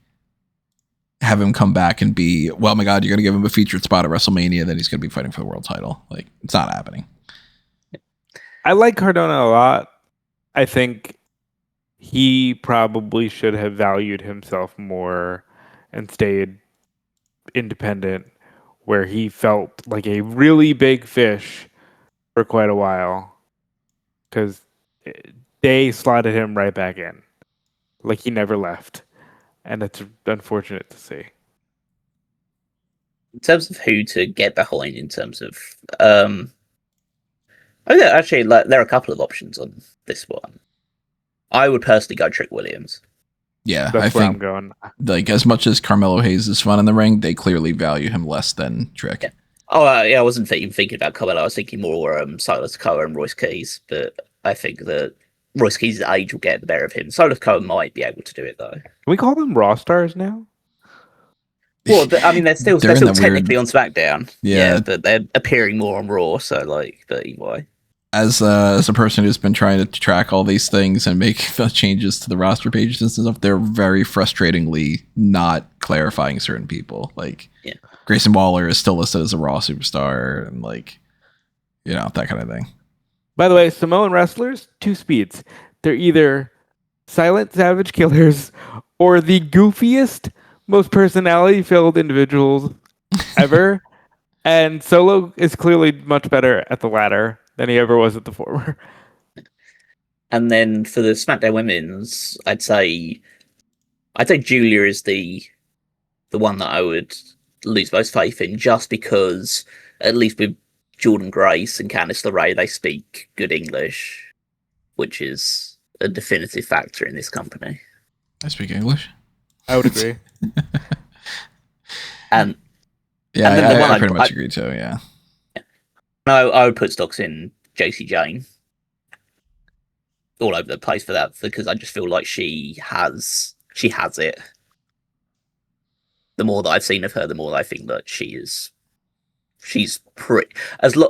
have him come back and be, well, my God, you're going to give him a featured spot at WrestleMania, then he's going to be fighting for the world title. Like it's not happening. I like Cardona a lot. I think he probably should have valued himself more and stayed independent, where he felt like a really big fish for quite a while because they slotted him right back in. Like he never left. And it's unfortunate to see. in terms of who to get behind, in terms of actually, like, there are a couple of options on this one. I would personally go Trick Williams. Yeah, That's I where think I'm going. like as much as Carmelo Hayes is fun in the ring, they clearly value him less than Trick. Yeah. Oh, yeah, I wasn't even thinking about Carmelo. I was thinking more Silas Coa and Royce Keys, but I think that Royce Keys' age will get the better of him. Silas Coa might be able to do it though. Can we call them Raw stars now? Well, I mean, they're still technically weird... on SmackDown. Yeah, but they're appearing more on Raw. So, like, but anyway. As a person who's been trying to track all these things and make the changes to the roster pages and stuff, they're very frustratingly not clarifying certain people. Like, Grayson Waller is still listed as a Raw superstar, and like, that kind of thing. By the way, Samoan wrestlers, 2 speeds. They're either silent savage killers or the goofiest, most personality-filled individuals ever. And Solo is clearly much better at the latter than he ever was at the former. And then for the SmackDown Women's, I'd say Julia is the one that I would lose most faith in, just because at least with Jordan Grace and Candice LeRae, they speak good English, which is a definitive factor in this company. I speak English. I would agree. And yeah, I pretty much agree too. Yeah. No, I would put stocks in JC Jane all over the place for that, because I just feel like she has it. The more that I've seen of her, the more that I think that she's pretty.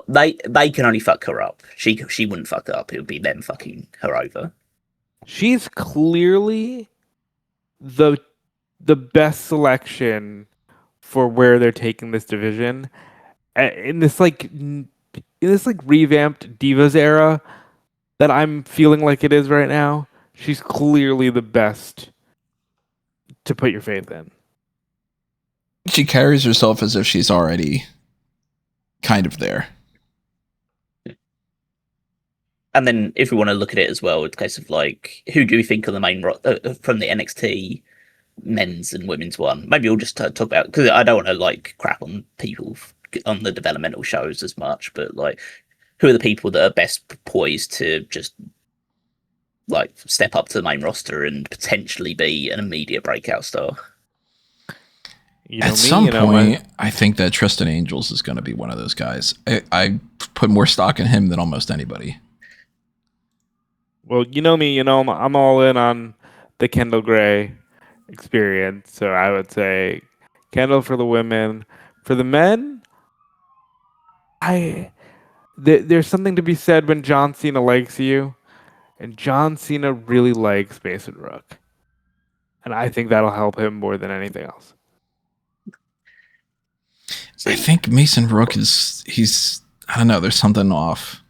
They can only fuck her up. She wouldn't fuck her up. It would be them fucking her over. She's clearly the best selection for where they're taking this division in this revamped Divas era that I'm feeling like it is right now. She's clearly the best to put your faith in. She carries herself as if she's already kind of there. And then if we want to look at it as well, it's a case of like, who do we think are the main from the NXT men's and women's one? Maybe we'll just talk about, because I don't want to like crap on people on the developmental shows as much, but like, who are the people that are best poised to just like step up to the main roster and potentially be an immediate breakout star. At some point, I think that Tristan Angels is going to be one of those guys. I put more stock in him than almost anybody. Well, you know me, I'm all in on the Kendall Gray experience. So I would say Kendall for the women. For the men, there's something to be said when John Cena likes you, and John Cena really likes Mason Rook, and I think that'll help him more than anything else. I think Mason Rook he's I don't know, there's something off.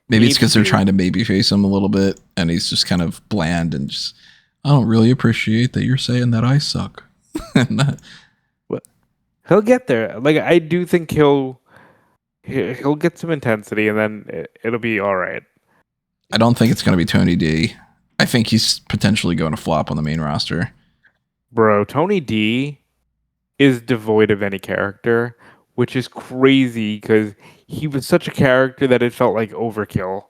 Maybe it's because they're trying to babyface him a little bit, and he's just kind of bland and just, I don't really appreciate that you're saying that I suck. He'll get there. Like, I do think he'll get some intensity, and then it'll be all right. I don't think it's going to be Tony D. I think he's potentially going to flop on the main roster. Bro, Tony D is devoid of any character, which is crazy because he was such a character that it felt like overkill.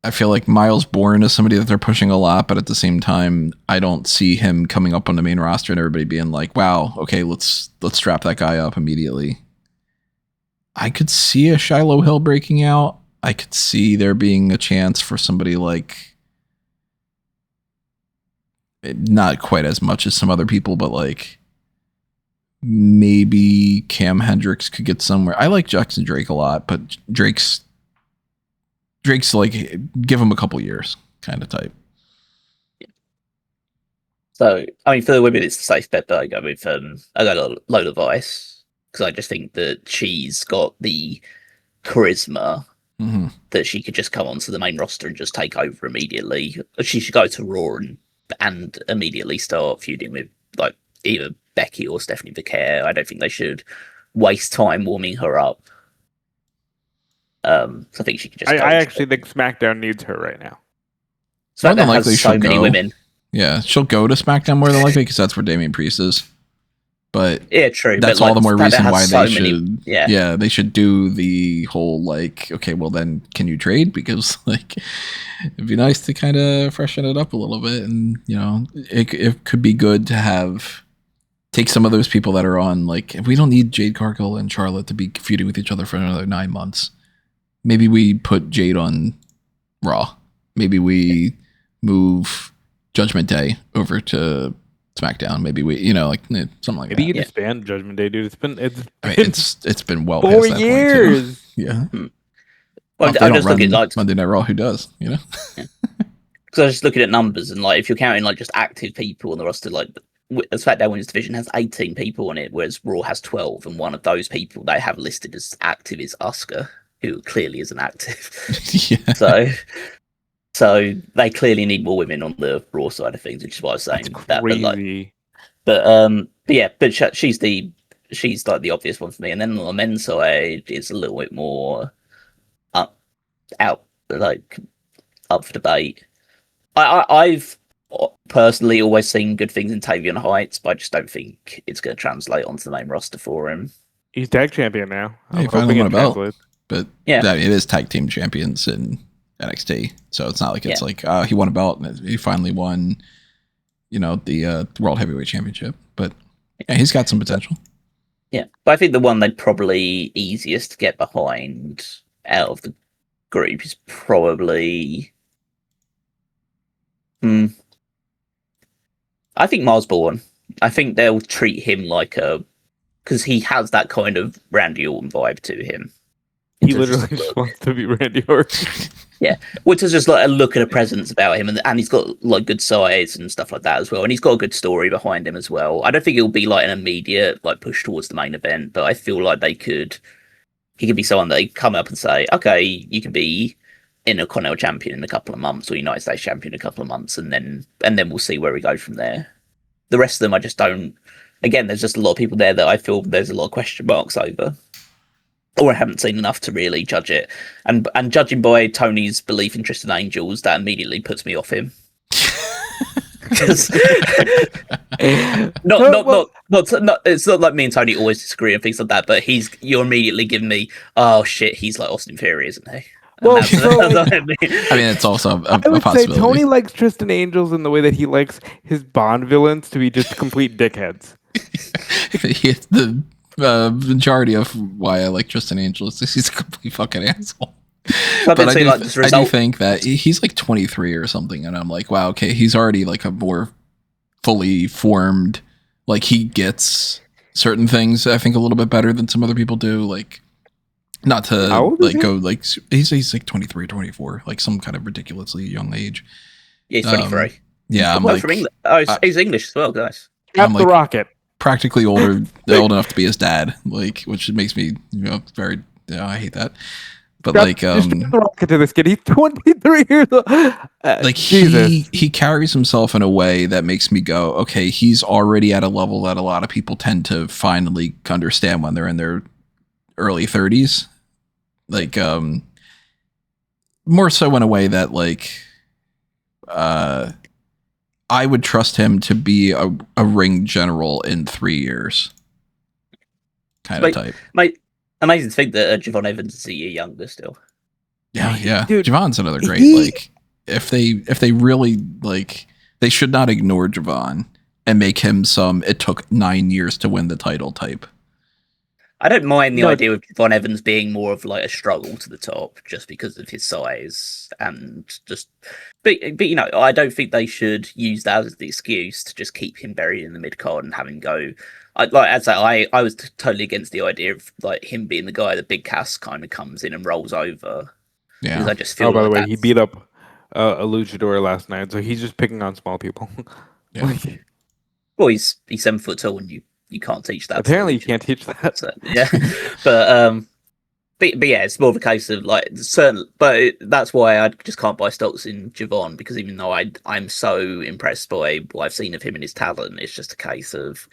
I feel like Miles Bourne is somebody that they're pushing a lot, but at the same time, I don't see him coming up on the main roster and everybody being like, wow, okay, let's strap that guy up immediately. I could see a Shiloh Hill breaking out. I could see there being a chance for somebody like, not quite as much as some other people, but like maybe Cam Hendricks could get somewhere. I like Jackson Drake a lot, but Drake's like, give him a couple years kind of type. So, I mean, for the women, it's a safe bet, but I go with a load of ice because I just think that she's got the charisma that she could just come onto the main roster and just take over immediately. She should go to Raw and immediately start feuding with like either Becky or Stephanie Becker. I don't think they should waste time warming her up. So I think she could just. I actually think SmackDown needs her right now. SmackDown has so many women. Yeah, she'll go to SmackDown more than likely because that's where Damian Priest is. But yeah, true. That's all the more reason why they should. Yeah, they should do the whole like, okay, well then, can you trade? Because like, it'd be nice to kind of freshen it up a little bit, and it could be good to take some of those people that are on. Like, we don't need Jade Cargill and Charlotte to be feuding with each other for another 9 months. Maybe we put Jade on Raw. Maybe we move Judgment Day over to SmackDown. Maybe we, something like that. Maybe you disband Judgment Day, dude. It's been well 4 years. Yeah. Well, I'm just looking like Monday Night Raw. Who does? Because I was just looking at numbers and like if you're counting like just active people on the roster, like the SmackDown Women's Division has 18 people on it, whereas Raw has 12, and one of those people they have listed as active is Asuka, who clearly isn't active. Yeah. So they clearly need more women on the Raw side of things, which is what I was saying. That's crazy. But she's like the obvious one for me. And then on the men's side, it's a little bit more up for debate. I've personally always seen good things in Tavion Heights, but I just don't think it's going to translate onto the main roster for him. He's tag champion now. He finally won a belt. But yeah, it is tag team champions in NXT, so it's not like it's like he won a belt and he finally won, the World Heavyweight Championship. But yeah, he's got some potential. Yeah, but I think the one they'd probably easiest to get behind out of the group is probably, I think Miles Bourne. I think they'll treat him because he has that kind of Randy Orton vibe to him. He literally just wants to be Randy Orton. Yeah, which is just like a look at a presence about him, and he's got like good size and stuff like that as well, and he's got a good story behind him as well. I don't think it'll be like an immediate like push towards the main event, but I feel like he could be someone that they come up and say, okay, you can be Intercontinental Champion in a couple of months or United States Champion in a couple of months, and then we'll see where we go from there. The rest of them, I just don't. Again, there's just a lot of people there that I feel there's a lot of question marks over. Or I haven't seen enough to really judge it. And judging by Tony's belief in Tristan Angels, that immediately puts me off him. not it's not like me and Tony always disagree and things like that, but you're immediately giving me, oh shit, he's like Austin Theory, isn't he? Well, that's so, what like, I mean. I mean, it's also a I would say possibility. Tony likes Tristan Angels in the way that he likes his Bond villains to be just complete dickheads. The majority of why I like Tristan Angel is he's a complete fucking asshole. But But I I do think that he's like 23 or something, and I'm like, wow, okay, he's already like a more fully formed, like he gets certain things I think a little bit better than some other people do. Like, not to How old is like he? go like he's like 23 or 24, like some kind of ridiculously young age. Yeah, he's 23. Yeah, I'm Well, like from England. Oh, he's English as well, guys. Cap I'm the like- rocket. practically old enough to be his dad, like, which makes me, very, I hate that. But like, Just strap the rocket to this kid. He's 23 years old. like Jesus. he carries himself in a way that makes me go, okay, he's already at a level that a lot of people tend to finally understand when they're in their early 30s. Like, more so in a way that like, I would trust him to be a ring general in 3 years. Kind of type. Mate, amazing to think that Javon Evans is a year younger still. Yeah. Dude, Javon's another great, like, if they really, like, they should not ignore Javon and make him it took 9 years to win the title type. I don't mind the No. idea of Von Evans being more of like a struggle to the top just because of his size and just, but I don't think they should use that as the excuse to just keep him buried in the mid card and have him go. I was totally against the idea of like him being the guy that Big Cass kind of comes in and rolls over. Because Yeah. I just feel. Oh, by the like way, he beat up a luchador last night, so he's just picking on small people. Yeah. Like, Well, he's 7 foot tall, and you can't teach that. apparently, you can't teach that. So, yeah, but yeah, it's more of a case of like certain. But that's why I just can't buy stocks in Javon, because even though I'm so impressed by what I've seen of him and his talent, it's just a case of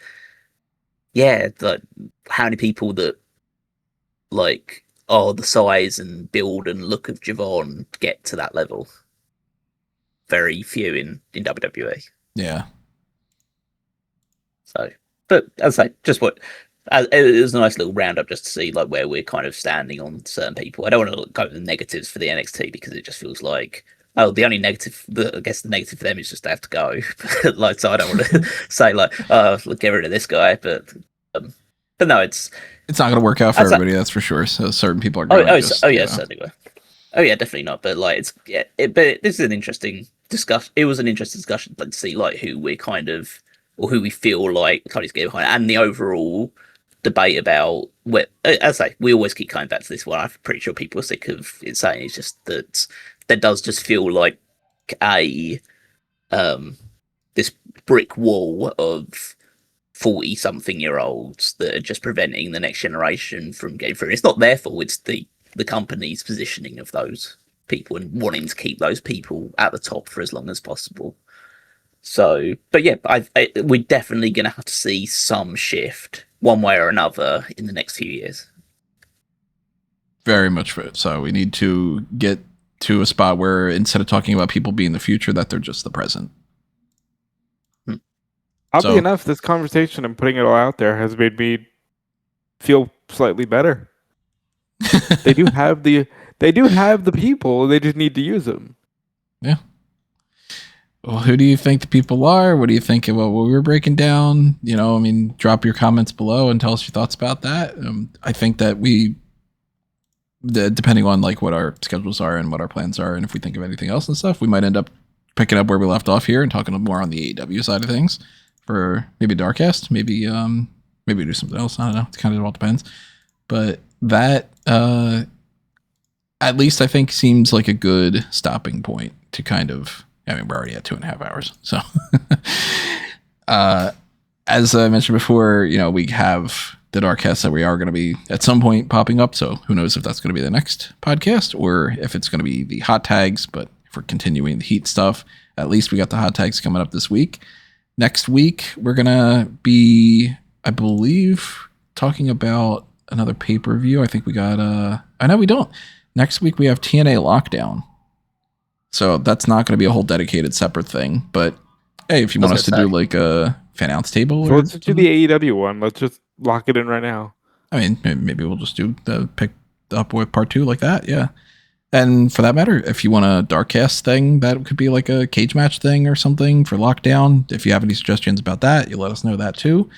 like how many people that like the size and build and look of Javon get to that level. Very few in WWE. Yeah. So, but as I say, just it was a nice little roundup just to see like where we're kind of standing on certain people. I don't want to go with the negatives for the NXT because it just feels like the only negative. I guess the negative for them is just they have to go. Like, so I don't want to say like get rid of this guy, but no, it's not going to work out for everybody. That's for sure. So certain people are going to certainly will. Oh yeah, definitely not. But like but this is an interesting discussion. It was an interesting discussion to see like who we're kind of, or who we feel like Tony's getting behind, and the overall debate about what, as I say, we always keep coming back to this one. I'm pretty sure people are sick of it saying it's just that there does just feel like this brick wall of 40-something-year-olds that are just preventing the next generation from getting through. It's not their fault. It's the company's positioning of those people and wanting to keep those people at the top for as long as possible. So, but yeah, we're definitely going to have to see some shift one way or another in the next few years. Very much so. We need to get to a spot where instead of talking about people being the future, that they're just the present. Oddly enough, this conversation and putting it all out there has made me feel slightly better. They do have the people. They just need to use them. Yeah. Well, who do you think the people are? What do you think about what we were breaking down? Drop your comments below and tell us your thoughts about that. I think that depending on like what our schedules are and what our plans are, and if we think of anything else and stuff, we might end up picking up where we left off here and talking more on the AEW side of things for maybe Darkcast, maybe do something else. I don't know. It kind of all depends. But that at least I think seems like a good stopping point to kind of. I mean, we're already at 2.5 hours. So, as I mentioned before, we have the Darkcast that we are going to be at some point popping up. So who knows if that's going to be the next podcast or if it's going to be the hot tags. But if we're continuing the heat stuff, at least we got the hot tags coming up this week. Next week, we're going to be, I believe, talking about another pay-per-view. I think we got, I know we don't. Next week, we have TNA Lockdown. So that's not going to be a whole dedicated separate thing. But hey, if you want us to do like a fan announce table, so let's do the AEW one. Let's just lock it in right now. I mean, maybe we'll just do the pick up with part 2 like that. Yeah. And for that matter, if you want a Darkcast thing, that could be like a cage match thing or something for Lockdown. If you have any suggestions about that, you let us know that too.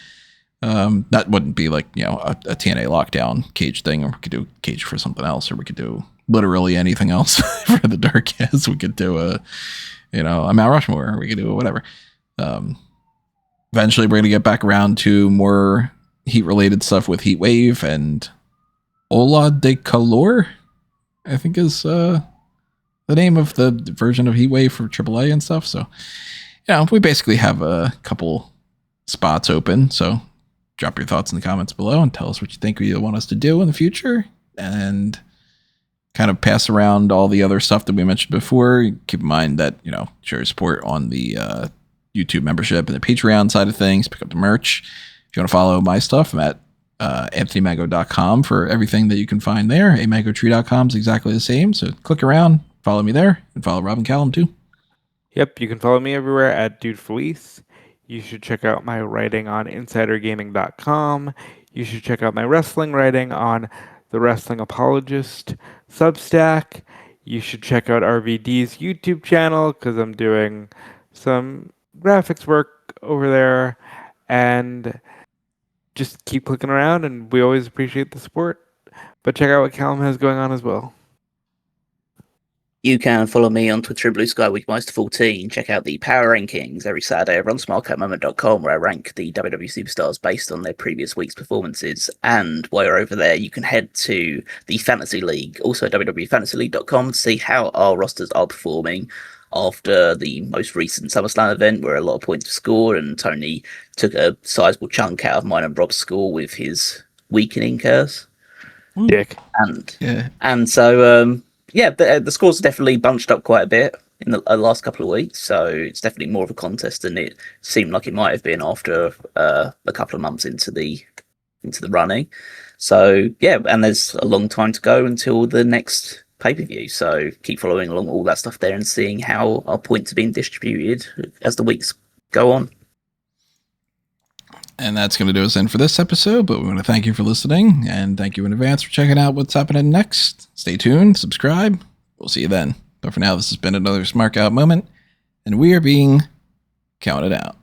That wouldn't be like, a TNA Lockdown cage thing, or we could do cage for something else, or we could do literally anything else for the Darkcast. We could do a Mount Rushmore, or we could do whatever. Eventually, we're going to get back around to more Heat-related stuff with Heatwave and Ola de Calor, I think is the name of the version of Heatwave for AAA and stuff. So, we basically have a couple spots open. So, drop your thoughts in the comments below and tell us what you think you want us to do in the future. And kind of pass around all the other stuff that we mentioned before. Keep in mind that, show your support on the YouTube membership and the Patreon side of things. Pick up the merch. If you want to follow my stuff, I'm at anthonymago.com for everything that you can find there. amagotree.com is exactly the same. So click around, follow me there, and follow Robin Callum too. Yep, you can follow me everywhere at Dude Felice. You should check out my writing on insidergaming.com. You should check out my wrestling writing on the Wrestling Apologist Substack. You should check out RVD's YouTube channel because I'm doing some graphics work over there. And just keep clicking around, and we always appreciate the support. But check out what Callum has going on as well. You can follow me on Twitter and Blue Sky Weekmeister14. Check out the Power Rankings every Saturday over on smark@moment.com, where I rank the WWE Superstars based on their previous week's performances. And while you're over there, you can head to the Fantasy League, also WWEFantasyLeague.com, to see how our rosters are performing after the most recent SummerSlam event, where a lot of points were scored, and Tony took a sizable chunk out of mine and Rob's score with his weakening curse. Dick. And so, the scores definitely bunched up quite a bit in the last couple of weeks, so it's definitely more of a contest than it seemed like it might have been after a couple of months into the running. So, and there's a long time to go until the next pay-per-view, so keep following along all that stuff there and seeing how our points are being distributed as the weeks go on. And that's going to do us in for this episode, but we want to thank you for listening, and thank you in advance for checking out what's happening next. Stay tuned, subscribe, we'll see you then. But for now, this has been another Smark Out moment, and we are being counted out.